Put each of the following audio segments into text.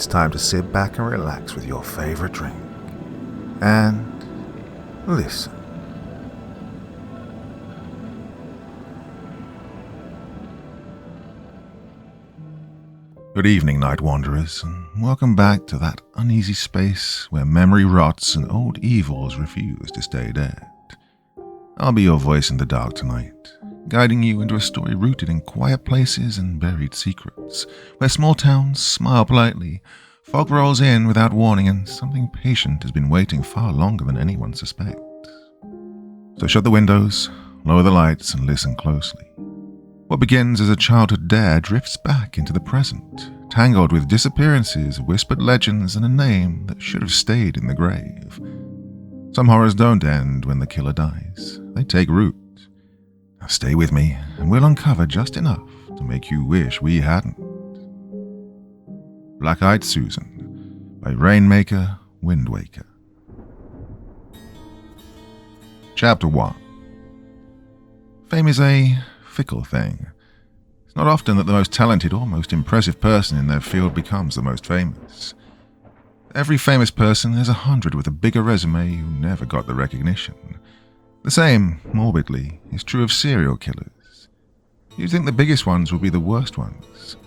it's time to sit back and relax with your favorite drink. And listen. Good evening, Night Wanderers, and welcome back to that uneasy space where memory rots and old evils refuse to stay dead. I'll be your voice in the dark tonight, guiding you into a story rooted in quiet places and buried secrets, where small towns smile politely, fog rolls in without warning, and something patient has been waiting far longer than anyone suspects. So shut the windows, lower the lights, and listen closely. What begins as a childhood dare drifts back into the present, tangled with disappearances, whispered legends, and a name that should have stayed in the grave. Some horrors don't end when the killer dies. They take root. Now stay with me, and we'll uncover just enough to make you wish we hadn't. Black-Eyed Susan by Rainmaker Windwaker. Chapter 1. Fame is a fickle thing. It's not often that the most talented or most impressive person in their field becomes the most famous. Every famous person has 100 with a bigger resume who never got the recognition. The same, morbidly, is true of serial killers. You'd think the biggest ones would be the worst ones.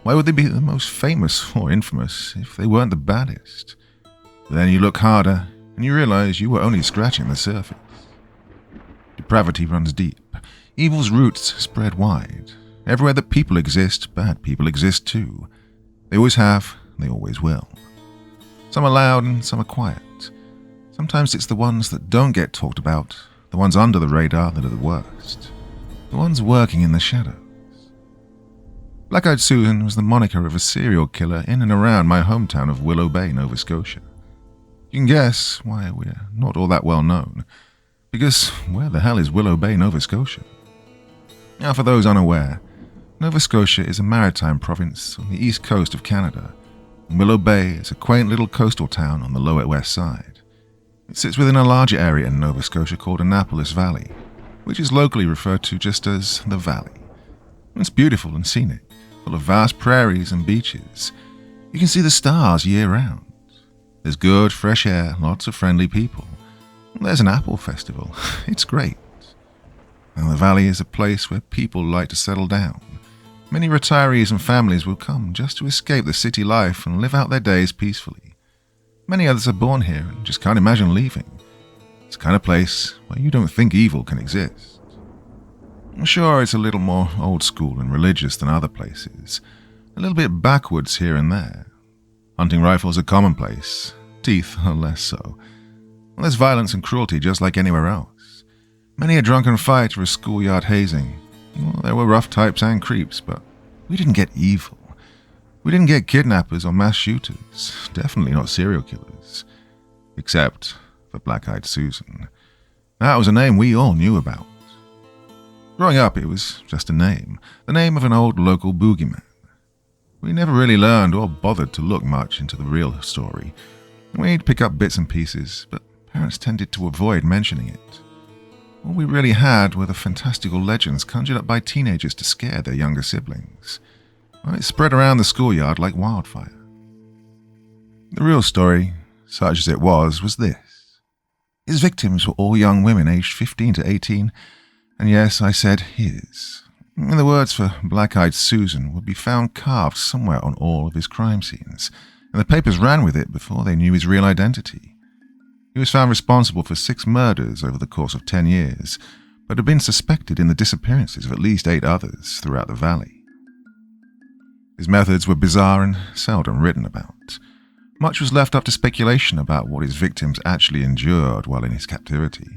Why would they be the most famous or infamous if they weren't the baddest? Then you look harder, and you realize you were only scratching the surface. Depravity runs deep. Evil's roots spread wide. Everywhere that people exist, bad people exist too. They always have, they always will. Some are loud and some are quiet. Sometimes it's the ones that don't get talked about, the ones under the radar that are the worst. The ones working in the shadows. Black-Eyed Susan was the moniker of a serial killer in and around my hometown of Willow Bay, Nova Scotia. You can guess why we're not all that well known. Because where the hell is Willow Bay, Nova Scotia? Now, for those unaware, Nova Scotia is a maritime province on the east coast of Canada, and Willow Bay is a quaint little coastal town on the lower west side. It sits within a larger area in Nova Scotia called Annapolis Valley, which is locally referred to just as the Valley. It's beautiful and scenic, full of vast prairies and beaches. You can see the stars year-round. There's good, fresh air, lots of friendly people. There's an apple festival. It's great. Now, the Valley is a place where people like to settle down. Many retirees and families will come just to escape the city life and live out their days peacefully. Many others are born here and just can't imagine leaving. It's the kind of place where you don't think evil can exist. Sure, it's a little more old school and religious than other places, a little bit backwards here and there. Hunting rifles are commonplace, teeth are less so. There's violence and cruelty just like anywhere else. Many a drunken fight or a schoolyard hazing. Well, there were rough types and creeps, but we didn't get evil. We didn't get kidnappers or mass shooters. Definitely not serial killers. Except for Black-Eyed Susan. That was a name we all knew about. Growing up, it was just a name. The name of an old local boogeyman. We never really learned or bothered to look much into the real story. We'd pick up bits and pieces, but parents tended to avoid mentioning it. All we really had were the fantastical legends conjured up by teenagers to scare their younger siblings. Well, it spread around the schoolyard like wildfire. The real story, such as it was this. His victims were all young women aged 15 to 18, and yes, I said his. And the words for Black-Eyed Susan would be found carved somewhere on all of his crime scenes, and the papers ran with it before they knew his real identity. He was found responsible for 6 murders over the course of 10 years, but had been suspected in the disappearances of at least 8 others throughout the valley. His methods were bizarre and seldom written about. Much was left up to speculation about what his victims actually endured while in his captivity.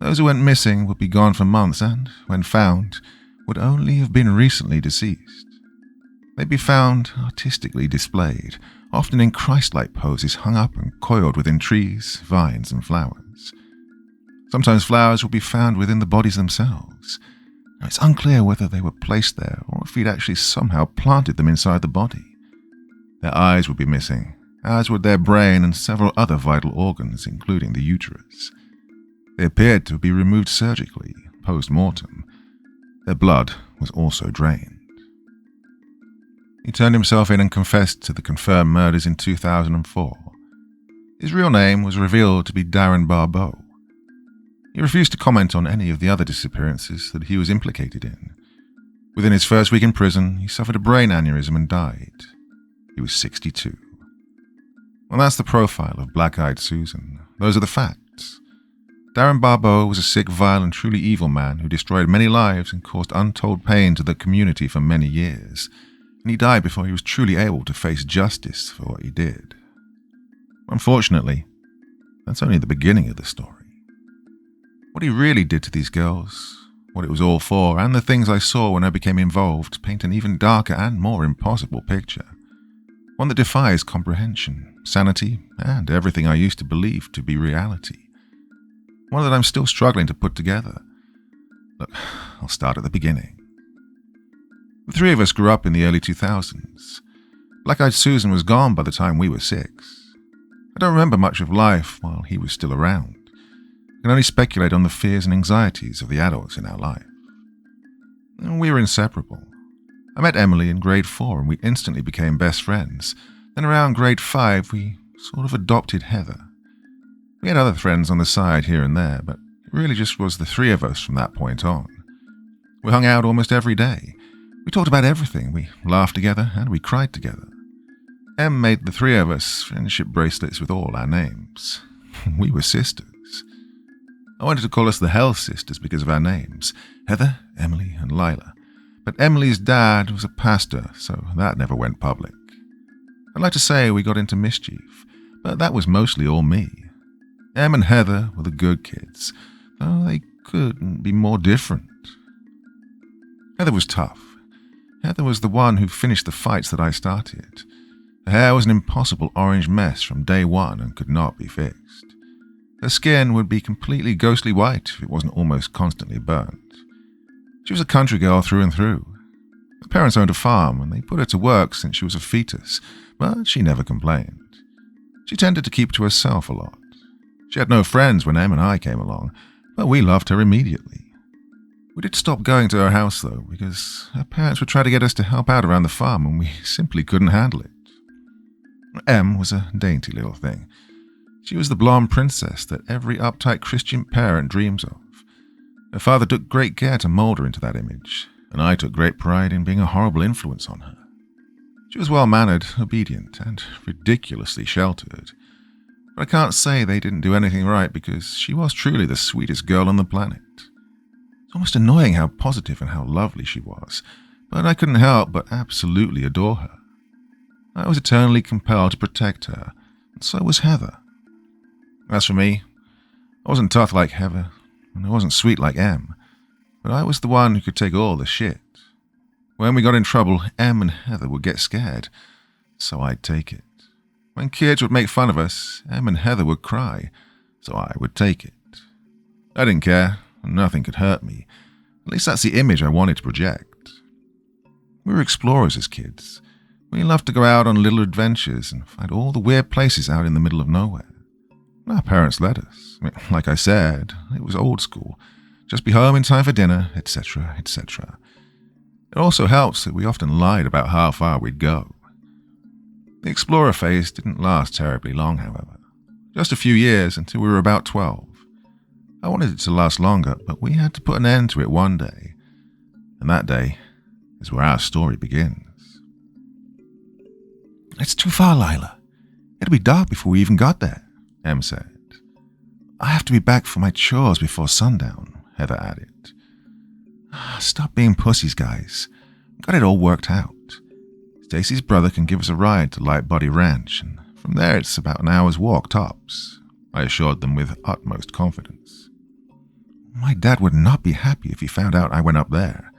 Those who went missing would be gone for months and, when found, would only have been recently deceased. They'd be found artistically displayed, often in Christ-like poses hung up and coiled within trees, vines, and flowers. Sometimes flowers would be found within the bodies themselves. Now, it's unclear whether they were placed there or if he'd actually somehow planted them inside the body. Their eyes would be missing, as would their brain and several other vital organs, including the uterus. They appeared to be removed surgically, post-mortem. Their blood was also drained. He turned himself in and confessed to the confirmed murders in 2004. His real name was revealed to be Darren Barbeau. He refused to comment on any of the other disappearances that he was implicated in. Within his first week in prison, he suffered a brain aneurysm and died. He was 62. Well, that's the profile of Black-Eyed Susan. Those are the facts. Darren Barbeau was a sick, vile, and truly evil man who destroyed many lives and caused untold pain to the community for many years. And he died before he was truly able to face justice for what he did. Unfortunately, that's only the beginning of the story. What he really did to these girls, what it was all for, and the things I saw when I became involved paint an even darker and more impossible picture. One that defies comprehension, sanity, and everything I used to believe to be reality. One that I'm still struggling to put together. Look, I'll start at the beginning. The three of us grew up in the early 2000s. Black-Eyed Susan was gone by the time we were 6. I don't remember much of life while he was still around. I can only speculate on the fears and anxieties of the adults in our life. We were inseparable. I met Emily in grade 4 and we instantly became best friends. Then around grade 5, we sort of adopted Heather. We had other friends on the side here and there, but it really just was the three of us from that point on. We hung out almost every day. We talked about everything. We laughed together and we cried together. Em made the three of us friendship bracelets with all our names. We were sisters. I wanted to call us the Hell Sisters because of our names, Heather, Emily, and Lila. But Emily's dad was a pastor, so that never went public. I'd like to say we got into mischief, but that was mostly all me. Em and Heather were the good kids, though they couldn't be more different. Heather was tough. Heather was the one who finished the fights that I started. Her hair was an impossible orange mess from day one and could not be fixed. Her skin would be completely ghostly white if it wasn't almost constantly burnt. She was a country girl through and through. Her parents owned a farm and they put her to work since she was a fetus, but she never complained. She tended to keep to herself a lot. She had no friends when Em and I came along, but we loved her immediately. We did stop going to her house though, because her parents would try to get us to help out around the farm and we simply couldn't handle it. Em was a dainty little thing. She was the blonde princess that every uptight Christian parent dreams of. Her father took great care to mold her into that image, and I took great pride in being a horrible influence on her. She was well-mannered, obedient, and ridiculously sheltered. But I can't say they didn't do anything right because she was truly the sweetest girl on the planet. It's almost annoying how positive and how lovely she was, but I couldn't help but absolutely adore her. I was eternally compelled to protect her, and so was Heather. As for me, I wasn't tough like Heather, and I wasn't sweet like Em, but I was the one who could take all the shit. When we got in trouble, Em and Heather would get scared, so I'd take it. When kids would make fun of us, Em and Heather would cry, so I would take it. I didn't care, and nothing could hurt me. At least that's the image I wanted to project. We were explorers as kids. We loved to go out on little adventures and find all the weird places out in the middle of nowhere. Our parents let us. Like I said, it was old school. Just be home in time for dinner, etc., etc. It also helps that we often lied about how far we'd go. The explorer phase didn't last terribly long, however. Just a few years until we were about 12. I wanted it to last longer, but we had to put an end to it one day. And that day is where our story begins. It's too far, Lila. It'll be dark before we even got there, Em said. I have to be back for my chores before sundown, Heather added. Stop being pussies, guys. Got it all worked out. Stacy's brother can give us a ride to Light Body Ranch, and from there it's about an hour's walk tops, I assured them with utmost confidence. My dad would not be happy if he found out I went up there,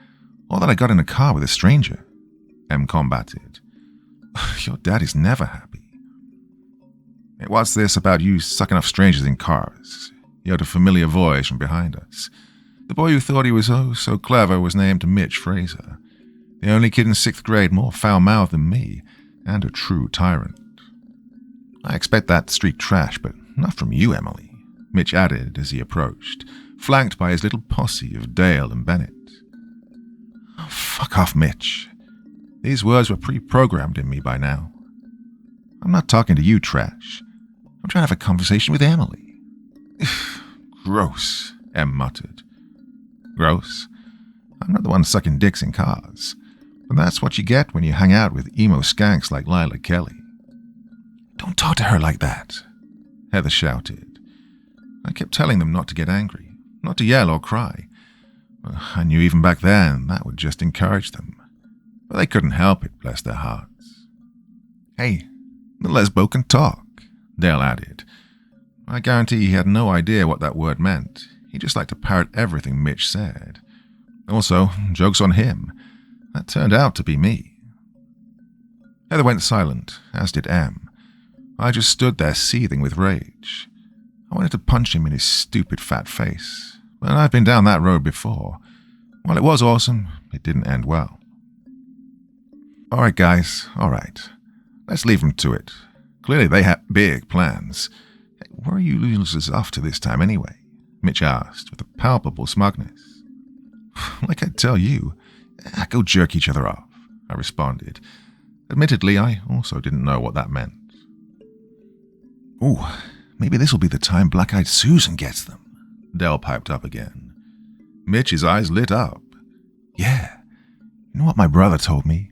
or that I got in a car with a stranger, Em combated. Your dad is never happy. What's this about you sucking off strangers in cars? He heard a familiar voice from behind us. The boy who thought he was oh so clever was named Mitch Fraser, the only kid in 6th grade more foul-mouthed than me, and a true tyrant. I expect that street trash, but not from you, Emily, Mitch added as he approached, flanked by his little posse of Dale and Bennett. Oh, fuck off, Mitch. These words were pre-programmed in me by now. I'm not talking to you, trash. I'm trying to have a conversation with Emily. Gross, Em muttered. Gross? I'm not the one sucking dicks in cars. But that's what you get when you hang out with emo skanks like Lila Kelly. Don't talk to her like that, Heather shouted. I kept telling them not to get angry, not to yell or cry. I knew even back then that would just encourage them. But they couldn't help it, bless their hearts. Hey, the lesbo can talk, Dale added. I guarantee he had no idea what that word meant. He just liked to parrot everything Mitch said. Also, joke's on him. That turned out to be me. Heather went silent, as did Em. I just stood there seething with rage. I wanted to punch him in his stupid fat face, but I've been down that road before. While it was awesome, it didn't end well. All right, guys, all right. Let's leave them to it. Clearly they had big plans. Hey, where are you losers off to this time anyway? Mitch asked, with a palpable smugness. Like I tell you, go jerk each other off, I responded. Admittedly, I also didn't know what that meant. Ooh, maybe this'll be the time Black-Eyed Susan gets them, Dell piped up again. Mitch's eyes lit up. Yeah, you know what my brother told me?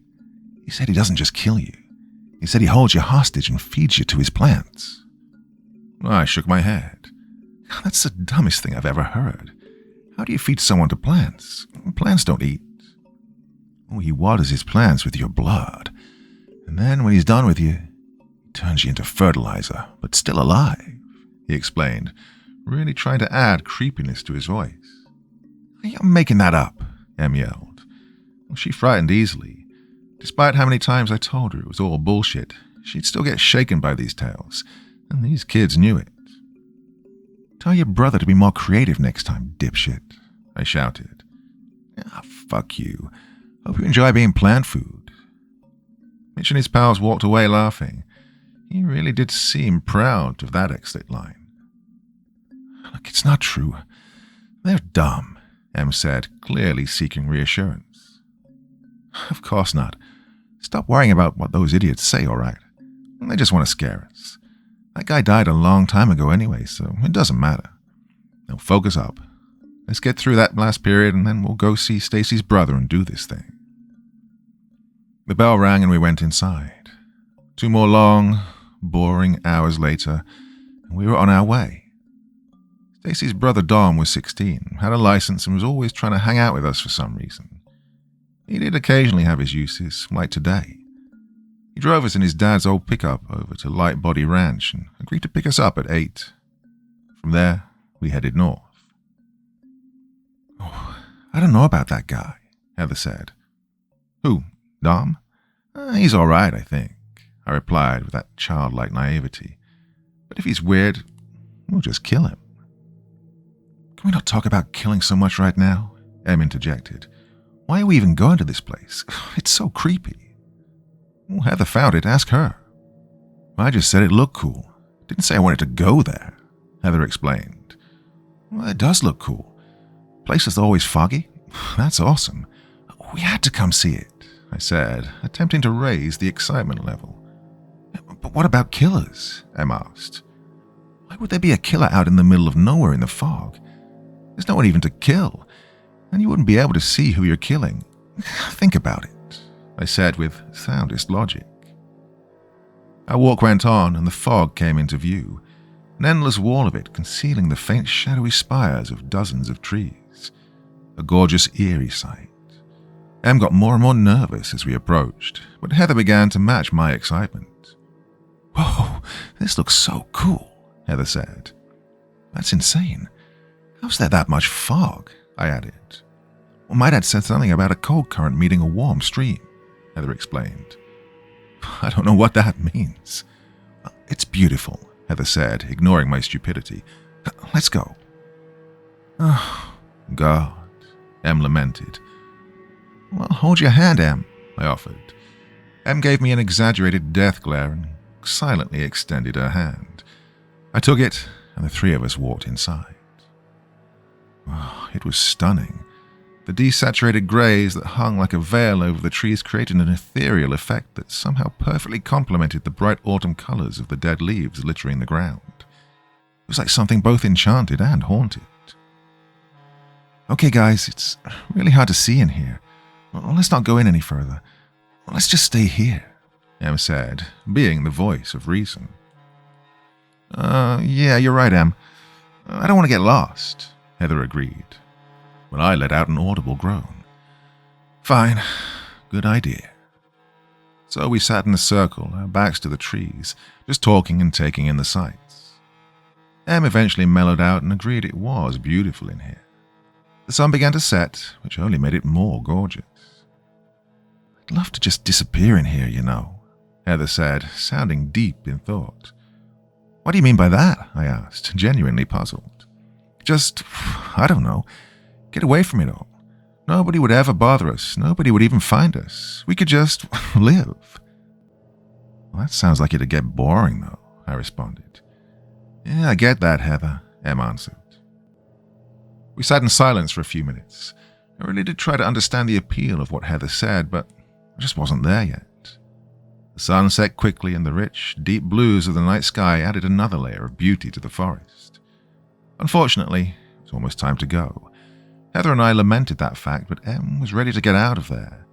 He said he doesn't just kill you. He said he holds you hostage and feeds you to his plants. I shook my head. That's the dumbest thing I've ever heard. How do you feed someone to plants? Plants don't eat. Oh, he waters his plants with your blood. And then when he's done with you, he turns you into fertilizer, but still alive, he explained, really trying to add creepiness to his voice. You're making that up, Em yelled. Well, she frightened easily. Despite how many times I told her it was all bullshit, she'd still get shaken by these tales, and these kids knew it. Tell your brother to be more creative next time, dipshit, I shouted. Fuck you. Hope you enjoy being plant food. Mitch and his pals walked away laughing. He really did seem proud of that exit line. Look, it's not true. They're dumb, Em said, clearly seeking reassurance. Of course not. Stop worrying about what those idiots say, all right? They just want to scare us. That guy died a long time ago anyway, so it doesn't matter. Now focus up. Let's get through that last period, and then we'll go see Stacy's brother and do this thing. The bell rang and we went inside. 2 more long, boring hours later, and we were on our way. Stacy's brother Dom was 16, had a license, and was always trying to hang out with us for some reason. He did occasionally have his uses, like today. He drove us in his dad's old pickup over to Light Body Ranch and agreed to pick us up at 8. From there, we headed north. Oh, I don't know about that guy, Heather said. Who, Dom? He's all right, I think, I replied with that childlike naivety. But if he's weird, we'll just kill him. Can we not talk about killing so much right now? Em interjected. Why are we even going to this place? It's so creepy. Well, Heather found it. Ask her. I just said it looked cool. Didn't say I wanted to go there, Heather explained. Well, it does look cool. Place is always foggy. That's awesome. We had to come see it, I said, attempting to raise the excitement level. But what about killers? Em asked. Why would there be a killer out in the middle of nowhere in the fog? There's no one even to kill, and you wouldn't be able to see who you're killing. Think about it, I said with soundest logic. Our walk went on, and the fog came into view, an endless wall of it concealing the faint shadowy spires of dozens of trees. A gorgeous, eerie sight. Em got more and more nervous as we approached, but Heather began to match my excitement. Whoa, this looks so cool, Heather said. That's insane. How's there that much fog? I added. Well, my dad said something about a cold current meeting a warm stream, Heather explained. I don't know what that means. It's beautiful, Heather said, ignoring my stupidity. Let's go. Oh, God, Em lamented. Well, hold your hand, Em, I offered. Em gave me an exaggerated death glare and silently extended her hand. I took it, and the 3 of us walked inside. Oh, it was stunning. The desaturated greys that hung like a veil over the trees created an ethereal effect that somehow perfectly complemented the bright autumn colors of the dead leaves littering the ground. It was like something both enchanted and haunted. Okay, guys, it's really hard to see in here. Well, let's not go in any further. Let's just stay here, Em said, being the voice of reason. Yeah, you're right, Em. I don't want to get lost, Heather agreed. But I let out an audible groan. Fine, good idea. So we sat in a circle, our backs to the trees, just talking and taking in the sights. Em eventually mellowed out and agreed it was beautiful in here. The sun began to set, which only made it more gorgeous. I'd love to just disappear in here, you know, Heather said, sounding deep in thought. What do you mean by that? I asked, genuinely puzzled. Just, I don't know, get away from it all. Nobody would ever bother us. Nobody would even find us. We could just live. Well, that sounds like it'd get boring, though, I responded. Yeah, I get that, Heather, Em answered. We sat in silence for a few minutes. I really did try to understand the appeal of what Heather said, but I just wasn't there yet. The sun set quickly, and the rich, deep blues of the night sky added another layer of beauty to the forest. Unfortunately, it was almost time to go. Heather and I lamented that fact, but Em was ready to get out of there.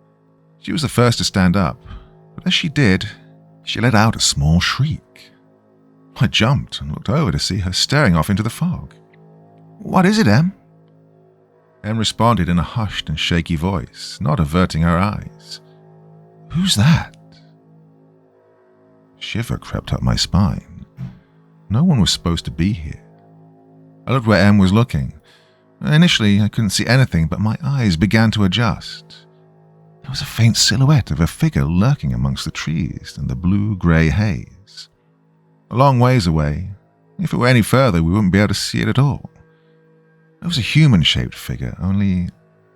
She was the first to stand up, but as she did, she let out a small shriek. I jumped and looked over to see her staring off into the fog. What is it, Em? Em responded in a hushed and shaky voice, not averting her eyes. Who's that? A shiver crept up my spine. No one was supposed to be here. I looked where Em was looking. Initially, I couldn't see anything, but my eyes began to adjust. There was a faint silhouette of a figure lurking amongst the trees and the blue-grey haze. A long ways away. If it were any further, we wouldn't be able to see it at all. It was a human-shaped figure, only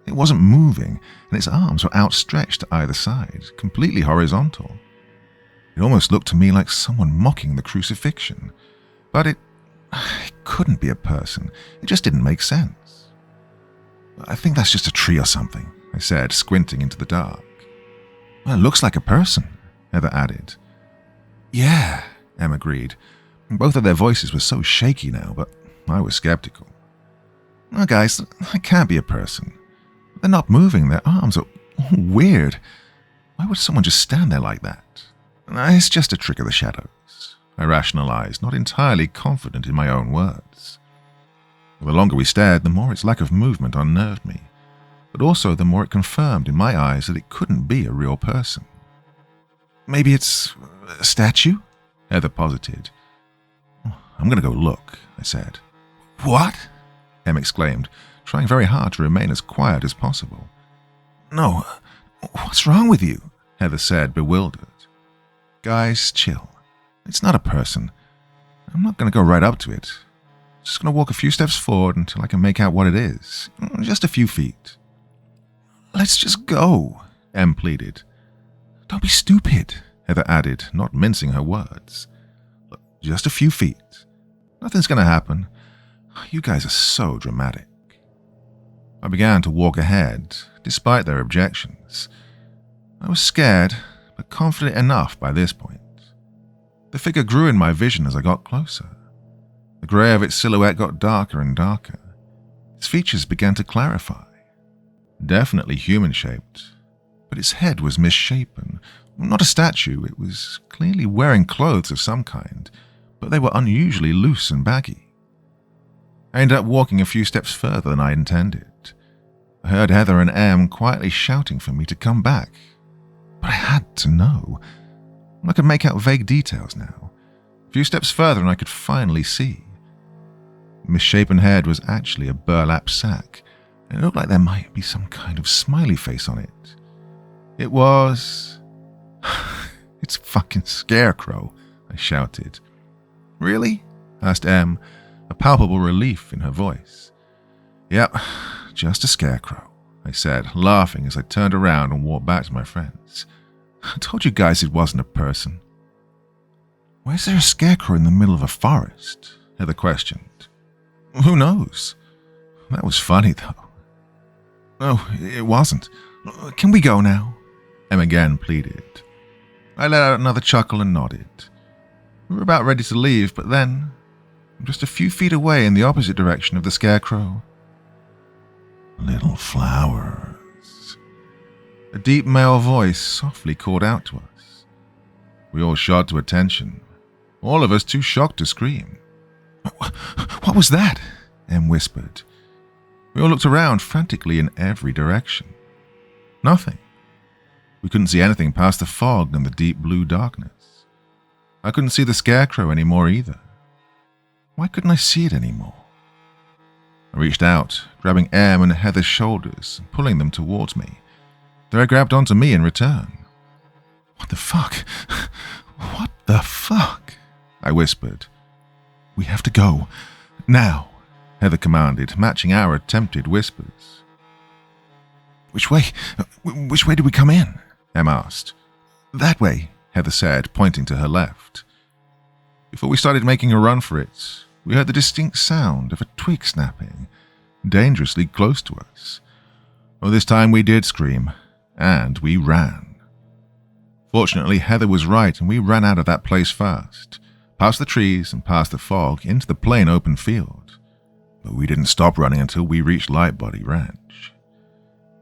it wasn't moving, and its arms were outstretched to either side, completely horizontal. It almost looked to me like someone mocking the crucifixion, but it couldn't be a person. It just didn't make sense. I think that's just a tree or something, I said, squinting into the dark. Well, it looks like a person, Heather added. Yeah, Em agreed. Both of their voices were so shaky now, but I was skeptical. No, guys, that can't be a person. They're not moving. Their arms are weird. Why would someone just stand there like that? It's just a trick of the shadows, I rationalized, not entirely confident in my own words. The longer we stared, the more its lack of movement unnerved me, but also the more it confirmed in my eyes that it couldn't be a real person. Maybe it's a statue? Heather posited. I'm going to go look, I said. What? Em exclaimed, trying very hard to remain as quiet as possible. No, what's wrong with you? Heather said, bewildered. Guys, chill. It's not a person. I'm not going to go right up to it. Just going to walk a few steps forward until I can make out what it is. Just a few feet. Let's just go, Em pleaded. Don't be stupid, Heather added, not mincing her words. Look, just a few feet. Nothing's going to happen. You guys are so dramatic. I began to walk ahead, despite their objections. I was scared, but confident enough by this point. The figure grew in my vision as I got closer. The grey of its silhouette got darker and darker. Its features began to clarify. Definitely human-shaped, but its head was misshapen. Not a statue, it was clearly wearing clothes of some kind, but they were unusually loose and baggy. I ended up walking a few steps further than I intended. I heard Heather and Em quietly shouting for me to come back, but I had to know. I could make out vague details now. A few steps further and I could finally see. The misshapen head was actually a burlap sack, and it looked like there might be some kind of smiley face on it. It was... It's fucking Scarecrow, I shouted. Really? Asked Em, a palpable relief in her voice. Yep, just a scarecrow, I said, laughing as I turned around and walked back to my friends. I told you guys it wasn't a person. Where's there a scarecrow in the middle of a forest? Heather questioned. Who knows? That was funny, though. Oh, it wasn't. Can we go now? Em again pleaded. I let out another chuckle and nodded. We were about ready to leave, but then, just a few feet away in the opposite direction of the scarecrow, "Little flowers." A deep male voice softly called out to us. We all shot to attention, all of us too shocked to scream. "What was that?" Em whispered. We all looked around frantically in every direction. Nothing. We couldn't see anything past the fog and the deep blue darkness. I couldn't see the scarecrow anymore either. Why couldn't I see it anymore? I reached out, grabbing Em and Heather's shoulders and pulling them towards me. They grabbed onto me in return. "What the fuck? What the fuck?" I whispered. "We have to go. Now," Heather commanded, matching our attempted whispers. Which way did we come in?" Em asked. "That way," Heather said, pointing to her left. Before we started making a run for it, we heard the distinct sound of a twig snapping, dangerously close to us. Oh, this time we did scream, and we ran. Fortunately, Heather was right, and we ran out of that place fast, past the trees and past the fog, into the plain open field. But we didn't stop running until we reached Lightbody Ranch.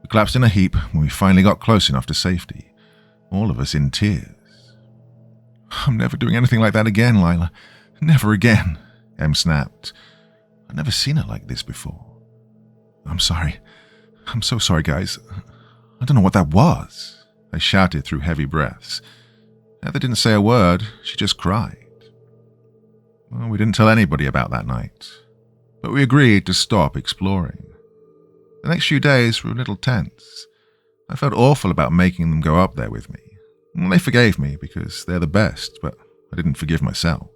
We collapsed in a heap when we finally got close enough to safety, all of us in tears. "I'm never doing anything like that again, Lila. Never again," Em snapped. I'd never seen her like this before. "I'm sorry. I'm so sorry, guys. I don't know what that was," I shouted through heavy breaths. Heather didn't say a word, she just cried. Well, we didn't tell anybody about that night, but we agreed to stop exploring. The next few days were a little tense. I felt awful about making them go up there with me. Well, they forgave me because they're the best, but I didn't forgive myself.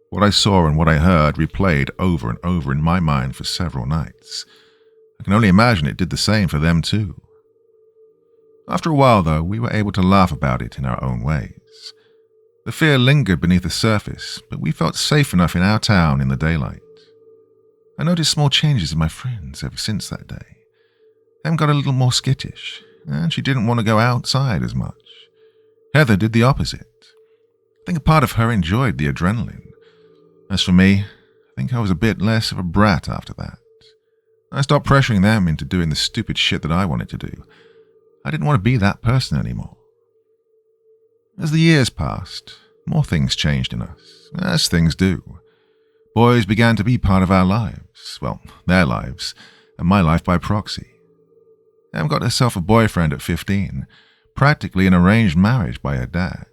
What I saw and what I heard replayed over and over in my mind for several nights. I can only imagine it did the same for them too. After a while, though, we were able to laugh about it in our own ways. The fear lingered beneath the surface, but we felt safe enough in our town in the daylight. I noticed small changes in my friends ever since that day. Em got a little more skittish, and she didn't want to go outside as much. Heather did the opposite. I think a part of her enjoyed the adrenaline. As for me, I think I was a bit less of a brat after that. I stopped pressuring them into doing the stupid shit that I wanted to do. I didn't want to be that person anymore. As the years passed, more things changed in us, as things do. Boys began to be part of our lives, well, their lives, and my life by proxy. Em got herself a boyfriend at 15, practically an arranged marriage by her dad.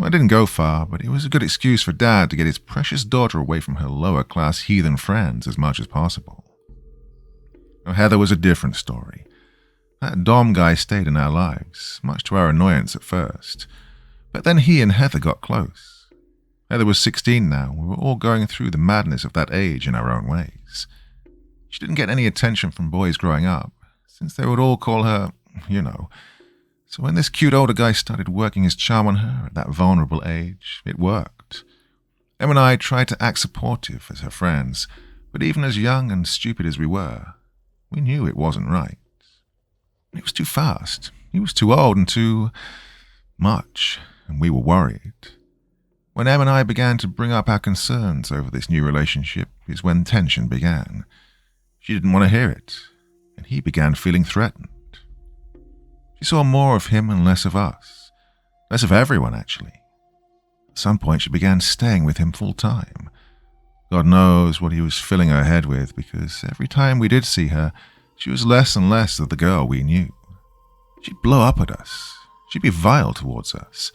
I didn't go far, but it was a good excuse for Dad to get his precious daughter away from her lower-class heathen friends as much as possible. Heather was a different story. That Dom guy stayed in our lives, much to our annoyance at first, but then he and Heather got close. Heather was 16 now, we were all going through the madness of that age in our own ways. She didn't get any attention from boys growing up, since they would all call her, you know. So when this cute older guy started working his charm on her at that vulnerable age, it worked. Em and I tried to act supportive as her friends, but even as young and stupid as we were, we knew it wasn't right. It was too fast, he was too old and too much, and we were worried. When Em and I began to bring up our concerns over this new relationship is when tension began. She didn't want to hear it, and he began feeling threatened. She saw more of him and less of us. Less of everyone, actually. At some point, she began staying with him full time. God knows what he was filling her head with, because every time we did see her, she was less and less of the girl we knew. She'd blow up at us. She'd be vile towards us.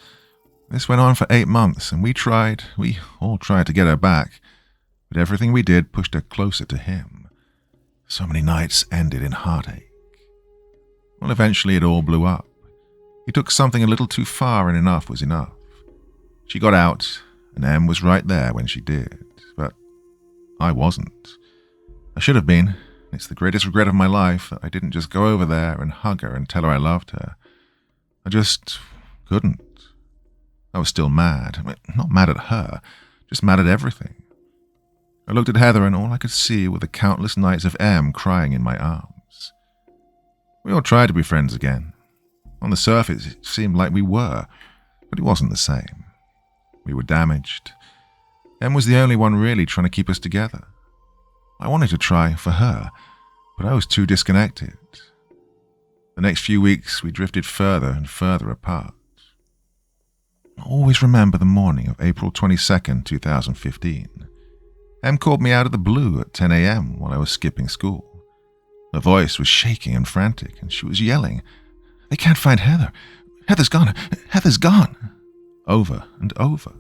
This went on for 8 months, and we all tried to get her back, but everything we did pushed her closer to him. So many nights ended in heartache. Well, eventually it all blew up. He took something a little too far, and enough was enough. She got out, and Em was right there when she did, but I wasn't. I should have been. It's the greatest regret of my life that I didn't just go over there and hug her and tell her I loved her. I just couldn't. I was still mad. Not mad at her, just mad at everything. I looked at Heather and all I could see were the countless nights of Em crying in my arms. We all tried to be friends again. On the surface, it seemed like we were, but it wasn't the same. We were damaged. Em was the only one really trying to keep us together. I wanted to try for her, but I was too disconnected. The next few weeks, we drifted further and further apart. I always remember the morning of April 22nd, 2015. Em called me out of the blue at 10 a.m. while I was skipping school. Her voice was shaking and frantic, and she was yelling, "They can't find Heather. Heather's gone. Heather's gone." Over and over.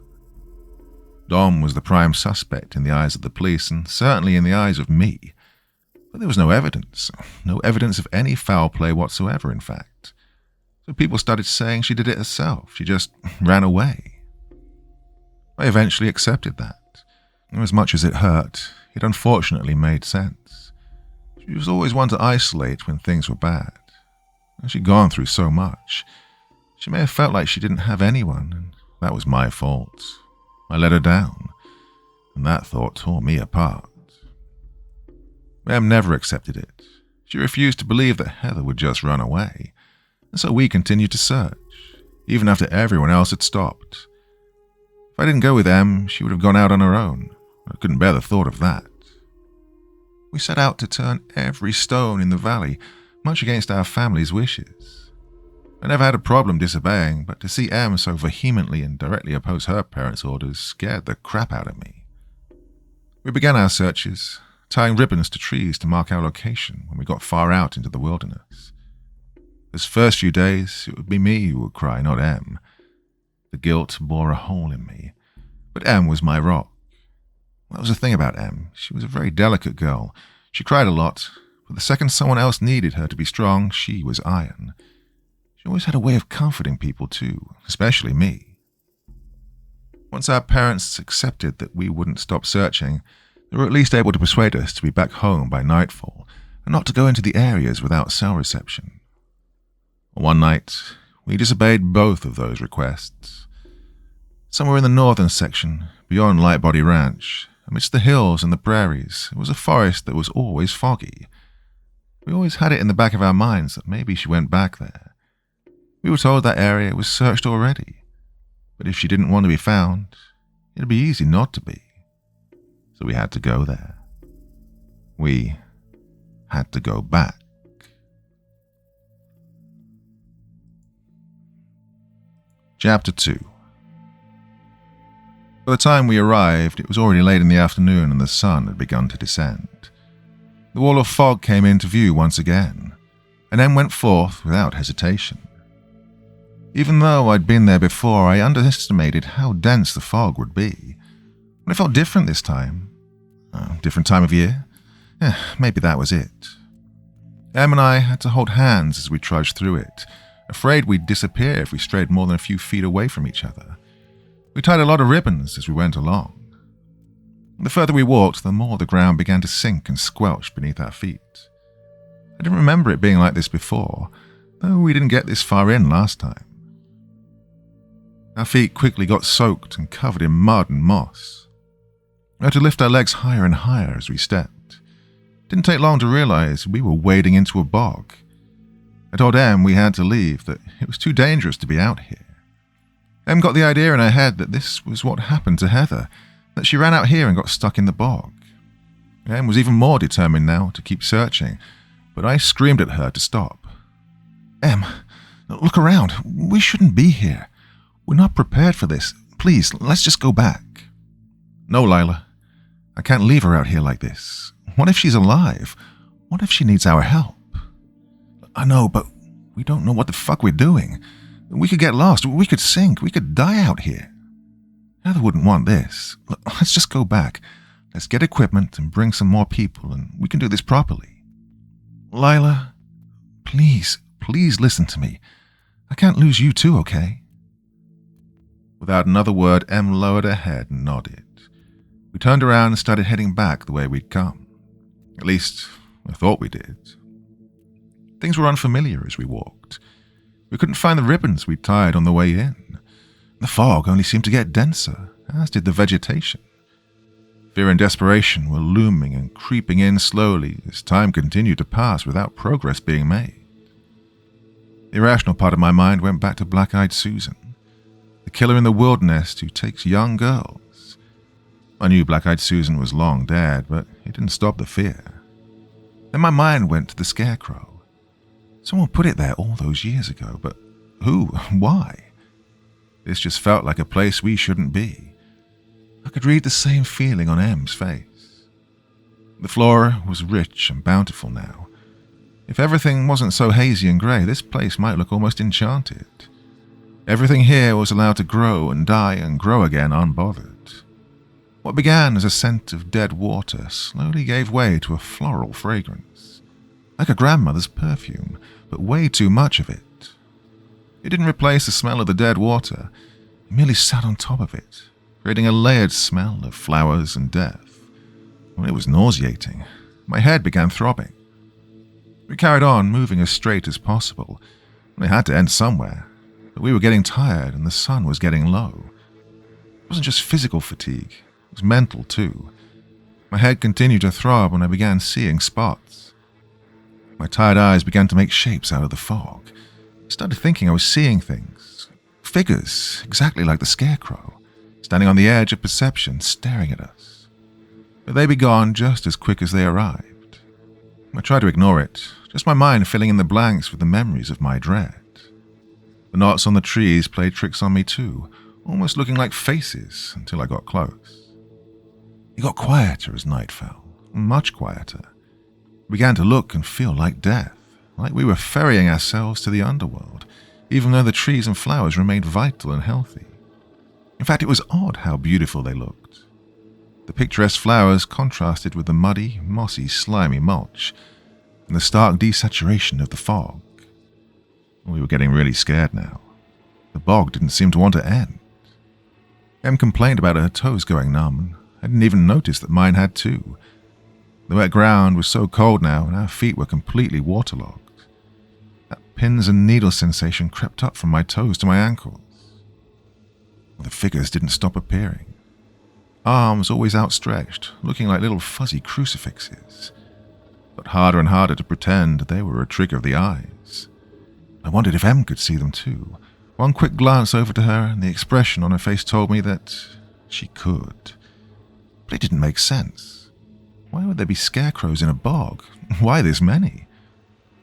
Dom was the prime suspect in the eyes of the police, and certainly in the eyes of me. But there was no evidence of any foul play whatsoever, in fact. So people started saying she did it herself. She just ran away. I eventually accepted that. As much as it hurt, it unfortunately made sense. She was always one to isolate when things were bad. She'd gone through so much. She may have felt like she didn't have anyone, and that was my fault. I let her down, and that thought tore me apart. Em never accepted it. She refused to believe that Heather would just run away, and so we continued to search, even after everyone else had stopped. If I didn't go with Em, she would have gone out on her own. I couldn't bear the thought of that. We set out to turn every stone in the valley, much against our family's wishes. I never had a problem disobeying, but to see Em so vehemently and directly oppose her parents' orders scared the crap out of me. We began our searches, tying ribbons to trees to mark our location when we got far out into the wilderness. Those first few days, it would be me who would cry, not Em. The guilt bore a hole in me, but Em was my rock. That was the thing about Em. She was a very delicate girl. She cried a lot, but the second someone else needed her to be strong, she was iron. She always had a way of comforting people too, especially me. Once our parents accepted that we wouldn't stop searching, they were at least able to persuade us to be back home by nightfall and not to go into the areas without cell reception. One night, we disobeyed both of those requests. Somewhere in the northern section, beyond Lightbody Ranch, amidst the hills and the prairies, it was a forest that was always foggy. We always had it in the back of our minds that maybe she went back there. We were told that area was searched already, but if she didn't want to be found, it'd be easy not to be. So we had to go there. We had to go back. Chapter 2. By the time we arrived, it was already late in the afternoon and the sun had begun to descend. The wall of fog came into view once again, and Em went forth without hesitation. Even though I'd been there before, I underestimated how dense the fog would be. But it felt different this time. Different time of year? Maybe that was it. Em and I had to hold hands as we trudged through it, afraid we'd disappear if we strayed more than a few feet away from each other. We tied a lot of ribbons as we went along. The further we walked, the more the ground began to sink and squelch beneath our feet. I didn't remember it being like this before, though we didn't get this far in last time. Our feet quickly got soaked and covered in mud and moss. We had to lift our legs higher and higher as we stepped. It didn't take long to realize we were wading into a bog. I told Em we had to leave, that it was too dangerous to be out here. Em got the idea in her head that this was what happened to Heather, that she ran out here and got stuck in the bog. Em was even more determined now to keep searching, but I screamed at her to stop. "Em, look around. We shouldn't be here. We're not prepared for this. Please, let's just go back." "No, Lila. I can't leave her out here like this. What if she's alive? What if she needs our help?" "I know, but we don't know what the fuck we're doing. We could get lost. We could sink. We could die out here. Heather wouldn't want this. Let's just go back. Let's get equipment and bring some more people, and we can do this properly." "Lila, please listen to me. I can't lose you too, okay?" Without another word, Em lowered her head and nodded. We turned around and started heading back the way we'd come. At least, I thought we did. Things were unfamiliar as we walked. We couldn't find the ribbons we'd tied on the way in. The fog only seemed to get denser, as did the vegetation. Fear and desperation were looming and creeping in slowly as time continued to pass without progress being made. The irrational part of my mind went back to Black-Eyed Susan, the killer in the wilderness who takes young girls. I knew Black-Eyed Susan was long dead, but it didn't stop the fear. Then my mind went to the Scarecrow. Someone put it there all those years ago, but who? Why? This just felt like a place we shouldn't be. I could read the same feeling on M's face. The flora was rich and bountiful now. If everything wasn't so hazy and grey, this place might look almost enchanted. Everything here was allowed to grow and die and grow again unbothered. What began as a scent of dead water slowly gave way to a floral fragrance, like a grandmother's perfume, but way too much of it. It didn't replace the smell of the dead water, it merely sat on top of it, creating a layered smell of flowers and death. Well, it was nauseating. My head began throbbing. We carried on, moving as straight as possible. It had to end somewhere, but we were getting tired and the sun was getting low. It wasn't just physical fatigue, it was mental too. My head continued to throb when I began seeing spots. My tired eyes began to make shapes out of the fog. I started thinking I was seeing things, figures, exactly like the Scarecrow, standing on the edge of perception, staring at us. But they'd be gone just as quick as they arrived. I tried to ignore it, just my mind filling in the blanks with the memories of my dread. The knots on the trees played tricks on me too, almost looking like faces until I got close. It got quieter as night fell, much quieter. It began to look and feel like death, like we were ferrying ourselves to the underworld, even though the trees and flowers remained vital and healthy. In fact, it was odd how beautiful they looked. The picturesque flowers contrasted with the muddy, mossy, slimy mulch, and the stark desaturation of the fog. We were getting really scared now. The bog didn't seem to want to end. Em complained about her toes going numb, and I didn't even notice that mine had too. The wet ground was so cold now, and our feet were completely waterlogged. That pins and needles sensation crept up from my toes to my ankles. The figures didn't stop appearing. Arms always outstretched, looking like little fuzzy crucifixes. But harder and harder to pretend they were a trick of the eyes. I wondered if Em could see them too. One quick glance over to her and the expression on her face told me that she could. But it didn't make sense. Why would there be scarecrows in a bog? Why this many?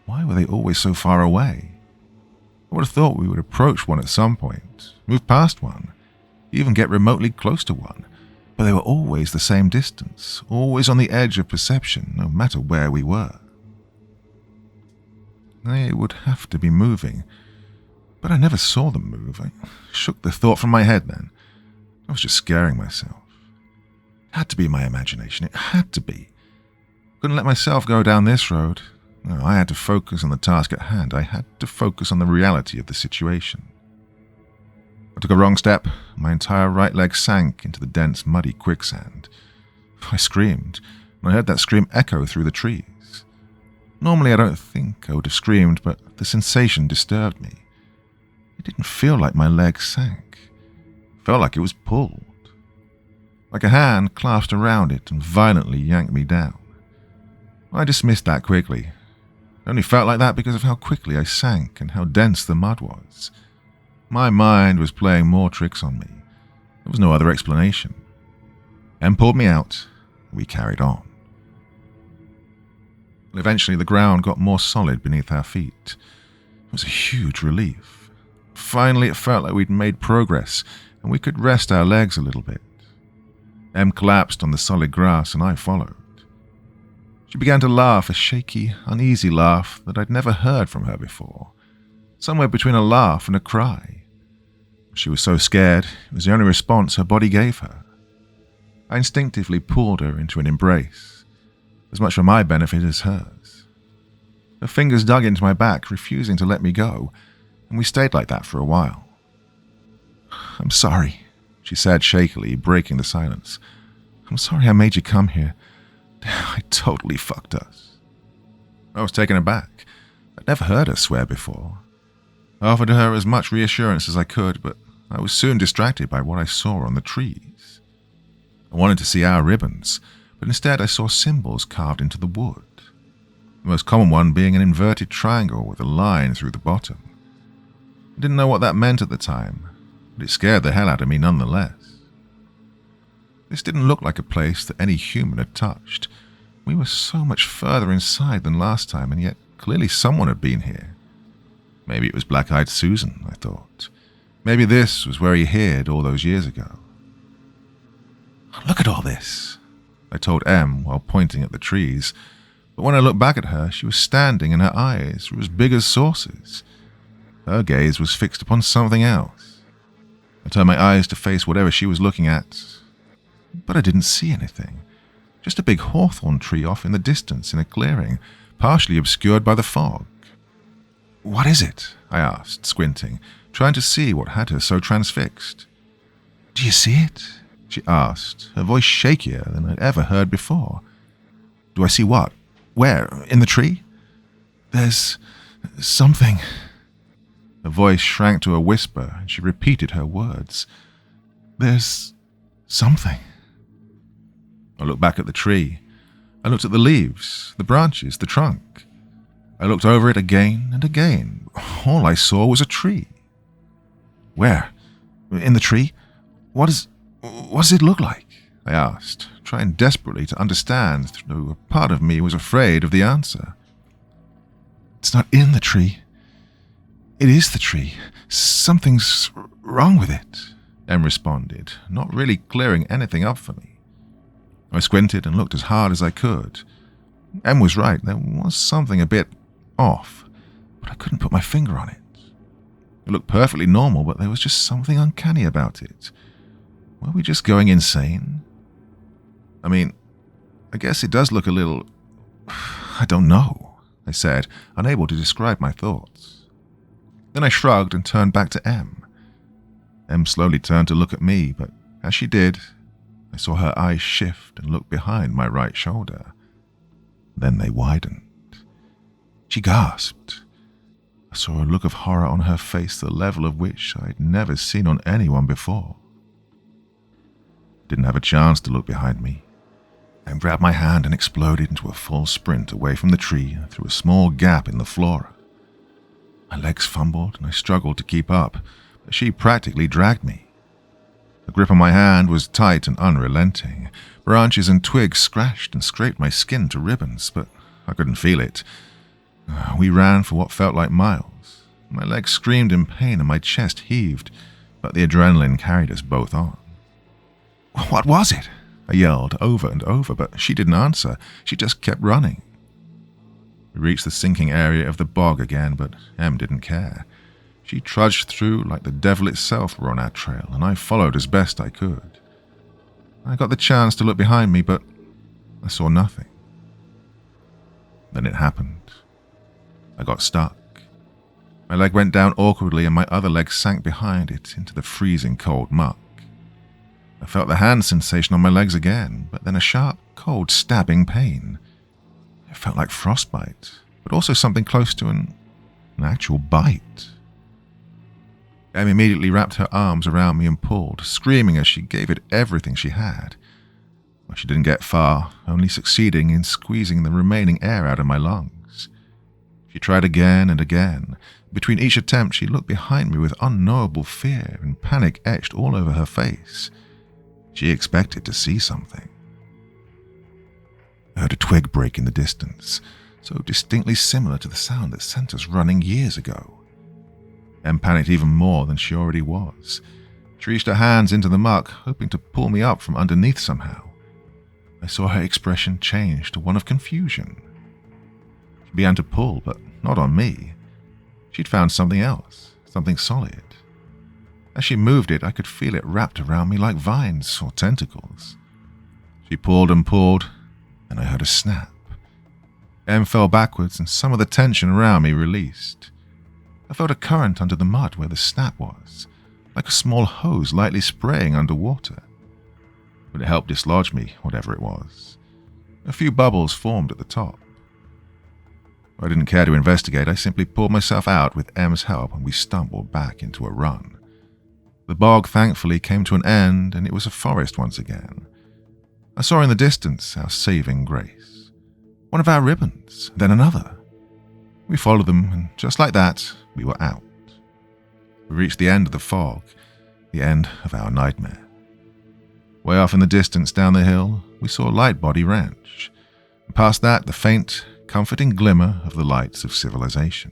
Why were they always so far away? I would have thought we would approach one at some point, move past one, even get remotely close to one. But they were always the same distance, always on the edge of perception, no matter where we were. They would have to be moving, but I never saw them move. I shook the thought from my head then. I was just scaring myself. It had to be my imagination, it had to be. Couldn't let myself go down this road. No, I had to focus on the task at hand. I had to focus on the reality of the situation. I took a wrong step. My entire right leg sank into the dense, muddy quicksand. I screamed, and I heard that scream echo through the trees. Normally I don't think I would have screamed, but the sensation disturbed me. It didn't feel like my leg sank. It felt like it was pulled. Like a hand clasped around it and violently yanked me down. I dismissed that quickly. It only felt like that because of how quickly I sank and how dense the mud was. My mind was playing more tricks on me. There was no other explanation. Em pulled me out. We carried on. Eventually, the ground got more solid beneath our feet. It was a huge relief. Finally, it felt like we'd made progress, and we could rest our legs a little bit. Em collapsed on the solid grass, and I followed. She began to laugh, a shaky, uneasy laugh that I'd never heard from her before. Somewhere between a laugh and a cry. She was so scared, it was the only response her body gave her. I instinctively pulled her into an embrace, as much for my benefit as hers. Her fingers dug into my back, refusing to let me go, and we stayed like that for a while. "I'm sorry," she said shakily, breaking the silence. "I'm sorry I made you come here. I totally fucked us." I was taken aback. I'd never heard her swear before. I offered her as much reassurance as I could, but I was soon distracted by what I saw on the trees. I wanted to see our ribbons, but instead I saw symbols carved into the wood. The most common one being an inverted triangle with a line through the bottom. I didn't know what that meant at the time, but it scared the hell out of me nonetheless. This didn't look like a place that any human had touched. We were so much further inside than last time, and yet clearly someone had been here. Maybe it was Black-Eyed Susan, I thought. Maybe this was where he hid all those years ago. Look at all this, I told Em while pointing at the trees. But when I looked back at her, she was standing and her eyes were as big as saucers. Her gaze was fixed upon something else. I turned my eyes to face whatever she was looking at, but I didn't see anything. Just a big hawthorn tree off in the distance in a clearing, partially obscured by the fog. "What is it?" I asked, squinting, trying to see what had her so transfixed. "Do you see it?" she asked, her voice shakier than I'd ever heard before. "Do I see what? Where? In the tree?" "There's something." Her voice shrank to a whisper, and she repeated her words. "There's something." I looked back at the tree. I looked at the leaves, the branches, the trunk. I looked over it again and again. All I saw was a tree. "Where? In the tree? What does it look like?" I asked, trying desperately to understand, though a part of me was afraid of the answer. "It's not in the tree. It is the tree. Something's wrong with it," Em responded, not really clearing anything up for me. I squinted and looked as hard as I could. Em was right, there was something a bit off, but I couldn't put my finger on it. It looked perfectly normal, but there was just something uncanny about it. Were we just going insane? I mean, I guess it does look a little... I don't know, I said, unable to describe my thoughts. Then I shrugged and turned back to Em. Em slowly turned to look at me, but as she did, I saw her eyes shift and look behind my right shoulder. Then they widened. She gasped. I saw a look of horror on her face, the level of which I'd never seen on anyone before. Didn't have a chance to look behind me. Em grabbed my hand and exploded into a full sprint away from the tree and through a small gap in the flora. My legs fumbled and I struggled to keep up, but she practically dragged me. The grip on my hand was tight and unrelenting. Branches and twigs scratched and scraped my skin to ribbons, but I couldn't feel it. We ran for what felt like miles. My legs screamed in pain and my chest heaved, but the adrenaline carried us both on. "What was it?" I yelled over and over, but she didn't answer. She just kept running. We reached the sinking area of the bog again, but Em didn't care. She trudged through like the devil itself were on our trail, and I followed as best I could. I got the chance to look behind me, but I saw nothing. Then it happened. I got stuck. My leg went down awkwardly and my other leg sank behind it into the freezing cold muck. I felt the hand sensation on my legs again, but then a sharp, cold, stabbing pain. It felt like frostbite, but also something close to an actual bite. Em immediately wrapped her arms around me and pulled, screaming as she gave it everything she had. Well, she didn't get far, only succeeding in squeezing the remaining air out of my lungs. She tried again and again. Between each attempt, she looked behind me with unknowable fear and panic etched all over her face. She expected to see something. I heard a twig break in the distance, so distinctly similar to the sound that sent us running years ago. Em panicked even more than she already was. She reached her hands into the muck, hoping to pull me up from underneath somehow. I saw her expression change to one of confusion. She began to pull, but not on me. She'd found something else, something solid. As she moved it, I could feel it wrapped around me like vines or tentacles. She pulled and pulled, and I heard a snap. Em fell backwards, and some of the tension around me released. I felt a current under the mud where the snap was, like a small hose lightly spraying underwater. But it helped dislodge me, whatever it was. A few bubbles formed at the top. I didn't care to investigate. I simply pulled myself out with Em's help, and we stumbled back into a run. The bog thankfully came to an end, and it was a forest once again. I saw in the distance our saving grace. One of our ribbons, then another. We followed them, and just like that, we were out. We reached the end of the fog, the end of our nightmare. Way off in the distance down the hill, we saw Lightbody Ranch, and past that the faint, comforting glimmer of the lights of civilization.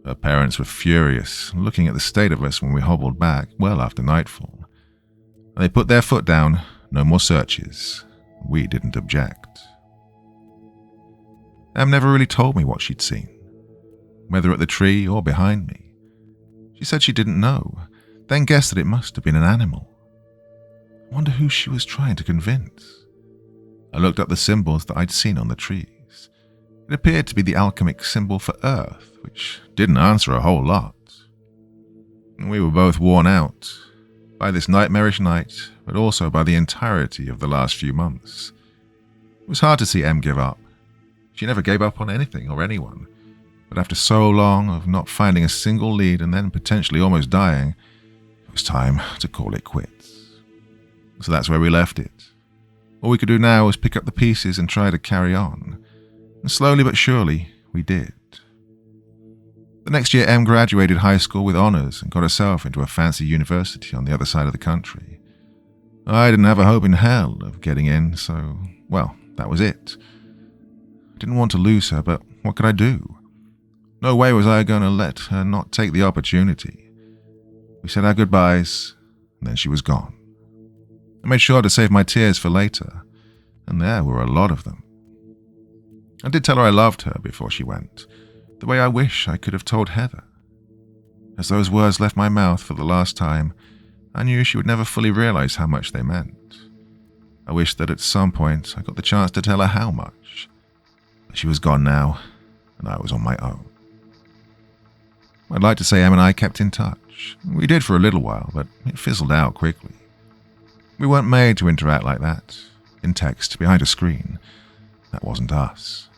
Her parents were furious, looking at the state of us when we hobbled back well after nightfall. They put their foot down, no more searches. We didn't object. Em never really told me what she'd seen, whether at the tree or behind me. She said she didn't know, then guessed that it must have been an animal. I wonder who she was trying to convince. I looked up the symbols that I'd seen on the trees. It appeared to be the alchemic symbol for Earth, which didn't answer a whole lot. We were both worn out by this nightmarish night, but also by the entirety of the last few months. It was hard to see Em give up. She never gave up on anything or anyone, but after so long of not finding a single lead and then potentially almost dying, it was time to call it quits. So that's where we left it. All we could do now was pick up the pieces and try to carry on. And slowly but surely, we did. The next year, Em graduated high school with honors and got herself into a fancy university on the other side of the country. I didn't have a hope in hell of getting in, so, well, that was it. I didn't want to lose her, but what could I do? No way was I going to let her not take the opportunity. We said our goodbyes, and then she was gone. I made sure to save my tears for later, and there were a lot of them. I did tell her I loved her before she went, the way I wish I could have told Heather. As those words left my mouth for the last time, I knew she would never fully realize how much they meant. I wished that at some point I got the chance to tell her how much. But she was gone now, and I was on my own. I'd like to say Em and I kept in touch. We did for a little while, but it fizzled out quickly. We weren't made to interact like that, in text, behind a screen. That wasn't us.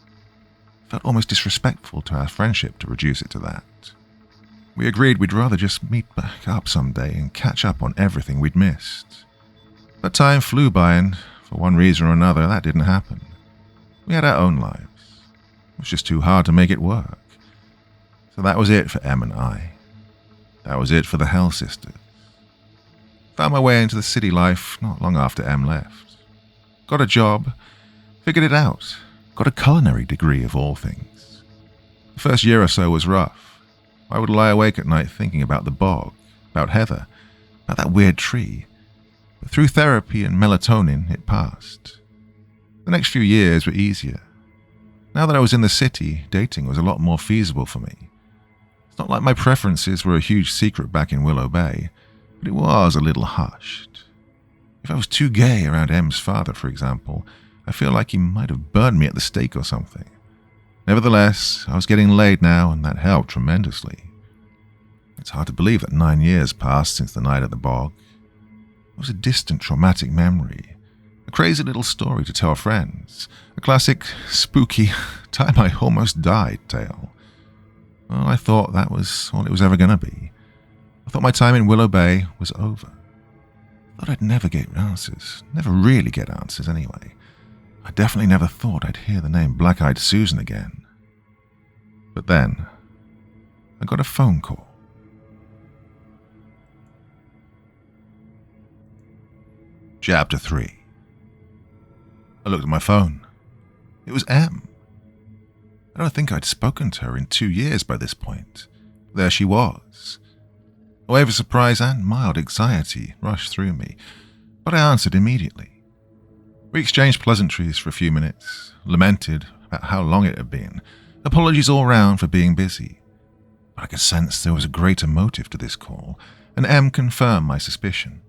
It felt almost disrespectful to our friendship to reduce it to that. We agreed we'd rather just meet back up someday and catch up on everything we'd missed. But time flew by and, for one reason or another, that didn't happen. We had our own lives. It was just too hard to make it work. So that was it for Em and I. That was it for the Hell Sisters. Found my way into the city life not long after Em left. Got a job, figured it out, got a culinary degree of all things. The first year or so was rough. I would lie awake at night thinking about the bog, about Heather, about that weird tree. But through therapy and melatonin, it passed. The next few years were easier. Now that I was in the city, dating was a lot more feasible for me. It's not like my preferences were a huge secret back in Willow Bay, but it was a little hushed. If I was too gay around Em's father, for example, I feel like he might have burned me at the stake or something. Nevertheless, I was getting laid now, and that helped tremendously. It's hard to believe that 9 years passed since the night at the bog. It was a distant, traumatic memory, a crazy little story to tell friends, a classic, spooky, time I almost died tale. Well, I thought that was all it was ever going to be. I thought my time in Willow Bay was over. I thought I'd never get answers, never really get answers anyway. I definitely never thought I'd hear the name Black-Eyed Susan again. But then, I got a phone call. Chapter 3. I looked at my phone. It was Em. I don't think I'd spoken to her in 2 years by this point. There she was. A wave of surprise and mild anxiety rushed through me, but I answered immediately. We exchanged pleasantries for a few minutes, lamented about how long it had been, apologies all round for being busy. But I could sense there was a greater motive to this call, and Em confirmed my suspicion.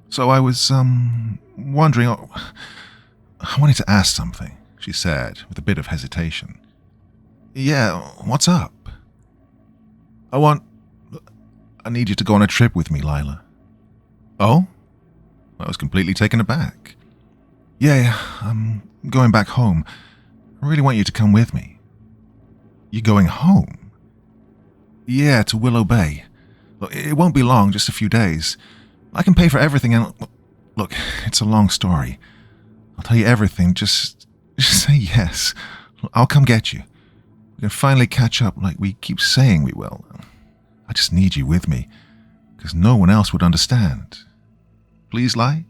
So I was, wondering, I wanted to ask something, she said, with a bit of hesitation. Yeah, what's up? I need you to go on a trip with me, Lila. Oh? I was completely taken aback. Yeah, I'm going back home. I really want you to come with me. You going home? Yeah, to Willow Bay. Look, it won't be long, just a few days. I can pay for everything and... Look, it's a long story. I'll tell you everything. Just say yes. I'll come get you. We can finally catch up like we keep saying we will. I just need you with me, because no one else would understand. Please lie?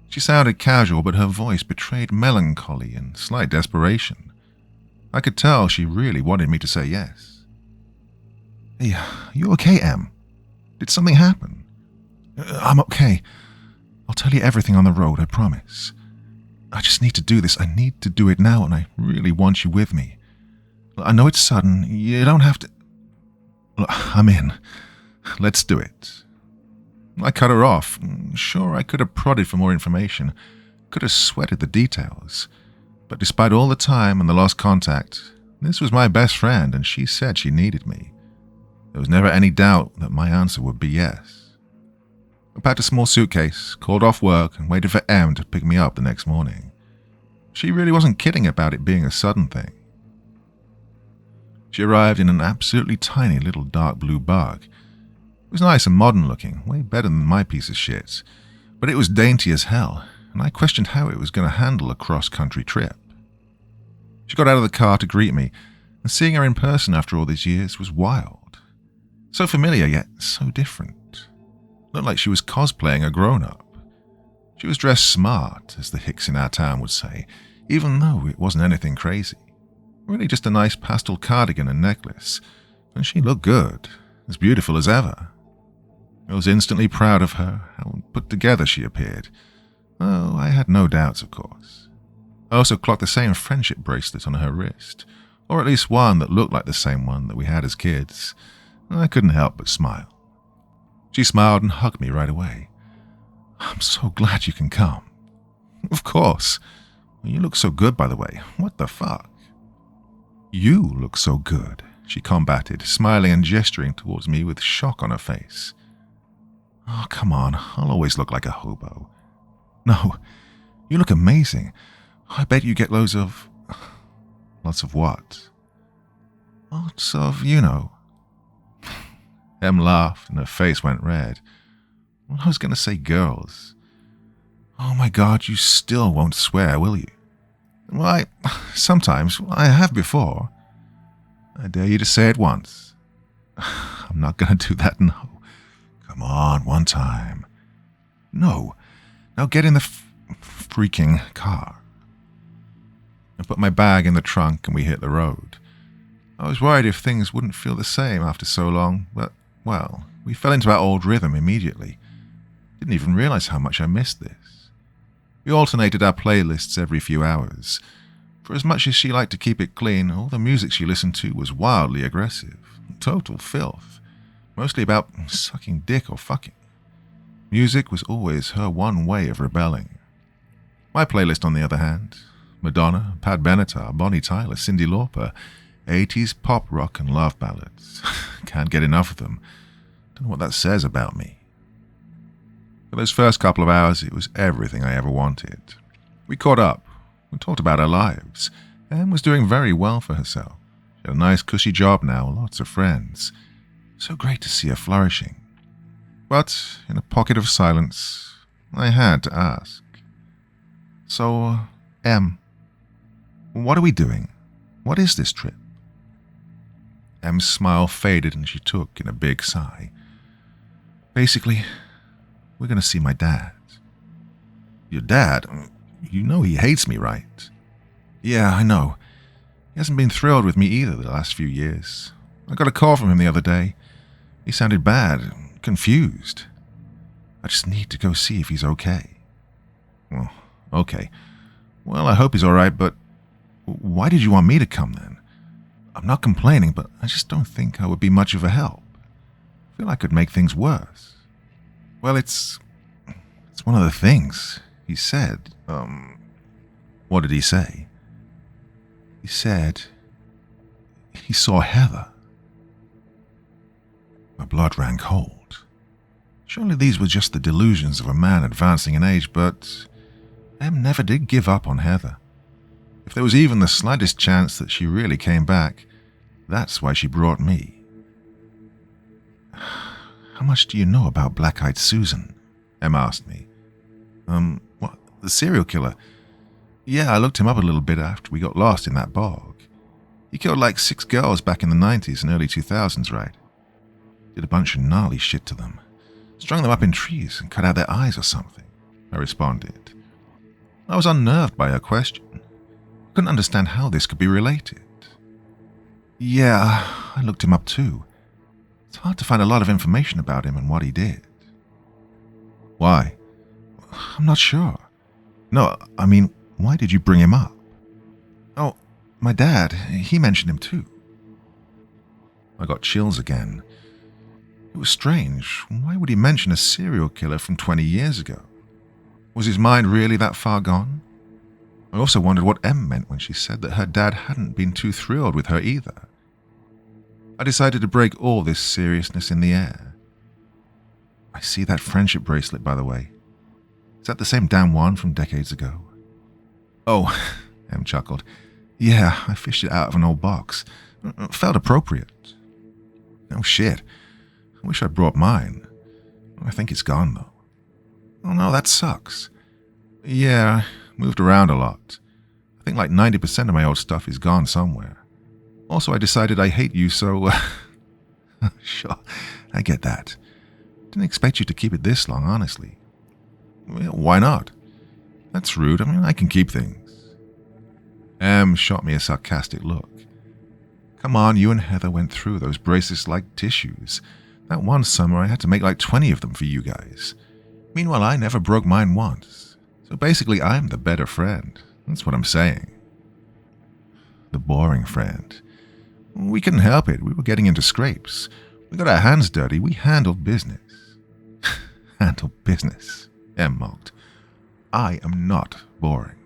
She sounded casual, but her voice betrayed melancholy and slight desperation. I could tell she really wanted me to say yes. Hey, are you okay, Em? Did something happen? I'm okay. I'll tell you everything on the road, I promise. I just need to do this. I need to do it now, and I really want you with me. I know it's sudden. You don't have to... Look, I'm in. Let's do it. I cut her off. Sure, I could have prodded for more information, could have sweated the details. But despite all the time and the lost contact, this was my best friend, and she said she needed me. There was never any doubt that my answer would be yes. I packed a small suitcase, called off work, and waited for Em to pick me up the next morning. She really wasn't kidding about it being a sudden thing. She arrived in an absolutely tiny little dark blue bug. It was nice and modern looking, way better than my piece of shit, but it was dainty as hell, and I questioned how it was going to handle a cross-country trip. She got out of the car to greet me, and seeing her in person after all these years was wild. So familiar, yet so different. Looked like she was cosplaying a grown-up. She was dressed smart, as the hicks in our town would say, even though it wasn't anything crazy. Really just a nice pastel cardigan and necklace, and she looked good, as beautiful as ever. I was instantly proud of her, how put together she appeared. Oh, I had no doubts, of course. I also clocked the same friendship bracelet on her wrist, or at least one that looked like the same one that we had as kids. I couldn't help but smile. She smiled and hugged me right away. I'm so glad you can come. Of course. You look so good, by the way. What the fuck? You look so good, she combated, smiling and gesturing towards me with shock on her face. Oh, come on. I'll always look like a hobo. No, you look amazing. I bet you get loads of... Lots of what? Lots of, you know... Em laughed and her face went red. Well, I was going to say girls. Oh my God, you still won't swear, will you? Why, sometimes. I have before. I dare you to say it once. I'm not going to do that, no. Come on, one time. No. Now get in the freaking car. I put my bag in the trunk and we hit the road. I was worried if things wouldn't feel the same after so long, but, well, we fell into our old rhythm immediately. Didn't even realize how much I missed this. We alternated our playlists every few hours. For as much as she liked to keep it clean, all the music she listened to was wildly aggressive. Total filth. Mostly about sucking dick or fucking. Music was always her one way of rebelling. My playlist, on the other hand, Madonna, Pat Benatar, Bonnie Tyler, Cyndi Lauper, 80s pop rock and love ballads. Can't get enough of them. Don't know what that says about me. For those first couple of hours, it was everything I ever wanted. We caught up. We talked about our lives. Em was doing very well for herself. She had a nice cushy job now, lots of friends. So great to see her flourishing. But, in a pocket of silence, I had to ask. So, Em, what are we doing? What is this trip? Em's smile faded and she took in a big sigh. Basically, we're going to see my dad. Your dad? You know he hates me, right? Yeah, I know. He hasn't been thrilled with me either the last few years. I got a call from him the other day. He sounded bad, confused. I just need to go see if he's okay. Well, okay. Well, I hope he's all right, but why did you want me to come then? I'm not complaining, but I just don't think I would be much of a help. I feel I could make things worse. Well, it's one of the things he said. What did he say? He said he saw Heather. My blood ran cold. Surely these were just the delusions of a man advancing in age, but Em never did give up on Heather. If there was even the slightest chance that she really came back, that's why she brought me. How much do you know about Black-Eyed Susan? Em asked me. What? The serial killer? Yeah, I looked him up a little bit after we got lost in that bog. He killed like 6 girls back in the 90s and early 2000s, right? Did a bunch of gnarly shit to them. Strung them up in trees and cut out their eyes or something, I responded. I was unnerved by her question. Couldn't understand how this could be related. Yeah, I looked him up too. It's hard to find a lot of information about him and what he did. Why? I'm not sure. No, I mean, why did you bring him up? Oh, my dad, he mentioned him too. I got chills again. It was strange. Why would he mention a serial killer from 20 years ago? Was his mind really that far gone? I also wondered what Em meant when she said that her dad hadn't been too thrilled with her either. I decided to break all this seriousness in the air. I see that friendship bracelet, by the way. Is that the same damn one from decades ago? Oh, Em chuckled. Yeah, I fished it out of an old box. It felt appropriate. Oh shit. I wish I'd brought mine. I think it's gone, though. Oh no, that sucks. Yeah, I moved around a lot. I think like 90% of my old stuff is gone somewhere. Also, I decided I hate you, so... Sure, I get that. Didn't expect you to keep it this long, honestly. Well, why not? That's rude. I mean, I can keep things. Em shot me a sarcastic look. Come on, you and Heather went through those bracelets like tissues. That one summer I had to make like 20 of them for you guys. Meanwhile, I never broke mine once. So basically, I'm the better friend. That's what I'm saying. The boring friend. We couldn't help it. We were getting into scrapes. We got our hands dirty. We handled business. Handled business, Em mocked. I am not boring.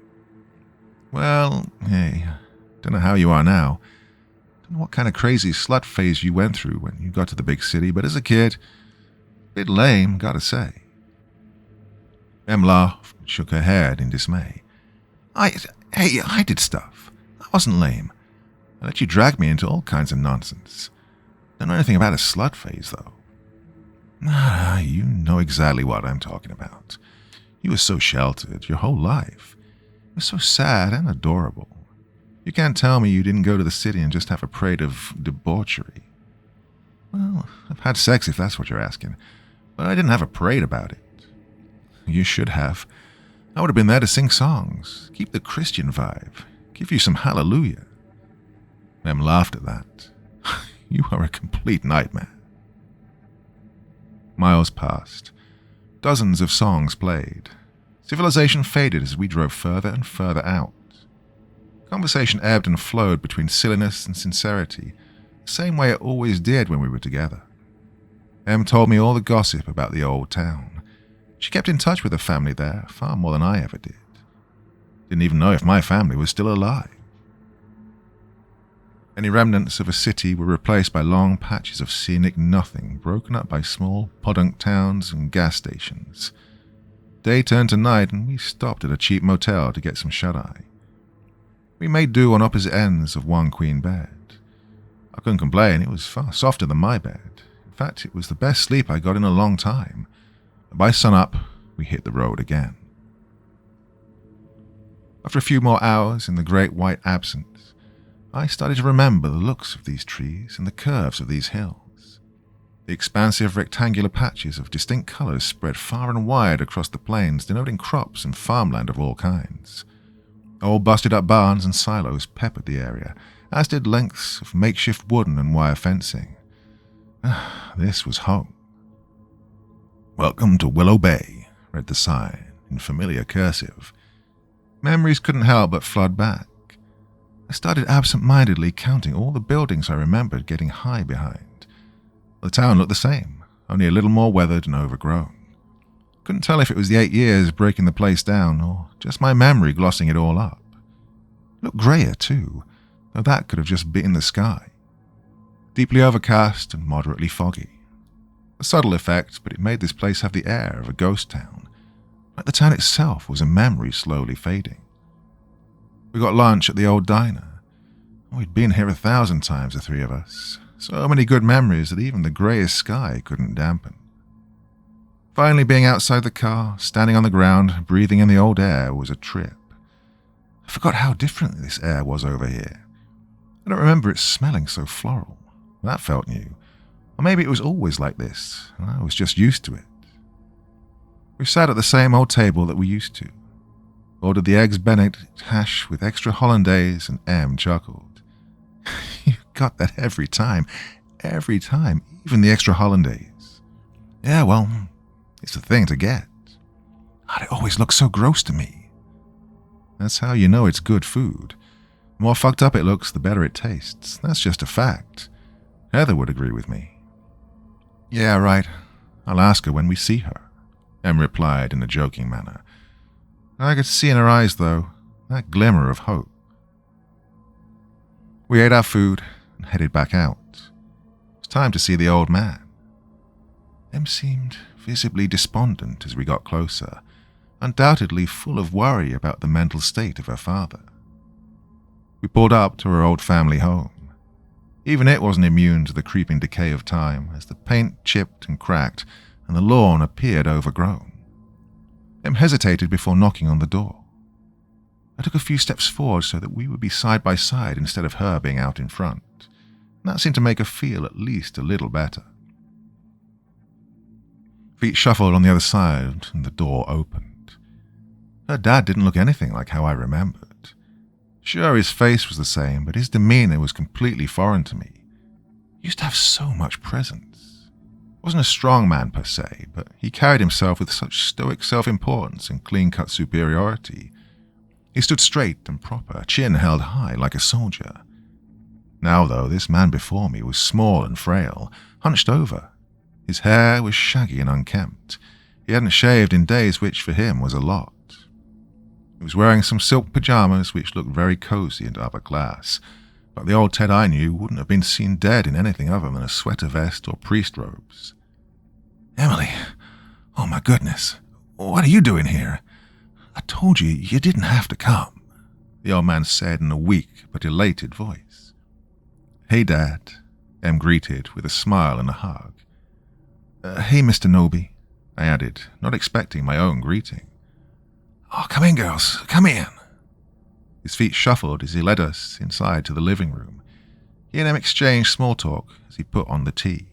Well, hey, don't know how you are now. Don't know what kind of crazy slut phase you went through when you got to the big city, but as a kid, bit lame, gotta say. Em laughed and shook her head in dismay. I did stuff. I wasn't lame. I let you drag me into all kinds of nonsense. Don't know anything about a slut phase, though. Ah, you know exactly what I'm talking about. You were so sheltered your whole life. It was so sad and adorable. You can't tell me you didn't go to the city and just have a parade of debauchery. Well, I've had sex if that's what you're asking, but I didn't have a parade about it. You should have. I would have been there to sing songs, keep the Christian vibe, give you some hallelujah. Em laughed at that. You are a complete nightmare. Miles passed. Dozens of songs played. Civilization faded as we drove further and further out. Conversation ebbed and flowed between silliness and sincerity, the same way it always did when we were together. Em told me all the gossip about the old town. She kept in touch with her family there far more than I ever did. Didn't even know if my family was still alive. Any remnants of a city were replaced by long patches of scenic nothing, broken up by small podunk towns and gas stations. Day turned to night, and we stopped at a cheap motel to get some shut-eye. We made do on opposite ends of one queen bed. I couldn't complain, it was far softer than my bed. In fact, it was the best sleep I got in a long time. And by sunup, we hit the road again. After a few more hours in the great white absence, I started to remember the looks of these trees and the curves of these hills. The expansive rectangular patches of distinct colors spread far and wide across the plains, denoting crops and farmland of all kinds. Old busted-up barns and silos peppered the area, as did lengths of makeshift wooden and wire fencing. This was home. "Welcome to Willow Bay," read the sign, in familiar cursive. Memories couldn't help but flood back. I started absent-mindedly counting all the buildings I remembered getting high behind. The town looked the same, only a little more weathered and overgrown. Couldn't tell if it was the 8 years breaking the place down, or just my memory glossing it all up. It looked grayer, too, though that could have just been the sky. Deeply overcast and moderately foggy. A subtle effect, but it made this place have the air of a ghost town, like the town itself was a memory slowly fading. We got lunch at the old diner. We'd been here 1,000 times, the three of us. So many good memories that even the greyest sky couldn't dampen. Finally being outside the car, standing on the ground, breathing in the old air was a trip. I forgot how different this air was over here. I don't remember it smelling so floral. That felt new. Or maybe it was always like this, and I was just used to it. We sat at the same old table that we used to. Ordered the eggs Benedict hash with extra hollandaise, and M chuckled. You got that every time, even the extra hollandaise. Yeah, well, it's the thing to get. God, it always looks so gross to me. That's how you know it's good food. The more fucked up it looks, the better it tastes. That's just a fact. Heather would agree with me. Yeah, right. I'll ask her when we see her, Em replied in a joking manner. I could see in her eyes, though, that glimmer of hope. We ate our food and headed back out. It was time to see the old man. Em seemed visibly despondent as we got closer, undoubtedly full of worry about the mental state of her father. We pulled up to her old family home. Even it wasn't immune to the creeping decay of time, as the paint chipped and cracked, and the lawn appeared overgrown. Em hesitated before knocking on the door. I took a few steps forward so that we would be side by side instead of her being out in front, and that seemed to make her feel at least a little better. Feet shuffled on the other side, and the door opened. Her dad didn't look anything like how I remembered. Sure, his face was the same, but his demeanor was completely foreign to me. He used to have so much presence. Wasn't a strong man per se, but he carried himself with such stoic self-importance and clean-cut superiority. He stood straight and proper, chin held high like a soldier. Now, though, this man before me was small and frail, hunched over. His hair was shaggy and unkempt. He hadn't shaved in days, which for him was a lot. He was wearing some silk pajamas which looked very cozy and upper class, but the old Ted I knew wouldn't have been seen dead in anything other than a sweater vest or priest robes. Emily, oh my goodness, what are you doing here? I told you you didn't have to come, the old man said in a weak but elated voice. Hey, Dad, Em greeted with a smile and a hug. Hey, Mr. Noby, I added, not expecting my own greeting. Oh, come in, girls, come in. His feet shuffled as he led us inside to the living room. He and Em exchanged small talk as he put on the tea.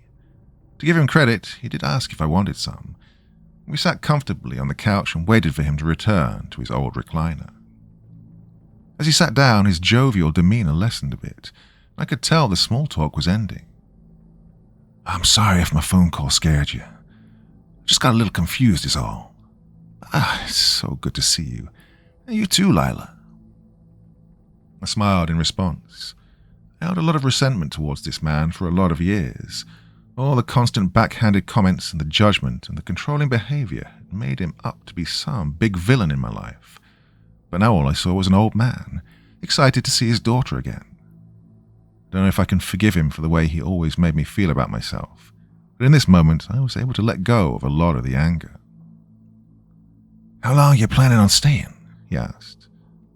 To give him credit, he did ask if I wanted some. We sat comfortably on the couch and waited for him to return to his old recliner. As he sat down, his jovial demeanor lessened a bit. I could tell the small talk was ending. I'm sorry if my phone call scared you. I just got a little confused is all. It's so good to see you. And you too, Lila. I smiled in response. I held a lot of resentment towards this man for a lot of years. All the constant backhanded comments and the judgment and the controlling behavior had made him up to be some big villain in my life. But now all I saw was an old man, excited to see his daughter again. Don't know if I can forgive him for the way he always made me feel about myself, but in this moment I was able to let go of a lot of the anger. How long are you planning on staying? He asked.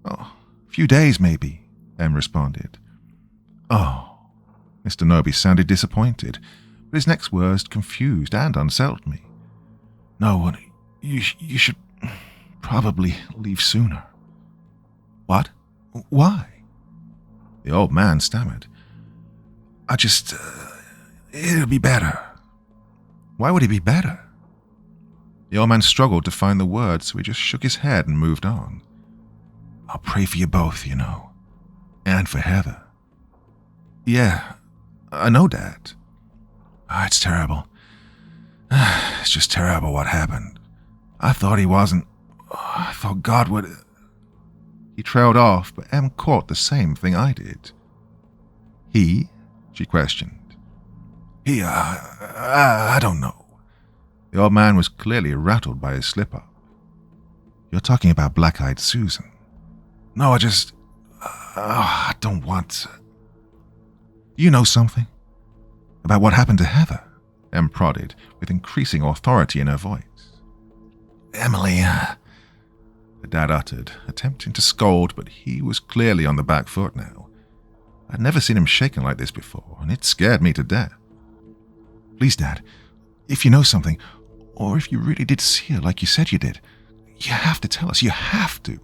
Oh, a few days maybe, Em responded. Oh, Mr. Noby sounded disappointed, but his next words confused and unsettled me. No, you should probably leave sooner. What? Why? The old man stammered. It'll be better. Why would it be better? The old man struggled to find the words, so he just shook his head and moved on. I'll pray for you both, you know. And for Heather. Yeah, I know, Dad. It's terrible. It's just terrible what happened. I thought he wasn't. I thought God would. He trailed off, but Em caught the same thing I did. He? She questioned. I don't know. The old man was clearly rattled by his slip-up. You're talking about Black-Eyed Susan. No, I don't want to. You know something? About what happened to Heather? Em prodded, with increasing authority in her voice. Emily, the dad uttered, attempting to scold, but he was clearly on the back foot now. I'd never seen him shaken like this before, and it scared me to death. Please, Dad, if you know something, Or if you really did see her like you said you did, you have to tell us. You have to.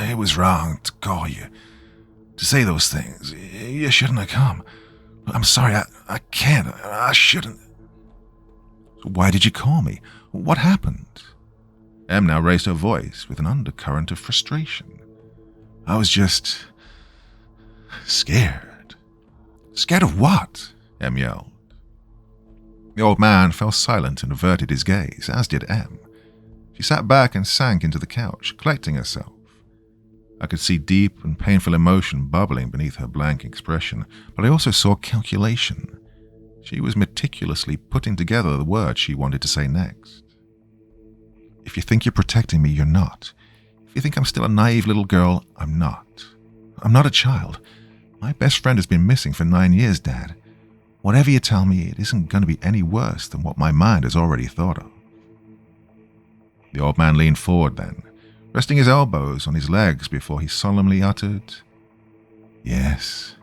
It was wrong to call you, to say those things. You shouldn't have come. I'm sorry, I can't. I shouldn't. Why did you call me? What happened? Em now raised her voice with an undercurrent of frustration. I was just scared. Scared of what? Em yelled. The old man fell silent and averted his gaze, as did Em. She sat back and sank into the couch, collecting herself. I could see deep and painful emotion bubbling beneath her blank expression, but I also saw calculation. She was meticulously putting together the words she wanted to say next. If you think you're protecting me, you're not. If you think I'm still a naive little girl, I'm not. I'm not a child. My best friend has been missing for 9 years, Dad. Whatever you tell me, it isn't going to be any worse than what my mind has already thought of. The old man leaned forward then, resting his elbows on his legs before he solemnly uttered, "Yes,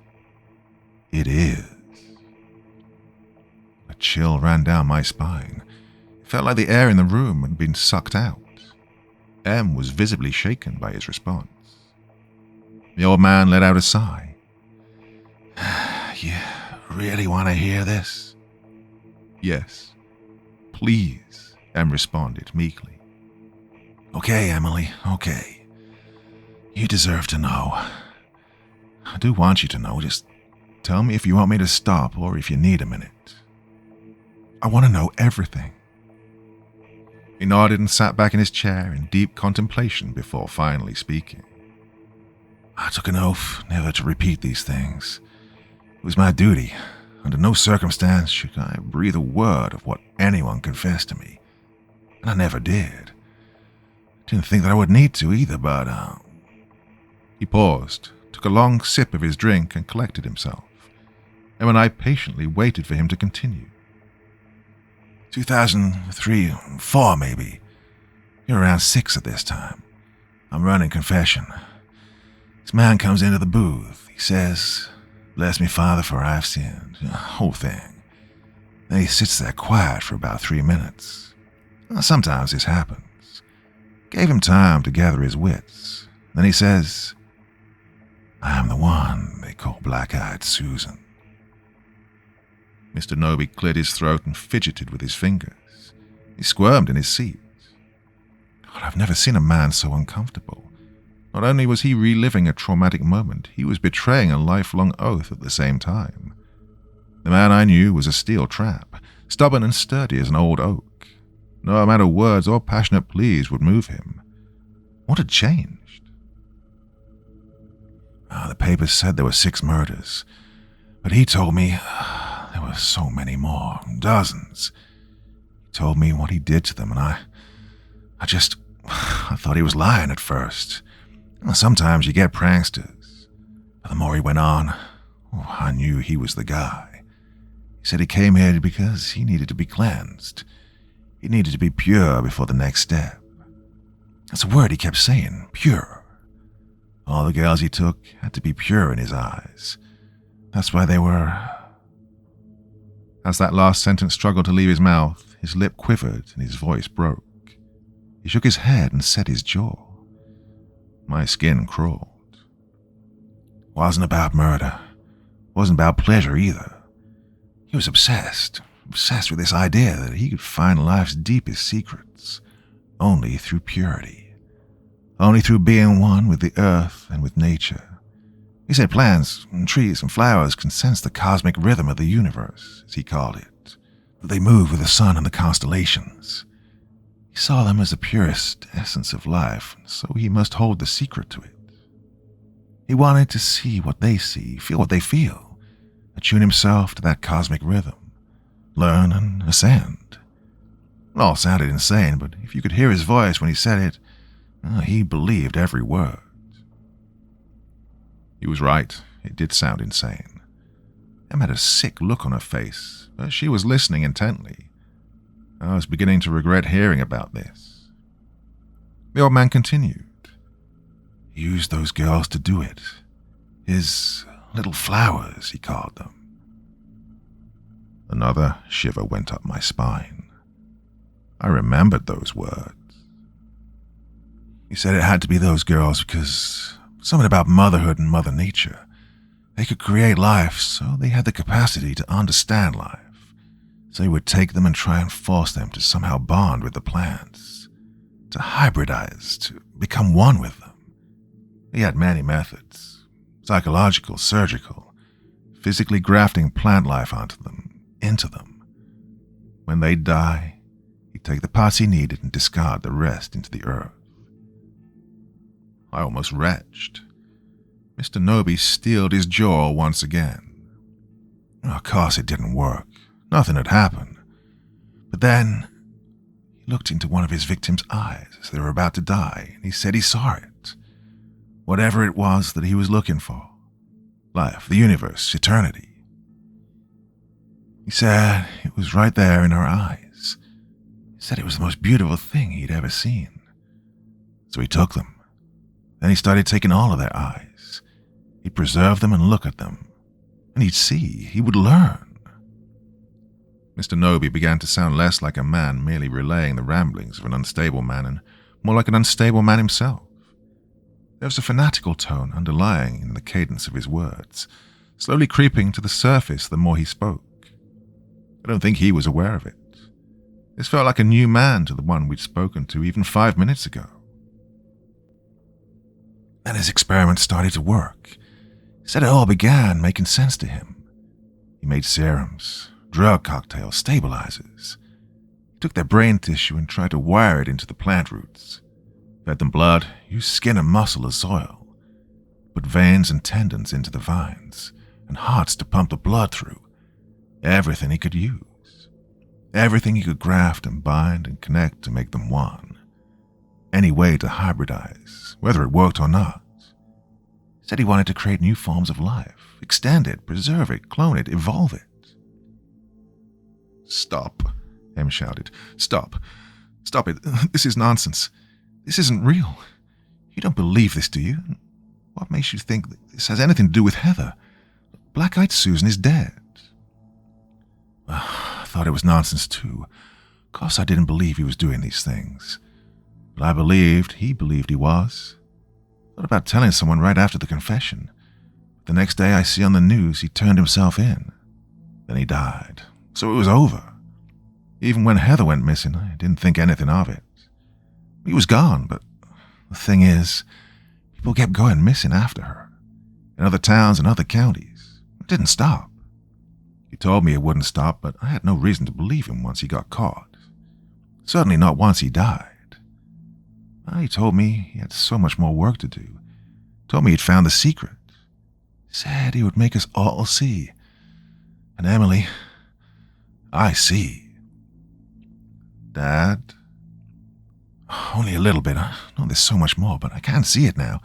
it is." A chill ran down my spine. It felt like the air in the room had been sucked out. Em was visibly shaken by his response. The old man let out a sigh. "You really want to hear this?" "Yes, please," Em responded meekly. "Okay, Emily, okay. You deserve to know. I do want you to know. Just tell me if you want me to stop or if you need a minute. I want to know everything." He nodded and sat back in his chair in deep contemplation before finally speaking. "I took an oath never to repeat these things. It was my duty. Under no circumstance should I breathe a word of what anyone confessed to me. And I never did. Didn't think that I would need to either, but, He paused, took a long sip of his drink and collected himself. Em and I patiently waited for him to continue. 2003, 4 maybe. You're around 6 at this time. I'm running confession. This man comes into the booth. He says, 'Bless me, Father, for I've sinned.' The whole thing. Then he sits there quiet for about 3 minutes. Sometimes this happens. Gave him time to gather his wits. Then he says, 'I am the one they call Black-Eyed Susan.'" Mr. Noby cleared his throat and fidgeted with his fingers. He squirmed in his seat. God, I've never seen a man so uncomfortable. Not only was he reliving a traumatic moment, he was betraying a lifelong oath at the same time. The man I knew was a steel trap, stubborn and sturdy as an old oak. No amount of words or passionate pleas would move him. What had changed? The papers said there were 6 murders, but he told me there were so many more, dozens. He told me what he did to them, and I thought he was lying at first. Sometimes you get pranksters. But the more he went on, I knew he was the guy. He said he came here because he needed to be cleansed. He needed to be pure before the next step. That's a word he kept saying, pure. All the girls he took had to be pure in his eyes. That's why they were... As that last sentence struggled to leave his mouth, his lip quivered and his voice broke. He shook his head and set his jaw. My skin crawled. Wasn't about murder. Wasn't about pleasure either. He was obsessed with this idea that he could find life's deepest secrets only through purity, only through being one with the earth and with nature. He said plants and trees and flowers can sense the cosmic rhythm of the universe, as he called it, that they move with the sun and the constellations. He saw them as the purest essence of life, so he must hold the secret to it. He wanted to see what they see, feel what they feel, attune himself to that cosmic rhythm, learn and ascend. It all sounded insane, but if you could hear his voice when he said it, he believed every word. He was right, it did sound insane. Em had a sick look on her face, but she was listening intently. I was beginning to regret hearing about this. The old man continued. He used those girls to do it. His little flowers, he called them. Another shiver went up my spine. I remembered those words. He said it had to be those girls because something about motherhood and Mother Nature. They could create life, so they had the capacity to understand life. So he would take them and try and force them to somehow bond with the plants, to hybridize, to become one with them. He had many methods: psychological, surgical, physically grafting plant life onto them, into them. When they'd die, he'd take the parts he needed and discard the rest into the earth. I almost retched. Mr. Noby steeled his jaw once again. Of course it didn't work. Nothing had happened. But then he looked into one of his victims' eyes as they were about to die, and he said he saw it. Whatever it was that he was looking for. Life, the universe, eternity. He said it was right there in her eyes. He said it was the most beautiful thing he'd ever seen. So he took them. Then he started taking all of their eyes. He'd preserve them and look at them. And he'd see. He would learn. Mr. Noby began to sound less like a man merely relaying the ramblings of an unstable man and more like an unstable man himself. There was a fanatical tone underlying in the cadence of his words, slowly creeping to the surface the more he spoke. I don't think he was aware of it. This felt like a new man to the one we'd spoken to even 5 minutes ago. And his experiment started to work. He said it all began making sense to him. He made serums, drug cocktails, stabilizers. He took their brain tissue and tried to wire it into the plant roots. Fed them blood, used skin and muscle as soil. Put veins and tendons into the vines, and hearts to pump the blood through. Everything he could use. Everything he could graft and bind and connect to make them one. Any way to hybridize, whether it worked or not. He said he wanted to create new forms of life, extend it, preserve it, clone it, evolve it. "Stop," Em shouted. "Stop. Stop it. This is nonsense. This isn't real. You don't believe this, do you? What makes you think this has anything to do with Heather? Black-eyed Susan is dead." I thought it was nonsense, too. Of course I didn't believe he was doing these things. But I believed he believed he was. Thought about telling someone right after the confession. The next day I see on the news he turned himself in. Then he died. So it was over. Even when Heather went missing, I didn't think anything of it. He was gone, but the thing is, people kept going missing after her. In other towns and other counties. It didn't stop. He told me it wouldn't stop, but I had no reason to believe him once he got caught. Certainly not once he died. He told me he had so much more work to do. Told me he'd found the secret. Said he would make us all see. And Emily, I see. Dad? Only a little bit. I know there's so much more, but I can't see it now.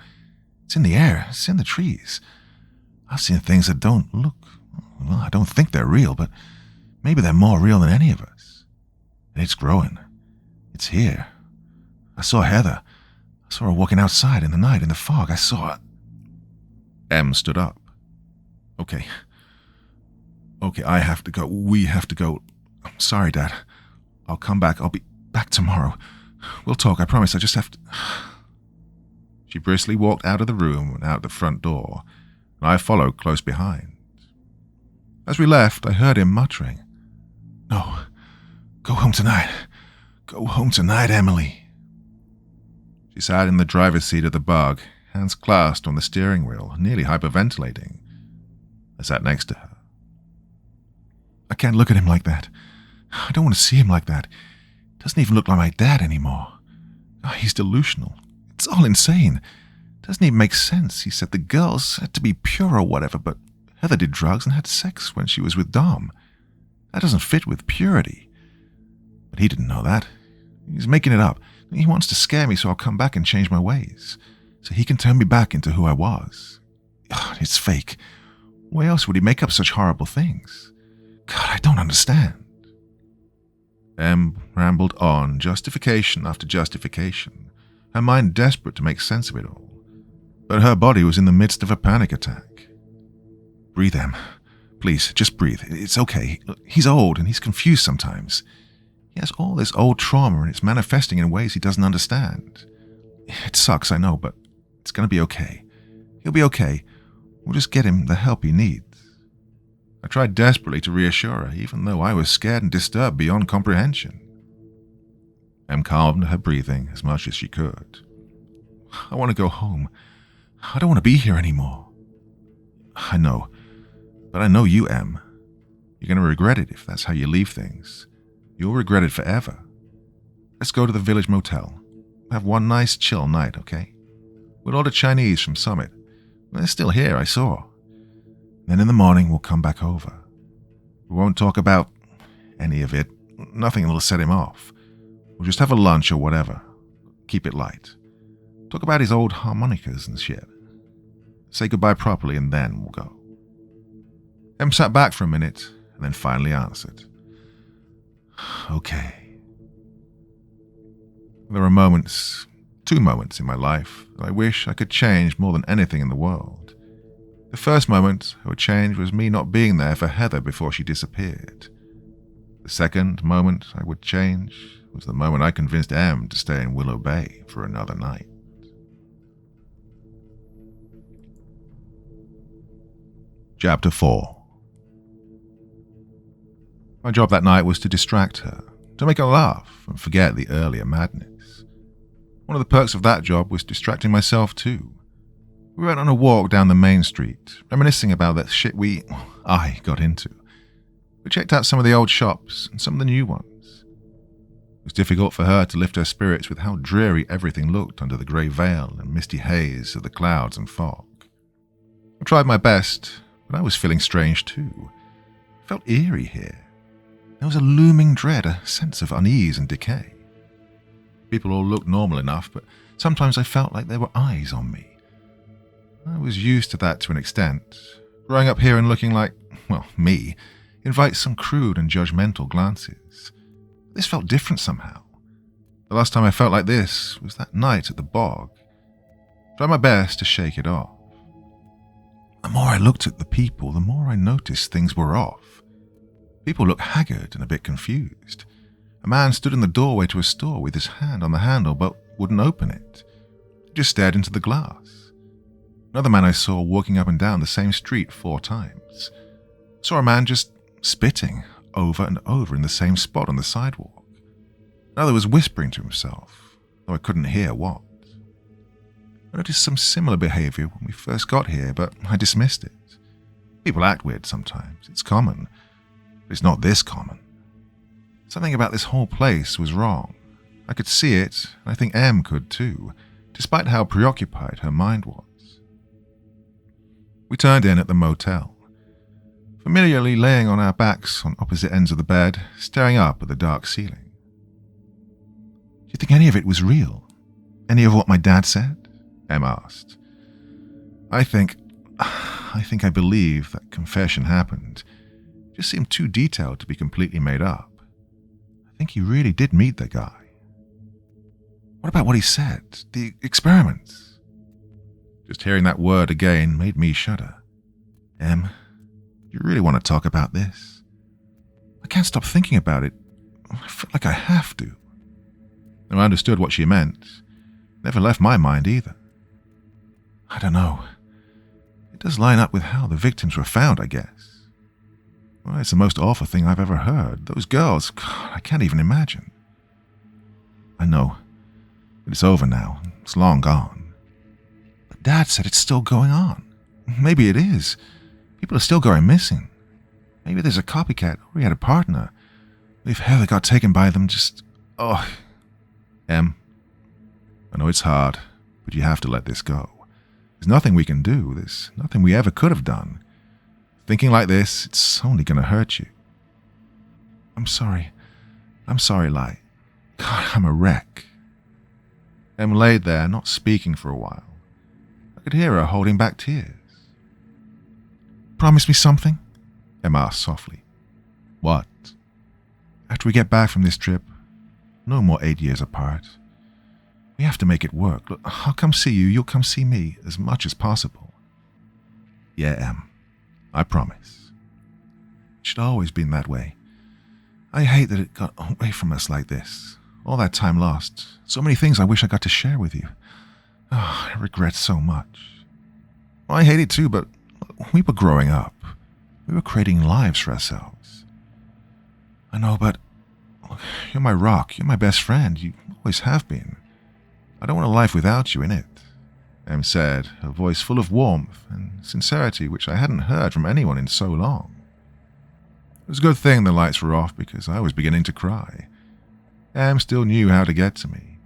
It's in the air. It's in the trees. I've seen things that don't look... Well, I don't think they're real, but maybe they're more real than any of us. And it's growing. It's here. I saw Heather. I saw her walking outside in the night, in the fog. I saw her. Em stood up. Okay, I have to go. We have to go. I'm sorry, Dad. I'll come back. I'll be back tomorrow. We'll talk, I promise. I just have to... She briskly walked out of the room and out the front door, and I followed close behind. As we left, I heard him muttering, "No, go home tonight. Go home tonight, Emily." She sat in the driver's seat of the bug, hands clasped on the steering wheel, nearly hyperventilating. I sat next to her. "I can't look at him like that. I don't want to see him like that. He doesn't even look like my dad anymore. He's delusional. It's all insane. Doesn't even make sense. He said the girls had to be pure or whatever, but Heather did drugs and had sex when she was with Dom. That doesn't fit with purity. But he didn't know that. He's making it up. He wants to scare me so I'll come back and change my ways, so he can turn me back into who I was. It's fake. Why else would he make up such horrible things? God, I don't understand." Em rambled on, justification after justification, her mind desperate to make sense of it all. But her body was in the midst of a panic attack. "Breathe, Em. Please, just breathe. It's okay. He's old and he's confused sometimes. He has all this old trauma and it's manifesting in ways he doesn't understand. It sucks, I know, but it's going to be okay. He'll be okay. We'll just get him the help he needs. I tried desperately to reassure her, even though I was scared and disturbed beyond comprehension. Em calmed her breathing as much as she could. I want to go home. I don't want to be here anymore. I know, but I know you, Em. You're going to regret it if that's how you leave things. You'll regret it forever. Let's go to the village motel. Have one nice chill night, okay? We'll order Chinese from Summit. They're still here, I saw. Then in the morning we'll come back over. We won't talk about any of it. Nothing that'll set him off. We'll just have a lunch or whatever. Keep it light. Talk about his old harmonicas and shit. Say goodbye properly and then we'll go. Em sat back for a minute and then finally answered. Okay. There are moments, 2 moments in my life that I wish I could change more than anything in the world. The first moment I would change was me not being there for Heather before she disappeared. The second moment I would change was the moment I convinced Em to stay in Willow Bay for another night. Chapter 4. My job that night was to distract her, to make her laugh and forget the earlier madness. One of the perks of that job was distracting myself too. We went on a walk down the main street, reminiscing about that shit I got into. We checked out some of the old shops and some of the new ones. It was difficult for her to lift her spirits with how dreary everything looked under the grey veil and misty haze of the clouds and fog. I tried my best, but I was feeling strange too. It felt eerie here. There was a looming dread, a sense of unease and decay. People all looked normal enough, but sometimes I felt like there were eyes on me. I was used to that to an extent. Growing up here and looking like, me, invites some crude and judgmental glances. This felt different somehow. The last time I felt like this was that night at the bog. I tried my best to shake it off. The more I looked at the people, the more I noticed things were off. People looked haggard and a bit confused. A man stood in the doorway to a store with his hand on the handle but wouldn't open it. He just stared into the glass. Another man I saw walking up and down the same street 4 times. I saw a man just spitting over and over in the same spot on the sidewalk. Another was whispering to himself, though I couldn't hear what. I noticed some similar behavior when we first got here, but I dismissed it. People act weird sometimes, it's common, but it's not this common. Something about this whole place was wrong. I could see it, and I think Em could too, despite how preoccupied her mind was. We turned in at the motel, familiarly laying on our backs on opposite ends of the bed, staring up at the dark ceiling. Do you think any of it was real? Any of what my dad said? Em asked. I think I believe that confession happened. It just seemed too detailed to be completely made up. I think he really did meet the guy. What about what he said? The experiments? Just hearing that word again made me shudder. Em, do you really want to talk about this? I can't stop thinking about it. I feel like I have to. I understood what she meant. Never left my mind either. I don't know. It does line up with how the victims were found, I guess. Well, it's the most awful thing I've ever heard. Those girls, God, I can't even imagine. I know. But it's over now. It's long gone. But Dad said it's still going on. Maybe it is. People are still going missing. Maybe there's a copycat or he had a partner. If Heather got taken by them, Em, I know it's hard, but you have to let this go. There's nothing we can do. There's nothing we ever could have done. Thinking like this, it's only going to hurt you. I'm sorry. Lai. God, I'm a wreck. Em laid there, not speaking for a while. I could hear her holding back tears. Promise me something? Em asked softly. What? After we get back from this trip, no more 8 years apart. We have to make it work. Look, I'll come see you, you'll come see me, as much as possible. Yeah, Em, I promise. It should always been that way. I hate that it got away from us like this. All that time lost. So many things I wish I got to share with you. Oh, I regret so much. Well, I hate it too, but we were growing up. We were creating lives for ourselves. I know, but you're my rock. You're my best friend. You always have been. I don't want a life without you in it, Em said, her voice full of warmth and sincerity which I hadn't heard from anyone in so long. It was a good thing the lights were off because I was beginning to cry. Em still knew how to get to me.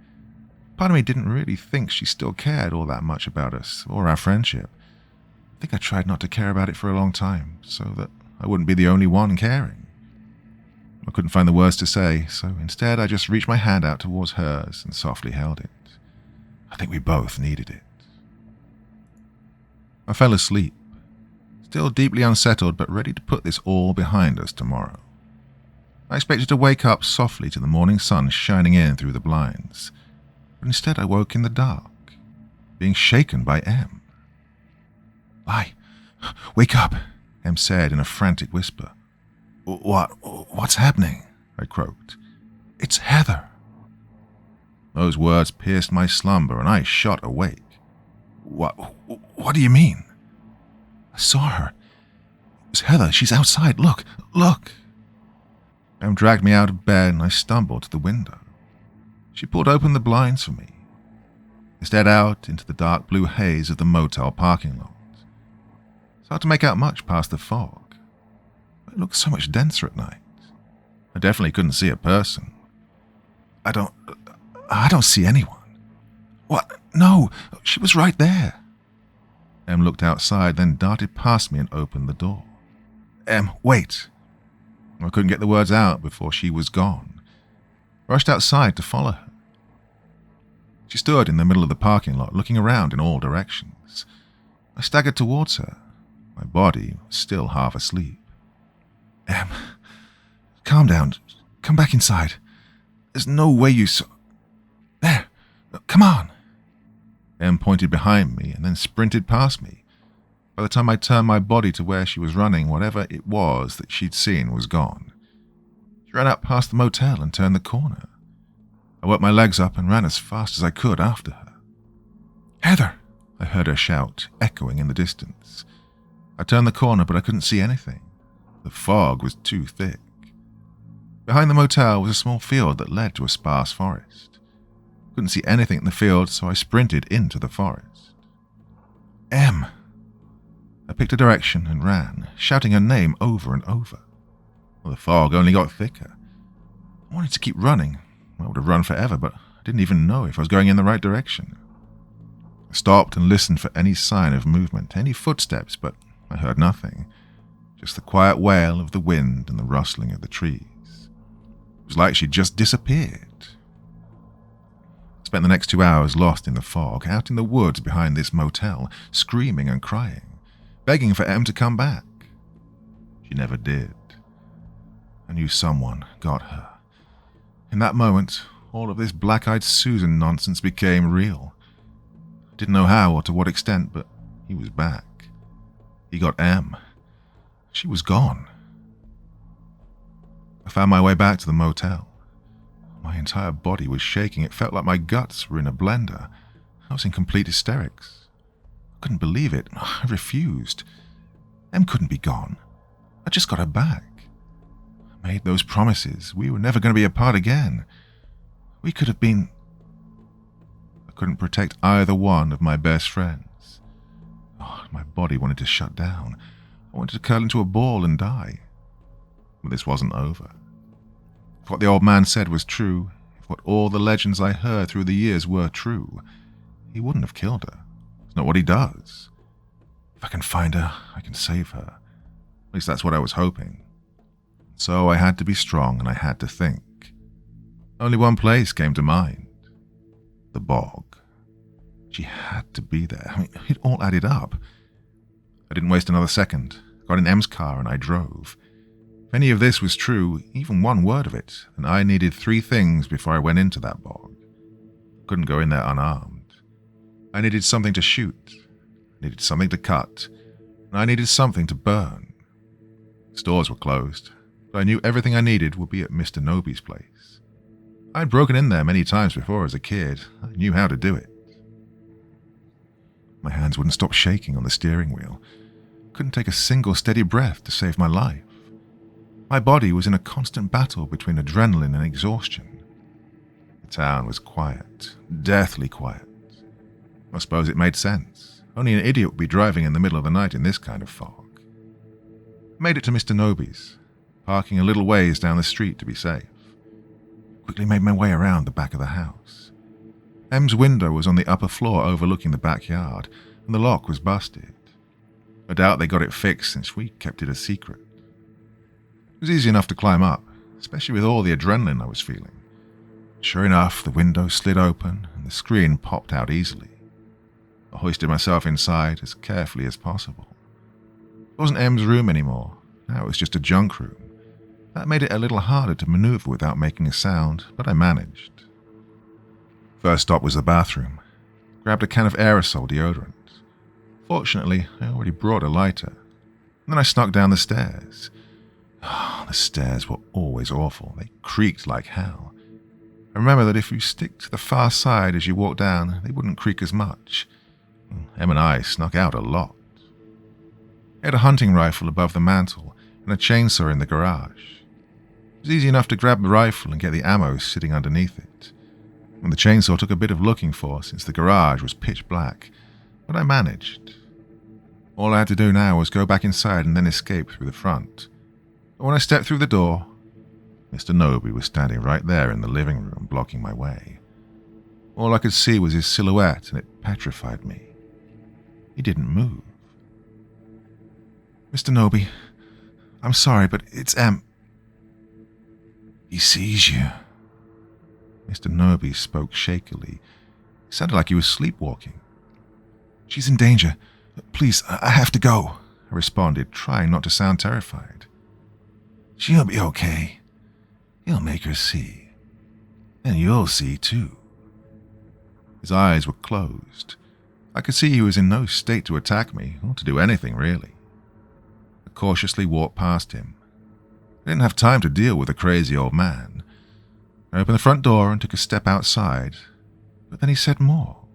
Part of me didn't really think she still cared all that much about us or our friendship. I think I tried not to care about it for a long time so that I wouldn't be the only one caring. I couldn't find the words to say, so instead I just reached my hand out towards hers and softly held it. I think we both needed it. I fell asleep, still deeply unsettled but ready to put this all behind us tomorrow. I expected to wake up softly to the morning sun shining in through the blinds, but instead I woke in the dark, being shaken by Em. "Lie, wake up," Em said in a frantic whisper. What's happening?" I croaked. "It's Heather." Those words pierced my slumber and I shot awake. What do you mean?" "I saw her. It's Heather. She's outside. Look. Em dragged me out of bed and I stumbled to the window. She pulled open the blinds for me. I stared out into the dark blue haze of the motel parking lot. It's hard to make out much past the fog. It looked so much denser at night. I definitely couldn't see a person. I don't see anyone." "What? No, she was right there." Em looked outside, then darted past me and opened the door. "Em, wait." I couldn't get the words out before she was gone. I rushed outside to follow her. She stood in the middle of the parking lot, looking around in all directions. I staggered towards her. My body was still half asleep. "Em, calm down. Come back inside. There's no way you saw... There, come on." Em pointed behind me and then sprinted past me. By the time I turned my body to where she was running, whatever it was that she'd seen was gone. She ran out past the motel and turned the corner. I worked my legs up and ran as fast as I could after her. "Heather!" I heard her shout, echoing in the distance. I turned the corner, but I couldn't see anything. The fog was too thick. Behind the motel was a small field that led to a sparse forest. Couldn't see anything in the field, so I sprinted into the forest. "Em!" I picked a direction and ran, shouting her name over and over. Well, the fog only got thicker. I wanted to keep running. I would have run forever, but I didn't even know if I was going in the right direction. I stopped and listened for any sign of movement, any footsteps, but I heard nothing. Just the quiet wail of the wind and the rustling of the trees. It was like she'd just disappeared. I spent the next 2 hours lost in the fog, out in the woods behind this motel, screaming and crying, begging for Em to come back. She never did. I knew someone got her. In that moment, all of this black-eyed Susan nonsense became real. I didn't know how or to what extent, but he was back. He got Em. She was gone. I found my way back to the motel. My entire body was shaking. It felt like my guts were in a blender. I was in complete hysterics. I couldn't believe it. I refused. Em couldn't be gone. I just got her back. I made those promises. We were never going to be apart again. We could have been... I couldn't protect either one of my best friends. Oh, my body wanted to shut down. I wanted to curl into a ball and die. But this wasn't over. If what the old man said was true, if what all the legends I heard through the years were true, he wouldn't have killed her. It's not what he does. If I can find her, I can save her. At least that's what I was hoping. So I had to be strong and I had to think. Only one place came to mind. The bog. She had to be there. It all added up. I didn't waste another second. Got in Em's car and I drove. If any of this was true, even one word of it, then I needed 3 things before I went into that bog. I couldn't go in there unarmed. I needed something to shoot. I needed something to cut. And I needed something to burn. Stores were closed. but I knew everything I needed would be at Mr. Noby's place. I'd broken in there many times before as a kid. I knew how to do it. My hands wouldn't stop shaking on the steering wheel. Couldn't take a single steady breath to save my life. My body was in a constant battle between adrenaline and exhaustion. The town was quiet, deathly quiet. I suppose it made sense. Only an idiot would be driving in the middle of the night in this kind of fog. I made it to Mr. Noby's, parking a little ways down the street to be safe. Quickly made my way around the back of the house. Em's window was on the upper floor overlooking the backyard, and the lock was busted. I doubt they got it fixed since we kept it a secret. It was easy enough to climb up, especially with all the adrenaline I was feeling. Sure enough, the window slid open and the screen popped out easily. I hoisted myself inside as carefully as possible. It wasn't Em's room anymore. Now it was just a junk room. That made it a little harder to maneuver without making a sound, but I managed. First stop was the bathroom. Grabbed a can of aerosol deodorant. Fortunately, I already brought a lighter. And then I snuck down the stairs. The stairs were always awful. They creaked like hell. I remember that if you stick to the far side as you walk down, they wouldn't creak as much. Em and I snuck out a lot. I had a hunting rifle above the mantel and a chainsaw in the garage. It was easy enough to grab the rifle and get the ammo sitting underneath it. And the chainsaw took a bit of looking for since the garage was pitch black, but I managed. All I had to do now was go back inside and then escape through the front. But when I stepped through the door, Mr. Noby was standing right there in the living room, blocking my way. All I could see was his silhouette, and it petrified me. He didn't move. "Mr. Noby, I'm sorry, but it's Em." "He sees you." Mr. Noby spoke shakily. It sounded like he was sleepwalking. "She's in danger. Please, I have to go," I responded, trying not to sound terrified. "She'll be okay. He'll make her see. And you'll see, too." His eyes were closed. I could see he was in no state to attack me, or to do anything, really. I cautiously walked past him. I didn't have time to deal with a crazy old man. I opened the front door and took a step outside, but then he said more.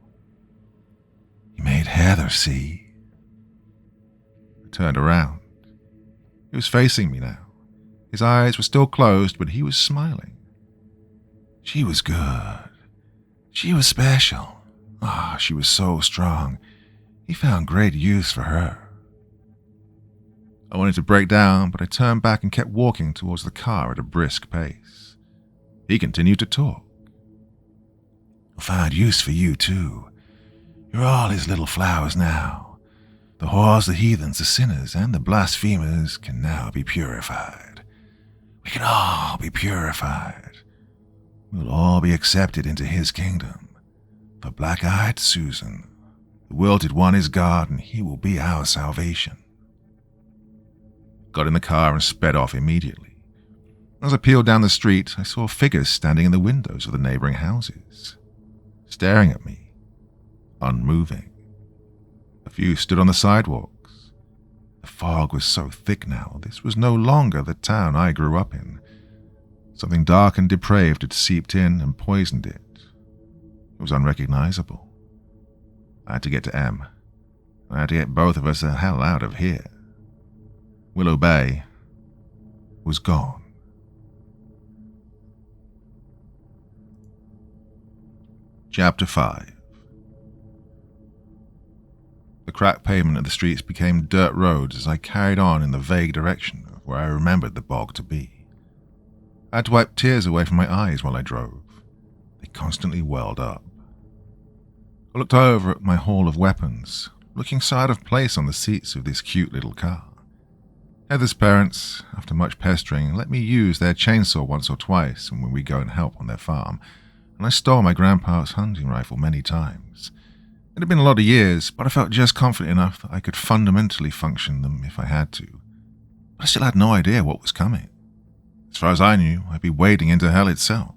"He made Heather see." I turned around. He was facing me now. His eyes were still closed, but he was smiling. "She was good. She was special. She was so strong. He found great use for her." I wanted to break down, but I turned back and kept walking towards the car at a brisk pace. He continued to talk. "He'll find use for you, too. You're all his little flowers now. The whores, the heathens, the sinners, and the blasphemers can now be purified. We can all be purified. We'll all be accepted into his kingdom. For black-eyed Susan, the wilted one is God, and he will be our salvation." Got in the car and sped off immediately. As I peeled down the street, I saw figures standing in the windows of the neighboring houses, staring at me, unmoving. A few stood on the sidewalks. The fog was so thick now, this was no longer the town I grew up in. Something dark and depraved had seeped in and poisoned it. It was unrecognizable. I had to get to Em. I had to get both of us the hell out of here. Willow Bay was gone. Chapter 5. The cracked pavement of the streets became dirt roads as I carried on in the vague direction of where I remembered the bog to be. I had to wipe tears away from my eyes while I drove. They constantly welled up. I looked over at my haul of weapons, looking so out of place on the seats of this cute little car. Heather's parents, after much pestering, let me use their chainsaw once or twice when we go and help on their farm, and I stole my grandpa's hunting rifle many times. It had been a lot of years, but I felt just confident enough that I could fundamentally function them if I had to. But I still had no idea what was coming. As far as I knew, I'd be wading into hell itself.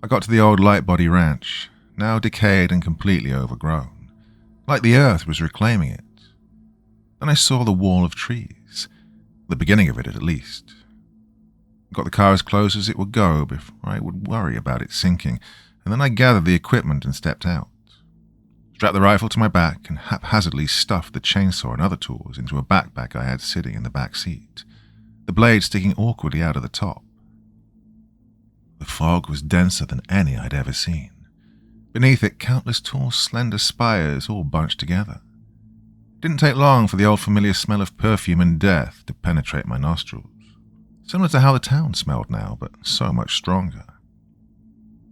I got to the old light-body ranch, now decayed and completely overgrown, like the earth was reclaiming it. Then I saw the wall of trees. The beginning of it, at least. Got the car as close as it would go before I would worry about it sinking, and then I gathered the equipment and stepped out. Strapped the rifle to my back and haphazardly stuffed the chainsaw and other tools into a backpack I had sitting in the back seat, the blade sticking awkwardly out of the top. The fog was denser than any I'd ever seen. Beneath it, countless tall, slender spires all bunched together. It didn't take long for the old familiar smell of perfume and death to penetrate my nostrils, similar to how the town smelled now, but so much stronger.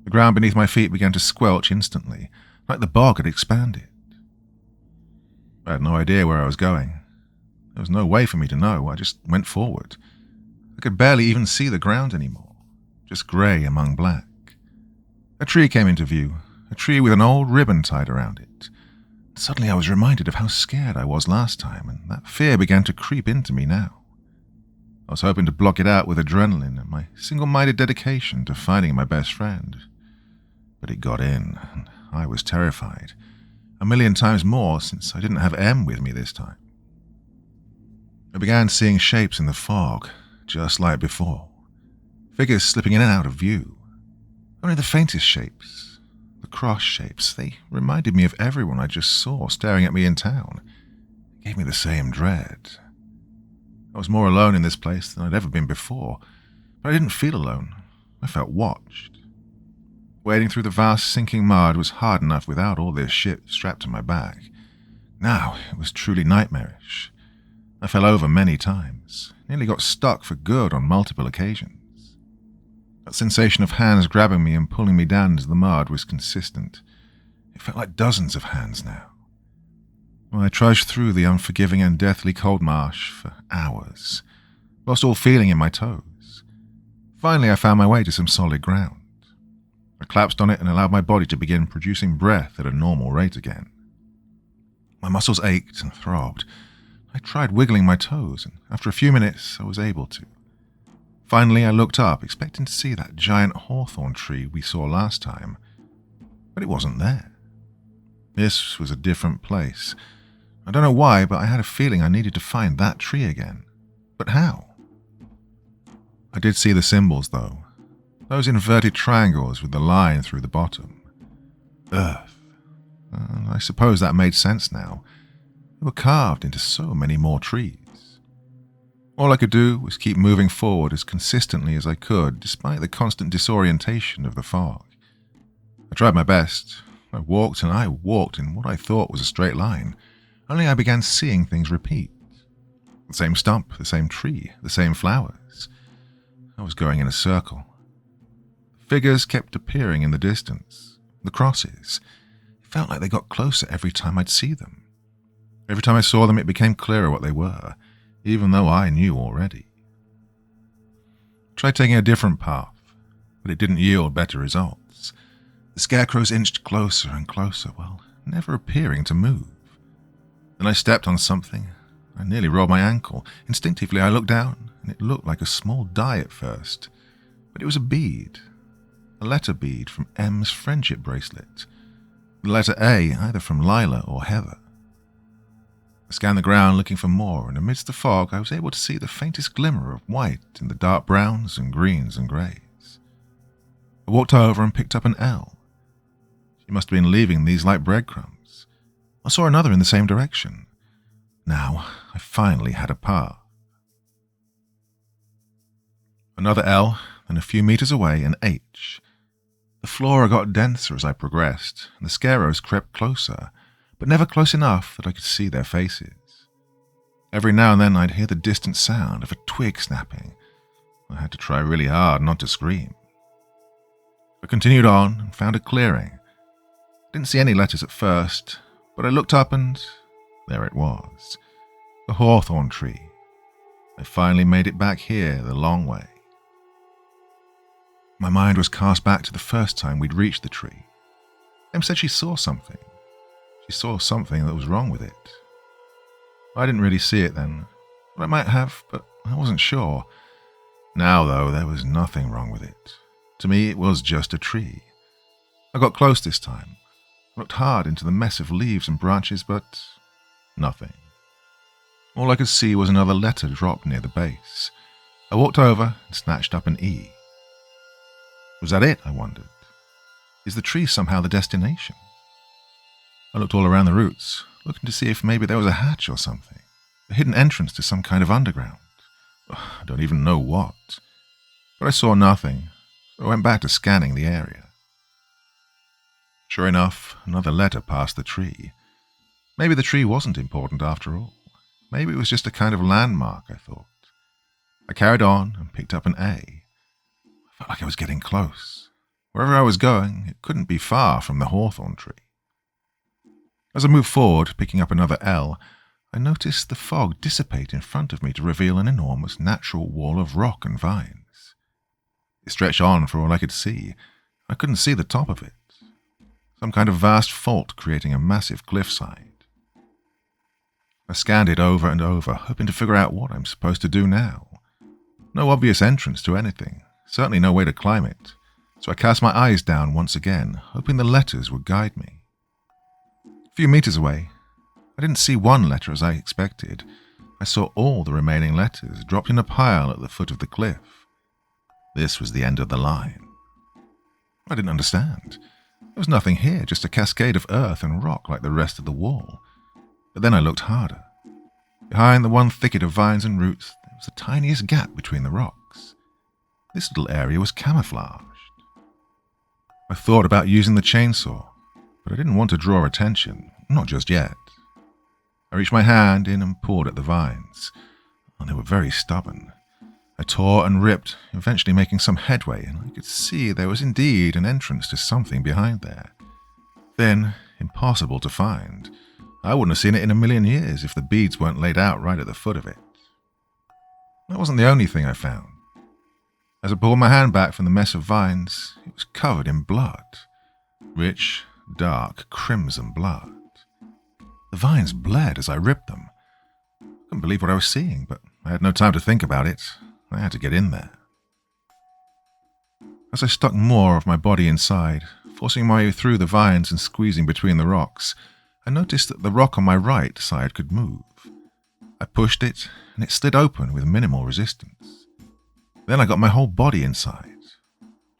The ground beneath my feet began to squelch instantly, like the bog had expanded. I had no idea where I was going. There was no way for me to know. I just went forward. I could barely even see the ground anymore, just grey among black. A tree came into view, a tree with an old ribbon tied around it. Suddenly I was reminded of how scared I was last time, and that fear began to creep into me now. I was hoping to block it out with adrenaline and my single-minded dedication to finding my best friend. But it got in, and I was terrified. 1,000,000 times more since I didn't have M with me this time. I began seeing shapes in the fog, just like before. Figures slipping in and out of view. Only the faintest shapes, the cross shapes, they reminded me of everyone I just saw staring at me in town. It gave me the same dread. I was more alone in this place than I'd ever been before, but I didn't feel alone. I felt watched. Wading through the vast sinking mud was hard enough without all this shit strapped to my back. Now it was truly nightmarish. I fell over many times, nearly got stuck for good on multiple occasions. That sensation of hands grabbing me and pulling me down into the mud was consistent. It felt like dozens of hands now. I trudged through the unforgiving and deathly cold marsh for hours, lost all feeling in my toes. Finally, I found my way to some solid ground. I collapsed on it and allowed my body to begin producing breath at a normal rate again. My muscles ached and throbbed. I tried wiggling my toes, and after a few minutes, I was able to. Finally, I looked up, expecting to see that giant hawthorn tree we saw last time, but it wasn't there. This was a different place. I don't know why, but I had a feeling I needed to find that tree again. But how? I did see the symbols, though. Those inverted triangles with the line through the bottom. Earth. I suppose that made sense now. They were carved into so many more trees. All I could do was keep moving forward as consistently as I could, despite the constant disorientation of the fog. I tried my best. I walked and I walked in what I thought was a straight line, only I began seeing things repeat. The same stump, the same tree, the same flowers. I was going in a circle. Figures kept appearing in the distance. The crosses. It felt like they got closer every time I'd see them. Every time I saw them, it became clearer what they were, even though I knew already. I tried taking a different path, but it didn't yield better results. The scarecrows inched closer and closer, while never appearing to move. Then I stepped on something. I nearly rolled my ankle. Instinctively, I looked down, and it looked like a small die at first. But it was a bead. A letter bead from M's friendship bracelet. The letter A, either from Lila or Heather. I scanned the ground looking for more, and amidst the fog, I was able to see the faintest glimmer of white in the dark browns and greens and greys. I walked over and picked up an L. She must have been leaving these like breadcrumbs. I saw another in the same direction. Now, I finally had a path. Another L, and a few meters away, an H. The flora got denser as I progressed, and the scarecrows crept closer, but never close enough that I could see their faces. Every now and then I'd hear the distant sound of a twig snapping. I had to try really hard not to scream. I continued on and found a clearing. Didn't see any letters at first, but I looked up and there it was. The hawthorn tree. I finally made it back here the long way. My mind was cast back to the first time we'd reached the tree. Em said she saw something. She saw something that was wrong with it. I didn't really see it then. I might have, but I wasn't sure. Now, though, there was nothing wrong with it. To me, it was just a tree. I got close this time. I looked hard into the mess of leaves and branches, but nothing. All I could see was another letter dropped near the base. I walked over and snatched up an E. Was that it, I wondered? Is the tree somehow the destination? I looked all around the roots, looking to see if maybe there was a hatch or something, a hidden entrance to some kind of underground. I don't even know what. But I saw nothing, so I went back to scanning the area. Sure enough, another letter passed the tree. Maybe the tree wasn't important after all. Maybe it was just a kind of landmark, I thought. I carried on and picked up an A. I felt like I was getting close. Wherever I was going, it couldn't be far from the hawthorn tree. As I moved forward, picking up another L, I noticed the fog dissipate in front of me to reveal an enormous natural wall of rock and vines. It stretched on for all I could see. I couldn't see the top of it. Some kind of vast fault creating a massive cliffside. I scanned it over and over, hoping to figure out what I'm supposed to do now. No obvious entrance to anything, certainly no way to climb it, so I cast my eyes down once again, hoping the letters would guide me. A few meters away, I didn't see one letter as I expected. I saw all the remaining letters dropped in a pile at the foot of the cliff. This was the end of the line. I didn't understand. There was nothing here, just a cascade of earth and rock like the rest of the wall. But then I looked harder. Behind the one thicket of vines and roots, there was the tiniest gap between the rocks. This little area was camouflaged. I thought about using the chainsaw, but I didn't want to draw attention, not just yet. I reached my hand in and pulled at the vines, and they were very stubborn. I tore and ripped, eventually making some headway, and I could see there was indeed an entrance to something behind there. Thin, impossible to find. I wouldn't have seen it in a million years if the beads weren't laid out right at the foot of it. That wasn't the only thing I found. As I pulled my hand back from the mess of vines, it was covered in blood. Rich, dark, crimson blood. The vines bled as I ripped them. I couldn't believe what I was seeing, but I had no time to think about it. I had to get in there. As I stuck more of my body inside, forcing my way through the vines and squeezing between the rocks, I noticed that the rock on my right side could move. I pushed it, and it slid open with minimal resistance. Then I got my whole body inside.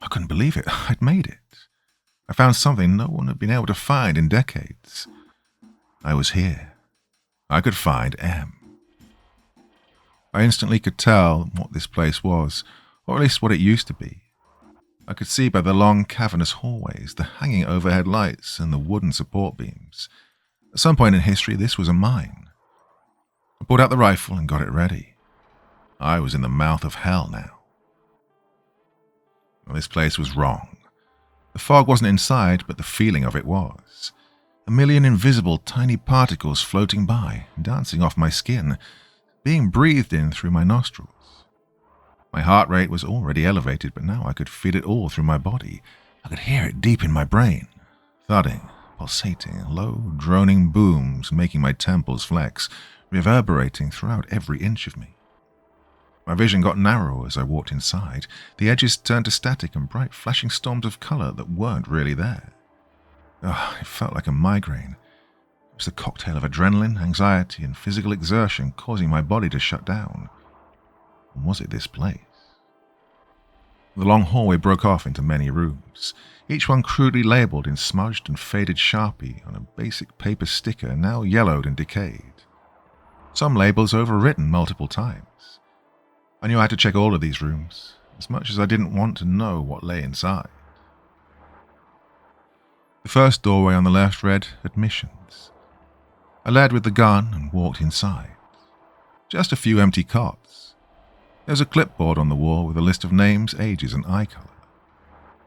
I couldn't believe it. I'd made it. I found something no one had been able to find in decades. I was here. I could find M. I instantly could tell what this place was, or at least what it used to be. I could see by the long, cavernous hallways, the hanging overhead lights, and the wooden support beams. At some point in history, this was a mine. I pulled out the rifle and got it ready. I was in the mouth of hell now. Well, this place was wrong. The fog wasn't inside, but the feeling of it was. A million invisible tiny particles floating by, dancing off my skin, being breathed in through my nostrils. My heart rate was already elevated, but now I could feel it all through my body. I could hear it deep in my brain, thudding, pulsating, low, droning booms making my temples flex, reverberating throughout every inch of me. My vision got narrower as I walked inside. The edges turned to static and bright flashing storms of color that weren't really there. It felt like a migraine. It was the cocktail of adrenaline, anxiety, and physical exertion causing my body to shut down. Was it this place? The long hallway broke off into many rooms, each one crudely labeled in smudged and faded Sharpie on a basic paper sticker now yellowed and decayed. Some labels overwritten multiple times. I knew I had to check all of these rooms, as much as I didn't want to know what lay inside. The first doorway on the left read, Admissions. I led with the gun and walked inside. Just a few empty cots. There was a clipboard on the wall with a list of names, ages, and eye color.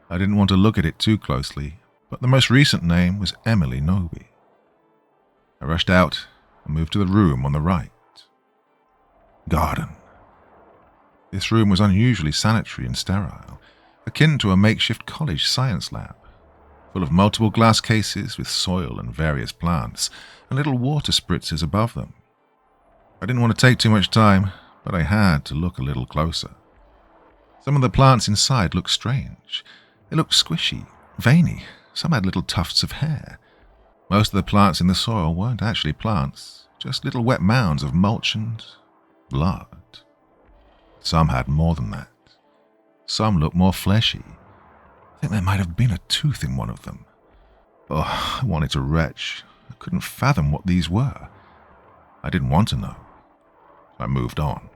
I didn't want to look at it too closely, but the most recent name was Emily Noby. I rushed out and moved to the room on the right. Garden. This room was unusually sanitary and sterile, akin to a makeshift college science lab, full of multiple glass cases with soil and various plants, and little water spritzers above them. I didn't want to take too much time, but I had to look a little closer. Some of the plants inside looked strange. They looked squishy, veiny. Some had little tufts of hair. Most of the plants in the soil weren't actually plants, just little wet mounds of mulch and blood. Some had more than that. Some looked more fleshy. I think there might have been a tooth in one of them. Oh, I wanted to retch. I couldn't fathom what these were. I didn't want to know. I moved on.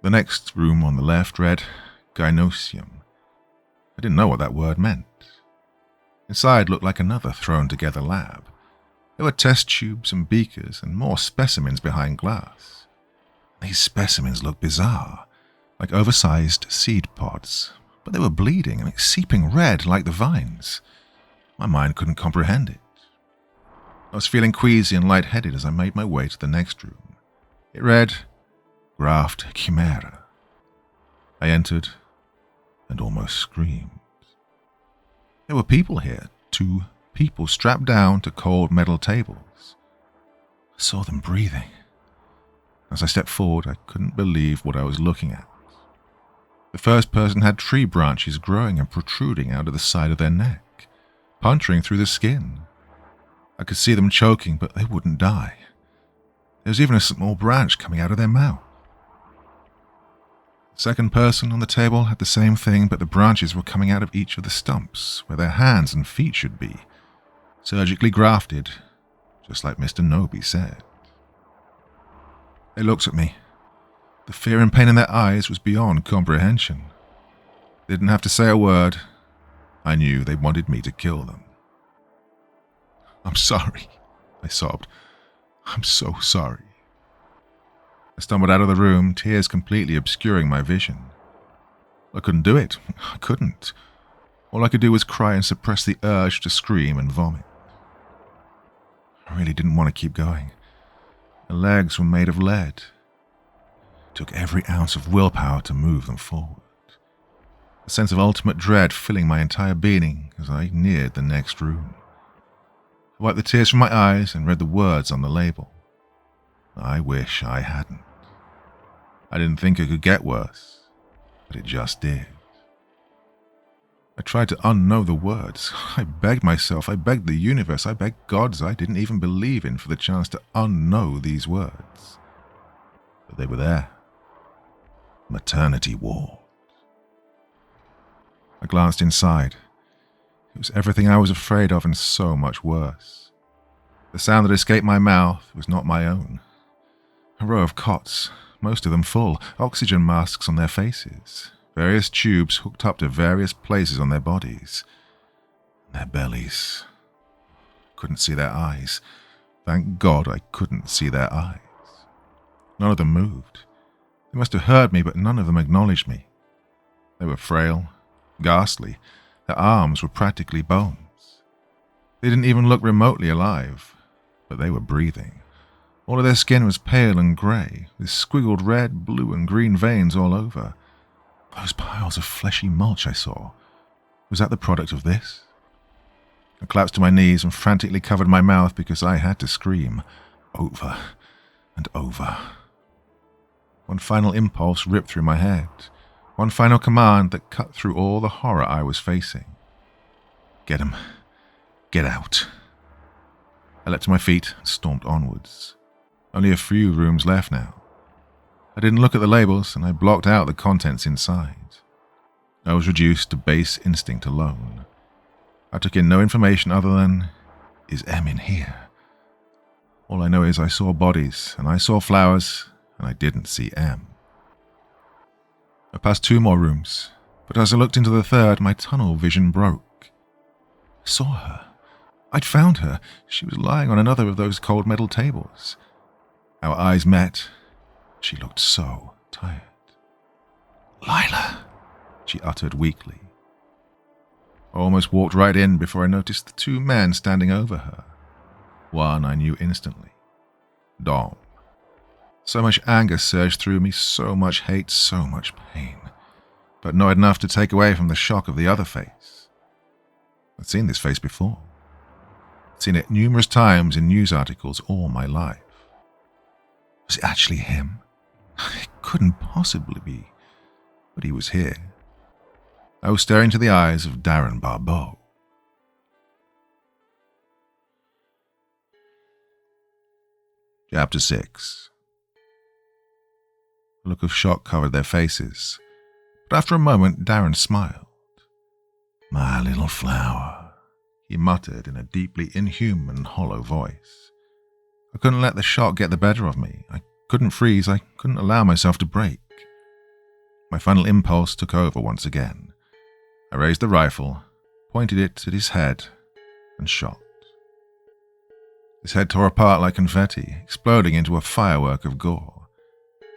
The next room on the left read gynosium. I didn't know what that word meant. Inside looked like another thrown-together lab. There were test tubes and beakers and more specimens behind glass. These specimens looked bizarre, like oversized seed pods, but they were bleeding and seeping red like the vines. My mind couldn't comprehend it. I was feeling queasy and lightheaded as I made my way to the next room. It read, Graft Chimera. I entered and almost screamed. There were people here, 2 people strapped down to cold metal tables. I saw them breathing. As I stepped forward, I couldn't believe what I was looking at. The first person had tree branches growing and protruding out of the side of their neck, puncturing through the skin. I could see them choking, but they wouldn't die. There was even a small branch coming out of their mouth. The second person on the table had the same thing, but the branches were coming out of each of the stumps, where their hands and feet should be, surgically grafted, just like Mr. Noby said. They looked at me. The fear and pain in their eyes was beyond comprehension. They didn't have to say a word. I knew they wanted me to kill them. "I'm sorry," I sobbed. "I'm so sorry." I stumbled out of the room, tears completely obscuring my vision. I couldn't do it. I couldn't. All I could do was cry and suppress the urge to scream and vomit. I really didn't want to keep going. My legs were made of lead. It took every ounce of willpower to move them forward. A sense of ultimate dread filling my entire being as I neared the next room. I wiped the tears from my eyes and read the words on the label. I wish I hadn't. I didn't think it could get worse, but it just did. I tried to unknow the words. I begged myself, I begged the universe, I begged gods I didn't even believe in for the chance to unknow these words. But they were there. Maternity ward. I glanced inside. It was everything I was afraid of and so much worse. The sound that escaped my mouth was not my own. A row of cots, most of them full, oxygen masks on their faces, various tubes hooked up to various places on their bodies. Their bellies. Couldn't see their eyes. Thank God I couldn't see their eyes. None of them moved. They must have heard me, but none of them acknowledged me. They were frail, ghastly. Their arms were practically bones. They didn't even look remotely alive, but they were breathing. All of their skin was pale and grey, with squiggled red, blue, and green veins all over. Those piles of fleshy mulch I saw, was that the product of this? I collapsed to my knees and frantically covered my mouth because I had to scream, over and over. One final impulse ripped through my head, one final command that cut through all the horror I was facing. Get him. Get out. I leapt to my feet and stormed onwards. Only a few rooms left now. I didn't look at the labels, and I blocked out the contents inside. I was reduced to base instinct alone. I took in no information other than, is Em in here? All I know is I saw bodies, and I saw flowers, and I didn't see Em. I passed 2 more rooms, but as I looked into the third, my tunnel vision broke. I saw her. I'd found her. She was lying on another of those cold metal tables. Our eyes met. She looked so tired. "Lila," she uttered weakly. I almost walked right in before I noticed the 2 men standing over her. One I knew instantly. Dom. So much anger surged through me, so much hate, so much pain, but not enough to take away from the shock of the other face. I'd seen this face before. I'd seen it numerous times in news articles all my life. Was it actually him? It couldn't possibly be, but he was here. I was staring into the eyes of Darren Barbeau. Chapter 6. A look of shock covered their faces, but after a moment Darren smiled. "My little flower," he muttered in a deeply inhuman, hollow voice. I couldn't let the shock get the better of me. I couldn't freeze. I couldn't allow myself to break. My final impulse took over once again. I raised the rifle, pointed it at his head, and shot. His head tore apart like confetti, exploding into a firework of gore.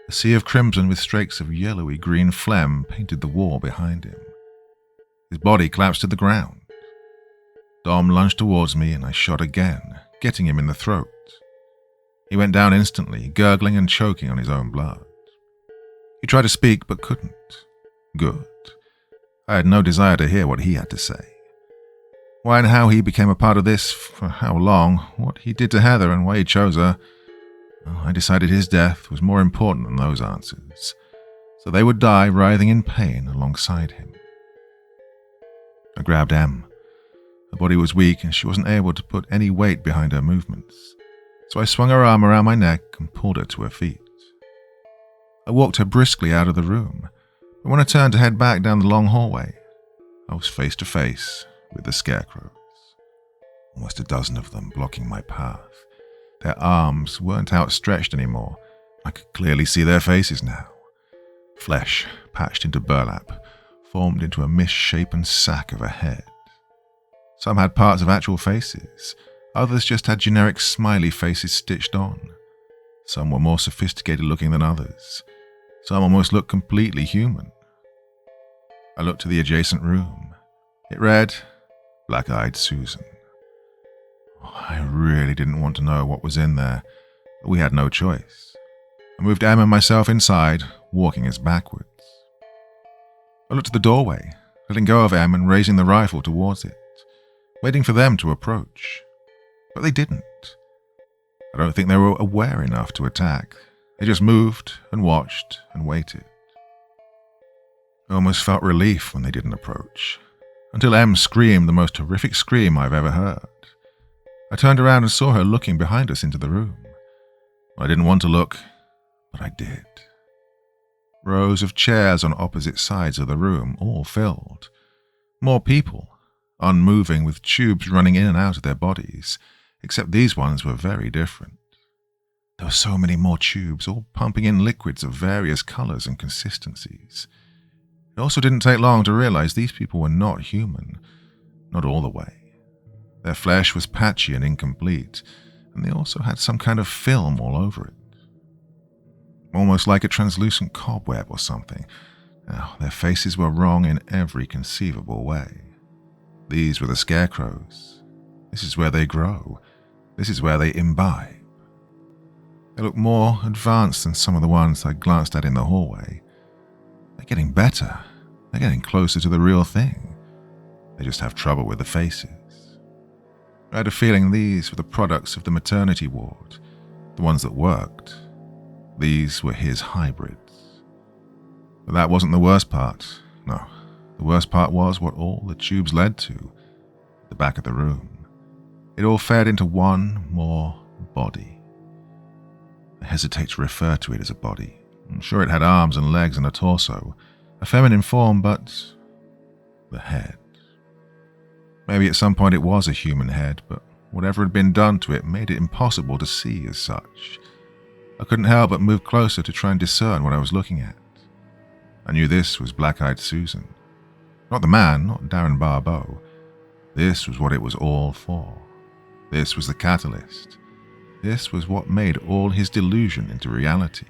A sea of crimson with streaks of yellowy-green phlegm painted the wall behind him. His body collapsed to the ground. Dom lunged towards me and I shot again, getting him in the throat. He went down instantly, gurgling and choking on his own blood. He tried to speak but couldn't. Good. I had no desire to hear what he had to say. Why and how he became a part of this, for how long, what he did to Heather and why he chose her, well, I decided his death was more important than those answers, so they would die writhing in pain alongside him. I grabbed Em. Her body was weak and she wasn't able to put any weight behind her movements, so I swung her arm around my neck and pulled her to her feet. I walked her briskly out of the room, but when I turned to head back down the long hallway, I was face to face with the scarecrows. Almost a dozen of them blocking my path. Their arms weren't outstretched anymore. I could clearly see their faces now. Flesh, patched into burlap, formed into a misshapen sack of a head. Some had parts of actual faces. Others just had generic smiley faces stitched on. Some were more sophisticated looking than others. Some almost looked completely human. I looked to the adjacent room. It read, Black-Eyed Susan. I really didn't want to know what was in there, but we had no choice. I moved Em and myself inside, walking us backwards. I looked at the doorway, letting go of Em and raising the rifle towards it, waiting for them to approach. But they didn't. I don't think they were aware enough to attack. They just moved and watched and waited. I almost felt relief when they didn't approach, until Em screamed the most horrific scream I've ever heard. I turned around and saw her looking behind us into the room. I didn't want to look, but I did. Rows of chairs on opposite sides of the room, all filled. More people, unmoving with tubes running in and out of their bodies, except these ones were very different. There were so many more tubes, all pumping in liquids of various colors and consistencies. It also didn't take long to realize these people were not human, not all the way. Their flesh was patchy and incomplete, and they also had some kind of film all over it. Almost like a translucent cobweb or something. Now, their faces were wrong in every conceivable way. These were the scarecrows. This is where they grow. This is where they imbibe. They look more advanced than some of the ones I glanced at in the hallway. They're getting better. They're getting closer to the real thing. They just have trouble with the faces. I had a feeling these were the products of the maternity ward, the ones that worked. These were his hybrids. But that wasn't the worst part. No, the worst part was what all the tubes led to, the back of the room. It all fed into one more body. I hesitate to refer to it as a body. I'm sure it had arms and legs and a torso, a feminine form, but the head. Maybe at some point it was a human head, but whatever had been done to it made it impossible to see as such. I couldn't help but move closer to try and discern what I was looking at. I knew this was Black-Eyed Susan. Not the man, not Darren Barbeau. This was what it was all for. This was the catalyst. This was what made all his delusion into reality.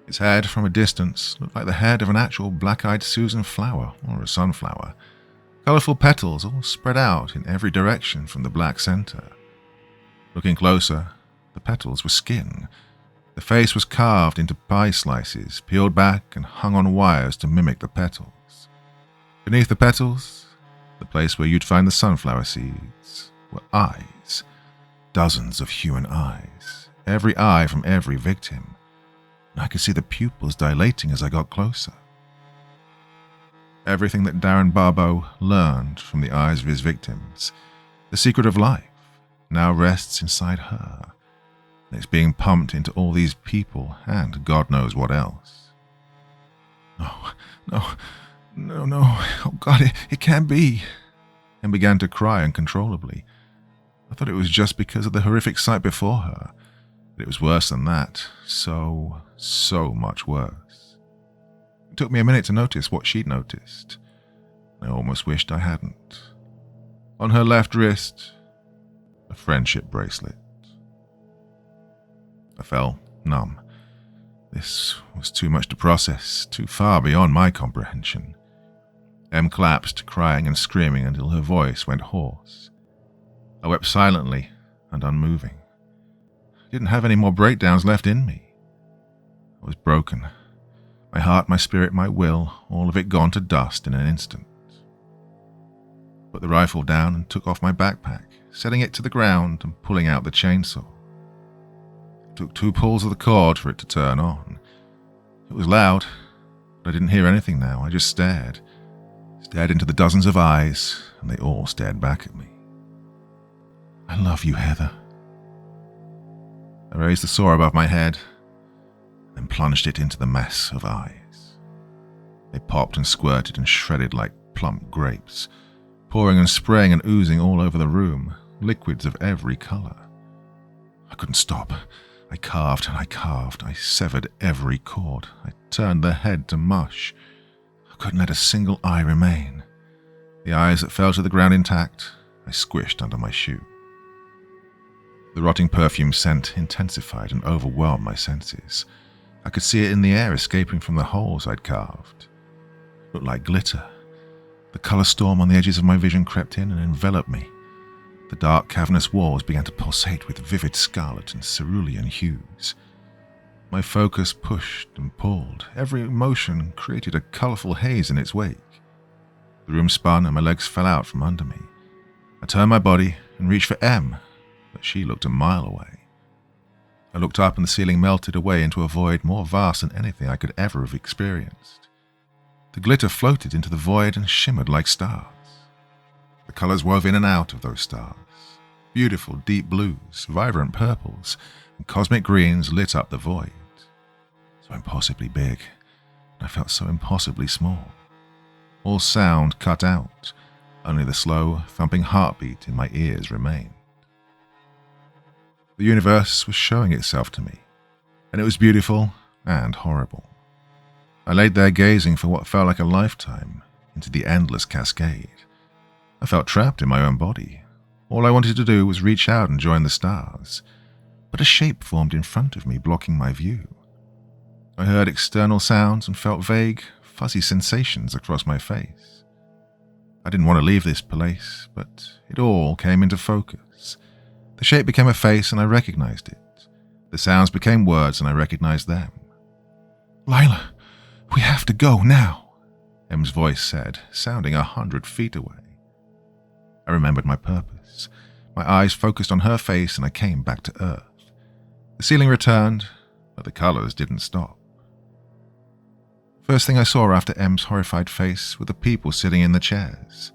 Its head, from a distance, looked like the head of an actual Black-Eyed Susan flower, or a sunflower. Colourful petals all spread out in every direction from the black centre. Looking closer, the petals were skin. The face was carved into pie slices, peeled back and hung on wires to mimic the petals. Beneath the petals, the place where you'd find the sunflower seeds, were eyes. Dozens of human eyes, every eye from every victim. I could see the pupils dilating as I got closer. Everything that Darren Barbeau learned from the eyes of his victims, the secret of life, now rests inside her. And it's being pumped into all these people and God knows what else. No, no, no, no. Oh God, it can't be. And began to cry uncontrollably. I thought it was just because of the horrific sight before her. But it was worse than that. So much worse. It took me a minute to notice what she'd noticed. I almost wished I hadn't. On her left wrist, a friendship bracelet. I fell numb. This was too much to process, too far beyond my comprehension. Em collapsed, crying and screaming until her voice went hoarse. I wept silently and unmoving. I didn't have any more breakdowns left in me. I was broken. My heart, my spirit, my will, all of it gone to dust in an instant. Put the rifle down and took off my backpack, setting it to the ground and pulling out the chainsaw. It took 2 pulls of the cord for it to turn on. It was loud, but I didn't hear anything now. I just stared into the dozens of eyes, and they all stared back at me. I love you, Heather. I raised the saw above my head, then plunged it into the mess of eyes. They popped and squirted and shredded like plump grapes, pouring and spraying and oozing all over the room, liquids of every color. I couldn't stop. I carved and I carved. I severed every cord. I turned the head to mush. I couldn't let a single eye remain. The eyes that fell to the ground intact, I squished under my shoe. The rotting perfume scent intensified and overwhelmed my senses. I could see it in the air escaping from the holes I'd carved. It looked like glitter. The color storm on the edges of my vision crept in and enveloped me. The dark, cavernous walls began to pulsate with vivid scarlet and cerulean hues. My focus pushed and pulled. Every motion created a colorful haze in its wake. The room spun and my legs fell out from under me. I turned my body and reached for Em, but she looked a mile away. I looked up and the ceiling melted away into a void more vast than anything I could ever have experienced. The glitter floated into the void and shimmered like stars. The colors wove in and out of those stars. Beautiful deep blues, vibrant purples, and cosmic greens lit up the void. So impossibly big, and I felt so impossibly small. All sound cut out, only the slow, thumping heartbeat in my ears remained. The universe was showing itself to me, and it was beautiful and horrible. I laid there gazing for what felt like a lifetime into the endless cascade. I felt trapped in my own body. All I wanted to do was reach out and join the stars, but a shape formed in front of me, blocking my view. I heard external sounds and felt vague, fuzzy sensations across my face. I didn't want to leave this place, but it all came into focus. The shape became a face and I recognized it. The sounds became words and I recognized them. "Lila, we have to go now," Em's voice said, sounding 100 feet away. I remembered my purpose. My eyes focused on her face and I came back to Earth. The ceiling returned, but the colors didn't stop. First thing I saw after Em's horrified face were the people sitting in the chairs.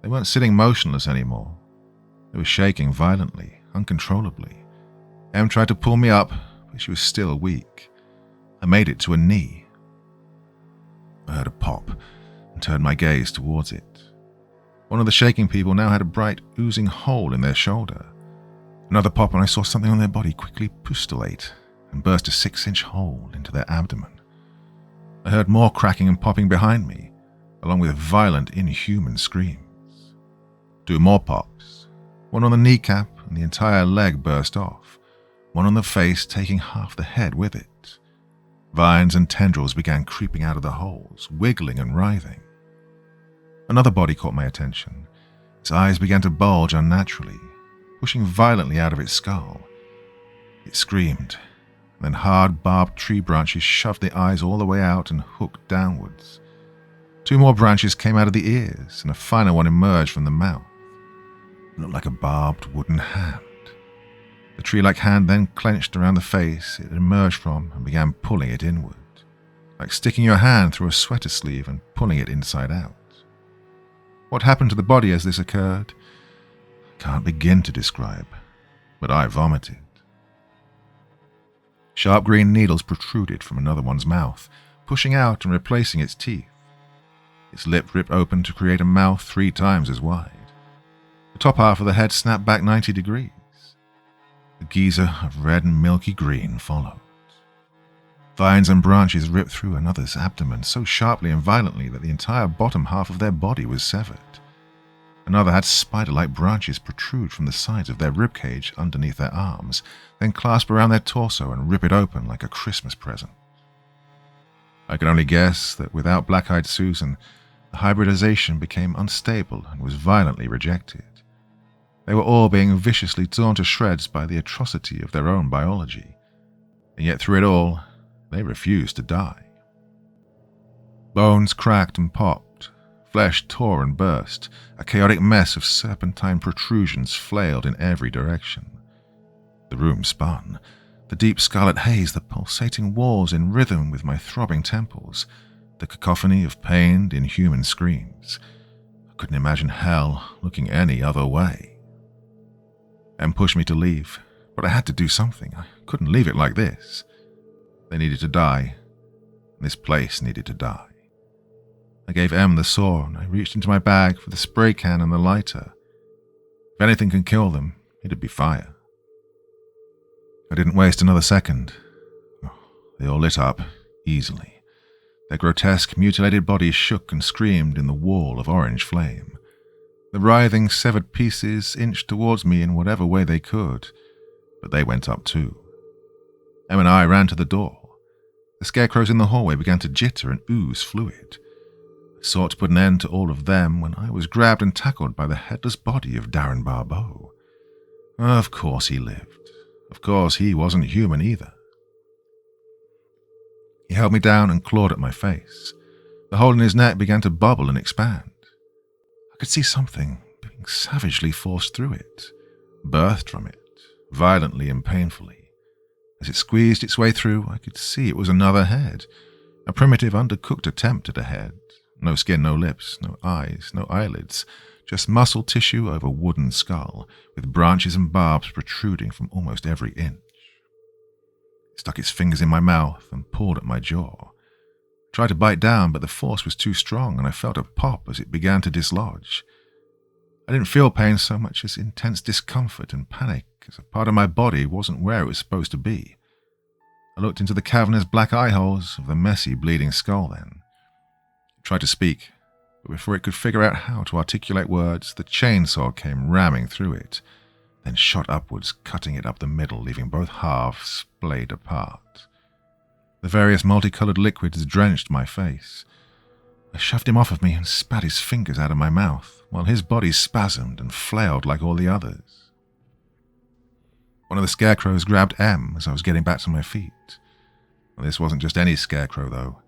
They weren't sitting motionless anymore. They were shaking violently, uncontrollably. Em tried to pull me up, but she was still weak. I made it to a knee. I heard a pop and turned my gaze towards it. One of the shaking people now had a bright, oozing hole in their shoulder. Another pop and I saw something on their body quickly pustulate and burst a 6-inch hole into their abdomen. I heard more cracking and popping behind me, along with violent, inhuman screams. 2 more pops, one on the kneecap and the entire leg burst off, one on the face taking half the head with it. Vines and tendrils began creeping out of the holes, wiggling and writhing. Another body caught my attention. Its eyes began to bulge unnaturally, pushing violently out of its skull. It screamed, and then hard, barbed tree branches shoved the eyes all the way out and hooked downwards. 2 more branches came out of the ears, and a final one emerged from the mouth. It looked like a barbed wooden hand. The tree-like hand then clenched around the face it emerged from and began pulling it inward, like sticking your hand through a sweater sleeve and pulling it inside out. What happened to the body as this occurred? Can't begin to describe, but I vomited. Sharp green needles protruded from another one's mouth, pushing out and replacing its teeth. Its lip ripped open to create a mouth 3 times as wide. The top half of the head snapped back 90 degrees. A geyser of red and milky green followed. Vines and branches ripped through another's abdomen so sharply and violently that the entire bottom half of their body was severed. Another had spider-like branches protrude from the sides of their ribcage underneath their arms, then clasp around their torso and rip it open like a Christmas present. I could only guess that without Black-Eyed Susan, the hybridization became unstable and was violently rejected. They were all being viciously torn to shreds by the atrocity of their own biology, and yet through it all, they refused to die. Bones cracked and popped, flesh tore and burst, a chaotic mess of serpentine protrusions flailed in every direction. The room spun, the deep scarlet haze, the pulsating walls in rhythm with my throbbing temples, the cacophony of pained, inhuman screams. I couldn't imagine hell looking any other way. Em pushed me to leave, but I had to do something. I couldn't leave it like this. They needed to die. This place needed to die. I gave Em the saw, and I reached into my bag for the spray can and the lighter. If anything can kill them, it'd be fire. I didn't waste another second. They all lit up, easily. Their grotesque, mutilated bodies shook and screamed in the wall of orange flame. The writhing, severed pieces inched towards me in whatever way they could, but they went up too. Em and I ran to the door. The scarecrows in the hallway began to jitter and ooze fluid. I sought to put an end to all of them when I was grabbed and tackled by the headless body of Darren Barbeau. Of course he lived. Of course he wasn't human either. He held me down and clawed at my face. The hole in his neck began to bubble and expand. I could see something being savagely forced through it, birthed from it, violently and painfully. As it squeezed its way through, I could see it was another head, a primitive, undercooked attempt at a head. No skin, no lips, no eyes, no eyelids, just muscle tissue over wooden skull, with branches and barbs protruding from almost every inch. It stuck its fingers in my mouth and pulled at my jaw. I tried to bite down, but the force was too strong, and I felt a pop as it began to dislodge. I didn't feel pain so much as intense discomfort and panic, as a part of my body wasn't where it was supposed to be. I looked into the cavernous black eye holes of the messy, bleeding skull then. I tried to speak, but before it could figure out how to articulate words, the chainsaw came ramming through it, then shot upwards, cutting it up the middle, leaving both halves splayed apart. The various multicolored liquids drenched my face. I shoved him off of me and spat his fingers out of my mouth, while his body spasmed and flailed like all the others. One of the scarecrows grabbed Em as I was getting back to my feet. Well, this wasn't just any scarecrow, though.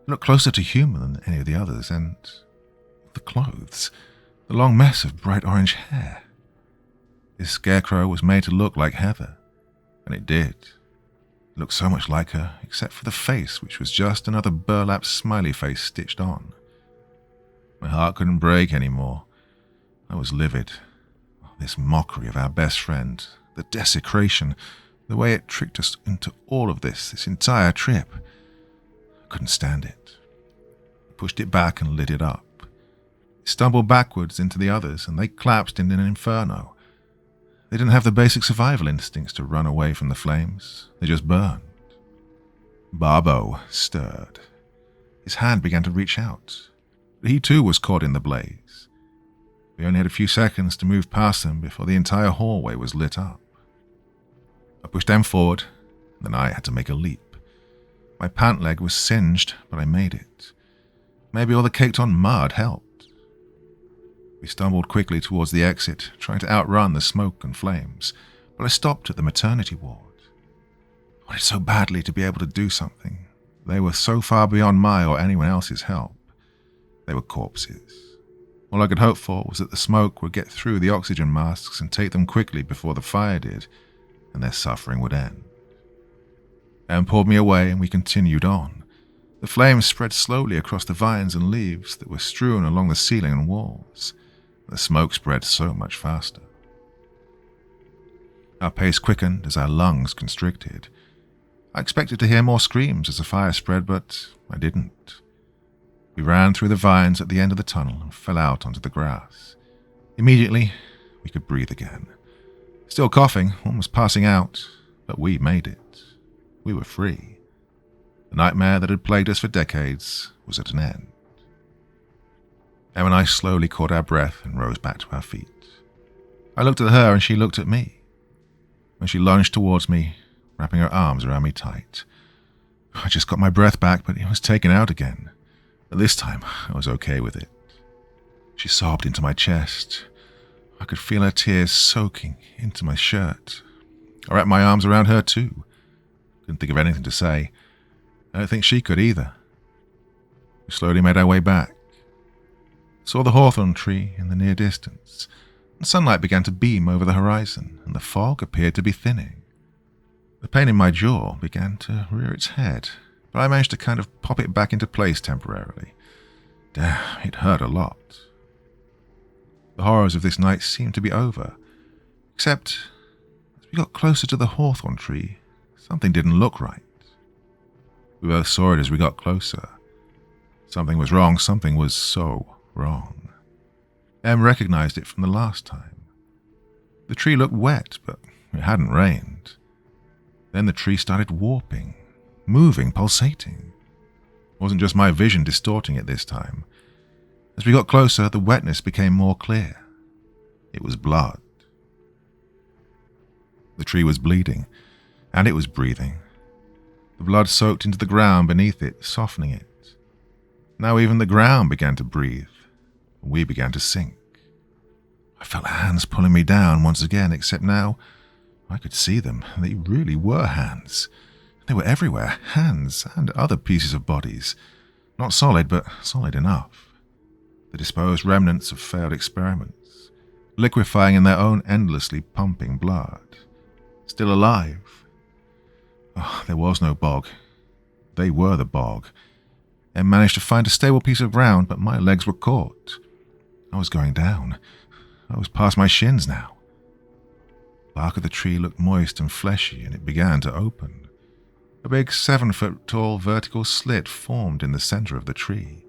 It looked closer to human than any of the others, and the clothes, the long mess of bright orange hair. This scarecrow was made to look like Heather, and it did. It looked so much like her, except for the face, which was just another burlap smiley face stitched on. My heart couldn't break anymore. I was livid. This mockery of our best friend, the desecration, the way it tricked us into all of this entire trip. I couldn't stand it. I pushed it back and lit it up. It stumbled backwards into the others, and they collapsed in an inferno. They didn't have the basic survival instincts to run away from the flames. They just burned. Barbeau stirred. His hand began to reach out. But he too was caught in the blaze. We only had a few seconds to move past them before the entire hallway was lit up. I pushed them forward, then I had to make a leap. My pant leg was singed, but I made it. Maybe all the caked-on mud helped. We stumbled quickly towards the exit, trying to outrun the smoke and flames, but I stopped at the maternity ward. I wanted so badly to be able to do something. They were so far beyond my or anyone else's help. They were corpses. All I could hope for was that the smoke would get through the oxygen masks and take them quickly before the fire did, and their suffering would end. Em pulled me away, and we continued on. The flames spread slowly across the vines and leaves that were strewn along the ceiling and walls. The smoke spread so much faster. Our pace quickened as our lungs constricted. I expected to hear more screams as the fire spread, but I didn't. We ran through the vines at the end of the tunnel and fell out onto the grass. Immediately, we could breathe again. Still coughing, almost passing out, but we made it. We were free. The nightmare that had plagued us for decades was at an end. Em and I slowly caught our breath and rose back to our feet. I looked at her and she looked at me. When she lunged towards me, wrapping her arms around me tight. I just got my breath back, but it was taken out again. But this time, I was okay with it. She sobbed into my chest. I could feel her tears soaking into my shirt. I wrapped my arms around her too. Couldn't think of anything to say. I don't think she could either. We slowly made our way back. Saw the hawthorn tree in the near distance. The sunlight began to beam over the horizon, and the fog appeared to be thinning. The pain in my jaw began to rear its head, but I managed to kind of pop it back into place temporarily. Damn, it hurt a lot. The horrors of this night seemed to be over, except as we got closer to the hawthorn tree, something didn't look right. We both saw it as we got closer. Something was wrong, something was so wrong. Em recognized it from the last time. The tree looked wet, but it hadn't rained. Then the tree started warping, moving, pulsating. It wasn't just my vision distorting it this time. As we got closer, the wetness became more clear. It was blood. The tree was bleeding, and it was breathing. The blood soaked into the ground beneath it, softening it. Now even the ground began to breathe, and we began to sink. I felt hands pulling me down once again, except now I could see them. They really were hands. They were everywhere, hands and other pieces of bodies. Not solid, but solid enough. The disposed remnants of failed experiments, liquefying in their own endlessly pumping blood. Still alive. Oh, there was no bog. They were the bog. Em managed to find a stable piece of ground, but my legs were caught. I was going down. I was past my shins now. The bark of the tree looked moist and fleshy, and it began to open. A big 7-foot-tall vertical slit formed in the center of the tree.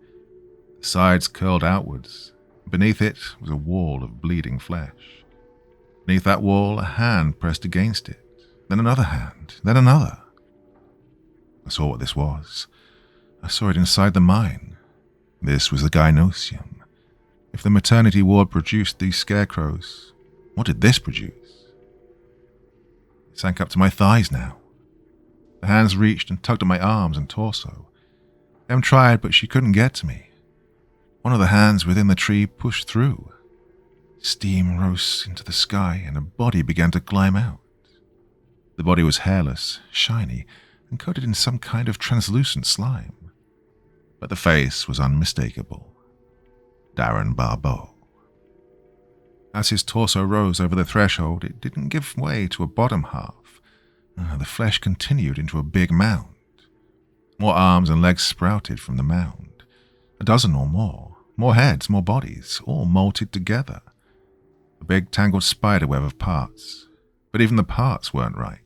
The sides curled outwards. Beneath it was a wall of bleeding flesh. Beneath that wall, a hand pressed against it. Then another hand. Then another. I saw what this was. I saw it inside the mine. This was the gynosium. If the maternity ward produced these scarecrows, what did this produce? It sank up to my thighs now. The hands reached and tugged at my arms and torso. Em tried, but she couldn't get to me. One of the hands within the tree pushed through. Steam rose into the sky, and a body began to climb out. The body was hairless, shiny, and coated in some kind of translucent slime. But the face was unmistakable. Darren Barbeau. As his torso rose over the threshold, it didn't give way to a bottom half. The flesh continued into a big mound. More arms and legs sprouted from the mound. A dozen or more. More heads, more bodies, all molted together. A big tangled spiderweb of parts. But even the parts weren't right.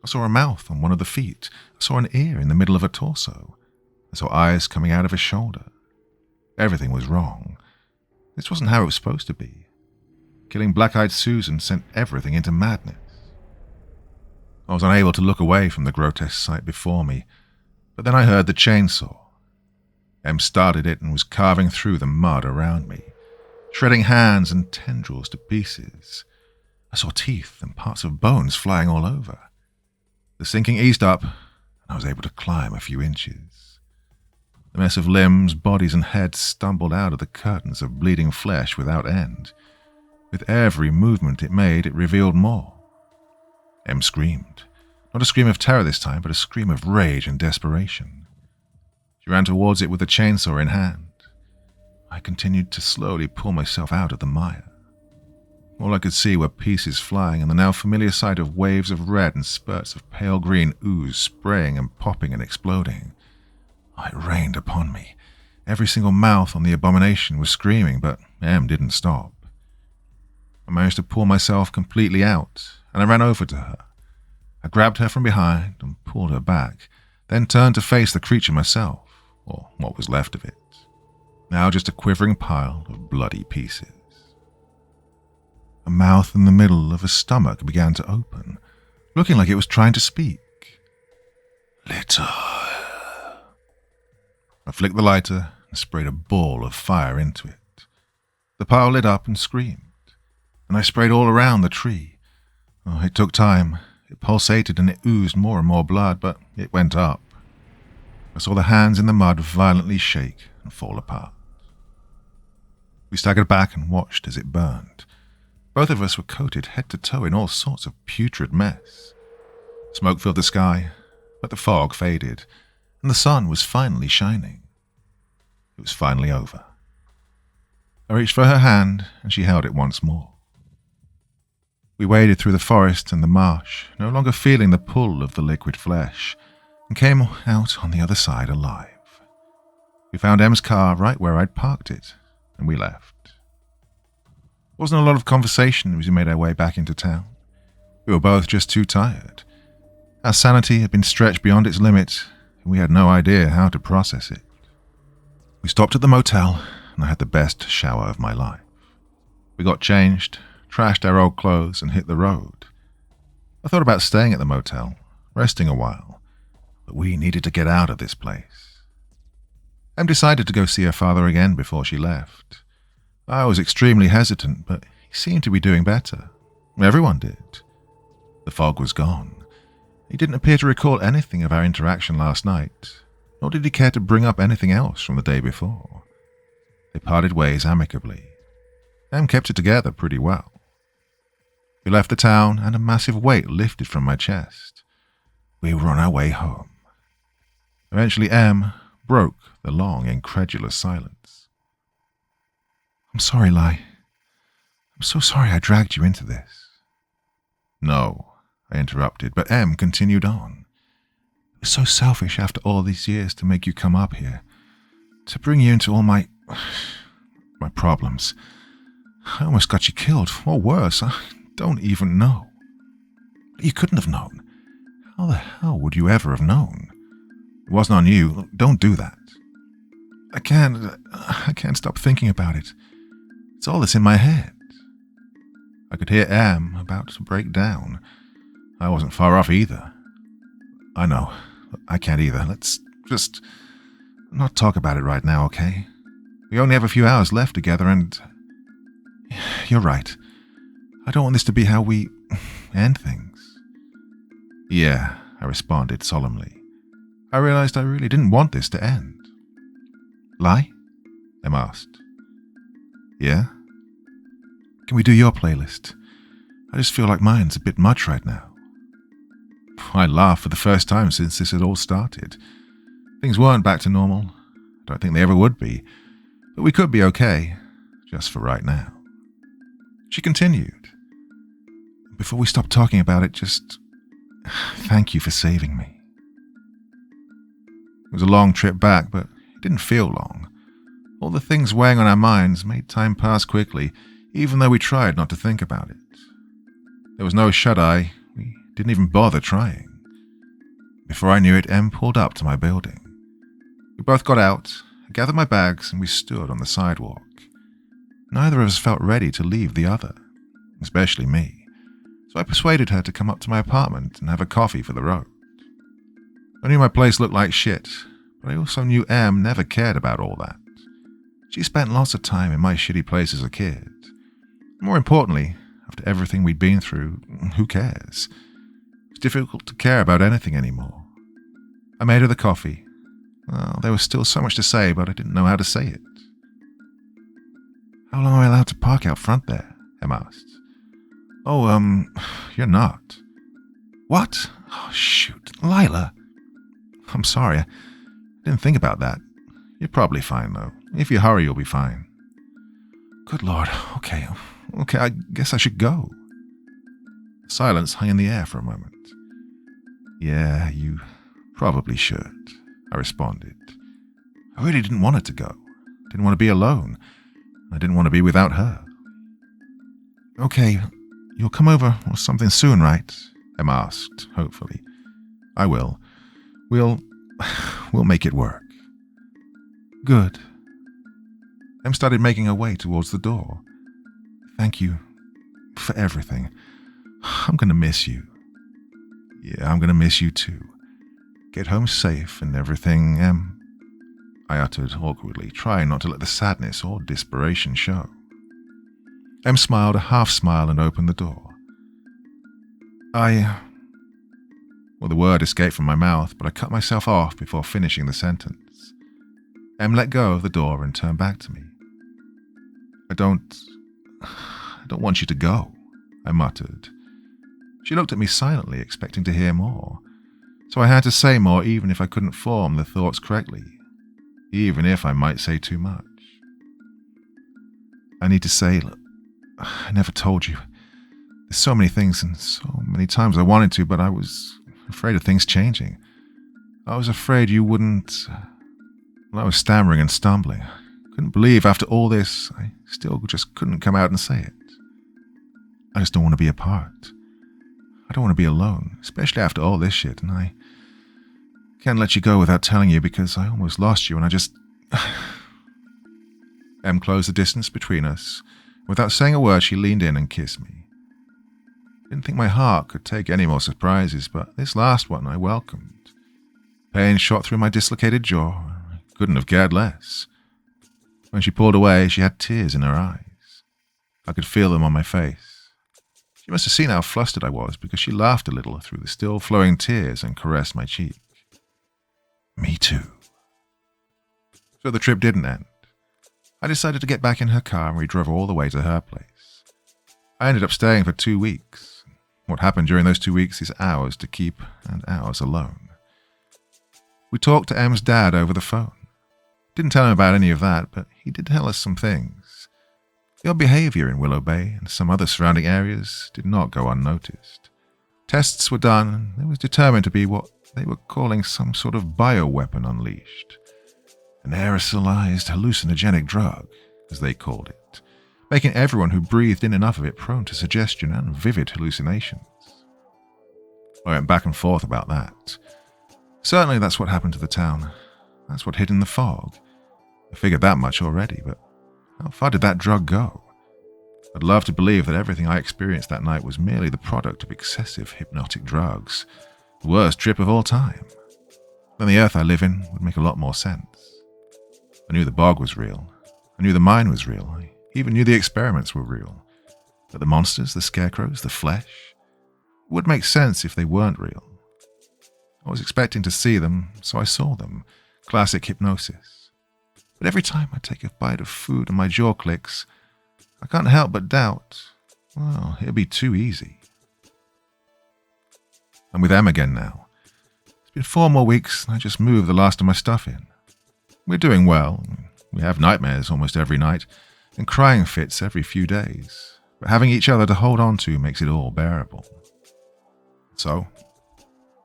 I saw a mouth on one of the feet. I saw an ear in the middle of a torso. I saw eyes coming out of a shoulder. Everything was wrong. This wasn't how it was supposed to be. Killing Black-Eyed Susan sent everything into madness. I was unable to look away from the grotesque sight before me, but then I heard the chainsaw. Em started it and was carving through the mud around me, shredding hands and tendrils to pieces. I saw teeth and parts of bones flying all over. The sinking eased up, and I was able to climb a few inches. The mess of limbs, bodies, and heads stumbled out of the curtains of bleeding flesh without end. With every movement it made, it revealed more. Em screamed. Not a scream of terror this time, but a scream of rage and desperation. She ran towards it with the chainsaw in hand. I continued to slowly pull myself out of the mire. All I could see were pieces flying and the now familiar sight of waves of red and spurts of pale green ooze spraying and popping and exploding. It rained upon me. Every single mouth on the abomination was screaming, but Em didn't stop. I managed to pull myself completely out and I ran over to her. I grabbed her from behind and pulled her back, then turned to face the creature myself, or what was left of it. Now just a quivering pile of bloody pieces. A mouth in the middle of a stomach began to open, looking like it was trying to speak. "Little." I flicked the lighter and sprayed a ball of fire into it. The pile lit up and screamed, and I sprayed all around the tree. Oh, it took time. It pulsated and it oozed more and more blood, but it went up. I saw the hands in the mud violently shake and fall apart. We staggered back and watched as it burned. Both of us were coated head to toe in all sorts of putrid mess. Smoke filled the sky, but the fog faded, and the sun was finally shining. It was finally over. I reached for her hand, and she held it once more. We waded through the forest and the marsh, no longer feeling the pull of the liquid flesh, and came out on the other side alive. We found Em's car right where I'd parked it, and we left. There wasn't a lot of conversation as we made our way back into town. We were both just too tired. Our sanity had been stretched beyond its limit, and we had no idea how to process it. We stopped at the motel, and I had the best shower of my life. We got changed, trashed our old clothes, and hit the road. I thought about staying at the motel, resting a while, but we needed to get out of this place. Em decided to go see her father again before she left. I was extremely hesitant, but he seemed to be doing better. Everyone did. The fog was gone. He didn't appear to recall anything of our interaction last night, nor did he care to bring up anything else from the day before. They parted ways amicably. Em kept it together pretty well. We left the town, and a massive weight lifted from my chest. We were on our way home. Eventually, Em broke the long, incredulous silence. "I'm sorry, Lai. I'm so sorry I dragged you into this." "No," I interrupted, but Em continued on. "It was so selfish after all these years to make you come up here, to bring you into all my problems. I almost got you killed, or worse, I don't even know. You couldn't have known. How the hell would you ever have known? It wasn't on you. Don't do that. I can't stop thinking about it. It's all that's in my head." I could hear Em about to break down. I wasn't far off either. "I know. I can't either. Let's just not talk about it right now, okay? We only have a few hours left together, and you're right. I don't want this to be how we end things." "Yeah," I responded solemnly. I realized I really didn't want this to end. "Lai?" Em asked. "Yeah?" "Can we do your playlist? I just feel like mine's a bit much right now." I laughed for the first time since this had all started. Things weren't back to normal. I don't think they ever would be. But we could be okay, just for right now. She continued. "Before we stop talking about it, just thank you for saving me." It was a long trip back, but it didn't feel long. All the things weighing on our minds made time pass quickly, even though we tried not to think about it. There was no shut-eye. We didn't even bother trying. Before I knew it, Em pulled up to my building. We both got out, I gathered my bags, and we stood on the sidewalk. Neither of us felt ready to leave the other, especially me, so I persuaded her to come up to my apartment and have a coffee for the road. I knew my place looked like shit, but I also knew Em never cared about all that. She spent lots of time in my shitty place as a kid. More importantly, after everything we'd been through, who cares? It's difficult to care about anything anymore. I made her the coffee. Well, there was still so much to say, but I didn't know how to say it. "How long am I allowed to park out front there?" Em asked. "Oh, you're not." "What? Oh, shoot. Lila. I'm sorry. I didn't think about that. You're probably fine, though. If you hurry, you'll be fine." "Good Lord. Okay, I guess I should go." Silence hung in the air for a moment. "Yeah, you probably should," I responded. I really didn't want her to go. I didn't want to be alone. I didn't want to be without her. "Okay, You'll come over or something soon, right? Em asked, hopefully. I will. We'll make it work. Good. Em started making her way towards the door. Thank you for everything. I'm going to miss you. Yeah, I'm going to miss you too. Get home safe and everything, Em. I uttered awkwardly, trying not to let the sadness or desperation show. Em smiled a half smile and opened the door. Well, the word escaped from my mouth, but I cut myself off before finishing the sentence. Em let go of the door and turned back to me. I don't want you to go, I muttered. She looked at me silently, expecting to hear more. So I had to say more even if I couldn't form the thoughts correctly, even if I might say too much. I need to say, look, I never told you. There's so many things and so many times I wanted to, but I was afraid of things changing. I was afraid you wouldn't... Well, I was stammering and stumbling. I couldn't believe after all this, I still just couldn't come out and say it. I just don't want to be apart. I don't want to be alone, especially after all this shit, and I can't let you go without telling you because I almost lost you and I just... Em closed the distance between us. Without saying a word, she leaned in and kissed me. Didn't think my heart could take any more surprises, but this last one I welcomed. Pain shot through my dislocated jaw. I couldn't have cared less. When she pulled away, she had tears in her eyes. I could feel them on my face. She must have seen how flustered I was because she laughed a little through the still flowing tears and caressed my cheek. Me too. So the trip didn't end. I decided to get back in her car and we drove all the way to her place. I ended up staying for 2 weeks. What happened during those 2 weeks is ours to keep and ours alone. We talked to Em's dad over the phone. Didn't tell him about any of that, but he did tell us some things. Your behavior in Willow Bay and some other surrounding areas did not go unnoticed. Tests were done, and it was determined to be what they were calling some sort of bioweapon unleashed. An aerosolized hallucinogenic drug, as they called it, making everyone who breathed in enough of it prone to suggestion and vivid hallucinations. I went back and forth about that. Certainly that's what happened to the town. That's what hid in the fog. I figured that much already, but how far did that drug go? I'd love to believe that everything I experienced that night was merely the product of excessive hypnotic drugs. The worst trip of all time. Then the earth I live in would make a lot more sense. I knew the bog was real. I knew the mine was real. I even knew the experiments were real. But the monsters, the scarecrows, the flesh, it would make sense if they weren't real. I was expecting to see them, so I saw them. Classic hypnosis. But every time I take a bite of food and my jaw clicks, I can't help but doubt, well, it'll be too easy. I'm with Em again now. It's been 4 more weeks and I just moved the last of my stuff in. We're doing well. We have nightmares almost every night and crying fits every few days. But having each other to hold on to makes it all bearable. So,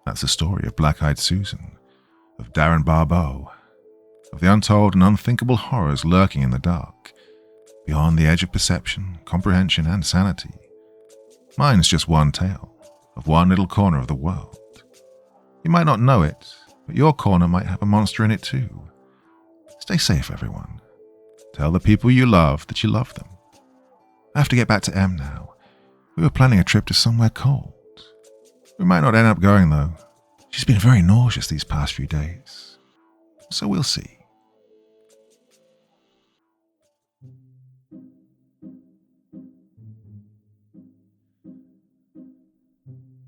that's the story of Black-Eyed Susan, of Darren Barbeau, of the untold and unthinkable horrors lurking in the dark, beyond the edge of perception, comprehension, and sanity. Mine's just one tale, of one little corner of the world. You might not know it, but your corner might have a monster in it too. Stay safe, everyone. Tell the people you love that you love them. I have to get back to Em now. We were planning a trip to somewhere cold. We might not end up going, though. She's been very nauseous these past few days. So we'll see.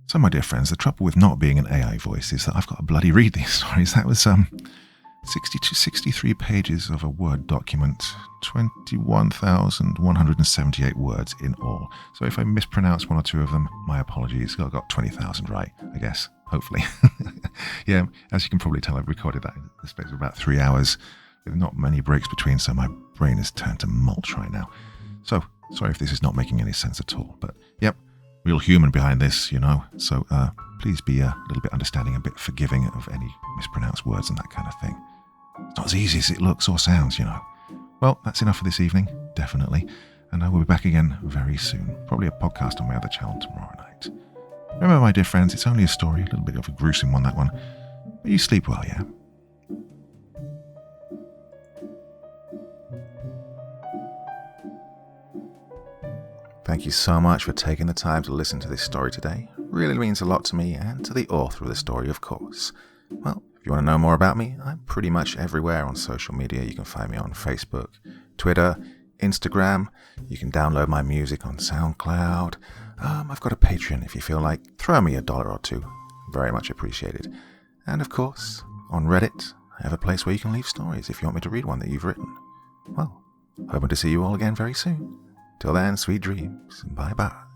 So, my dear friends, the trouble with not being an AI voice is that I've got to bloody read these stories. That was 63 pages of a Word document, 21,178 words in all. So if I mispronounce one or two of them, my apologies. I got 20,000 right, I guess, hopefully. Yeah, as you can probably tell, I've recorded that in the space of about 3 hours, with not many breaks between, so my brain is turned to mulch right now. So, sorry if this is not making any sense at all, but yep, real human behind this, you know. So please be a little bit understanding, a bit forgiving of any mispronounced words and that kind of thing. It's not as easy as it looks or sounds, you know. Well, that's enough for this evening, definitely. and I will be back again very soon. Probably a podcast on my other channel tomorrow night. Remember, my dear friends, it's only a story, a little bit of a gruesome one, that one. But you sleep well, yeah? Thank you so much for taking the time to listen to this story today. It really means a lot to me and to the author of the story, of course. Well, if you want to know more about me, I'm pretty much everywhere on social media. You can find me on Facebook, Twitter, Instagram. You can download my music on SoundCloud. I've got a Patreon if you feel like. Throw me $1 or $2. Very much appreciated. And of course, on Reddit, I have a place where you can leave stories if you want me to read one that you've written. Well, hoping to see you all again very soon. Till then, sweet dreams. Bye-bye.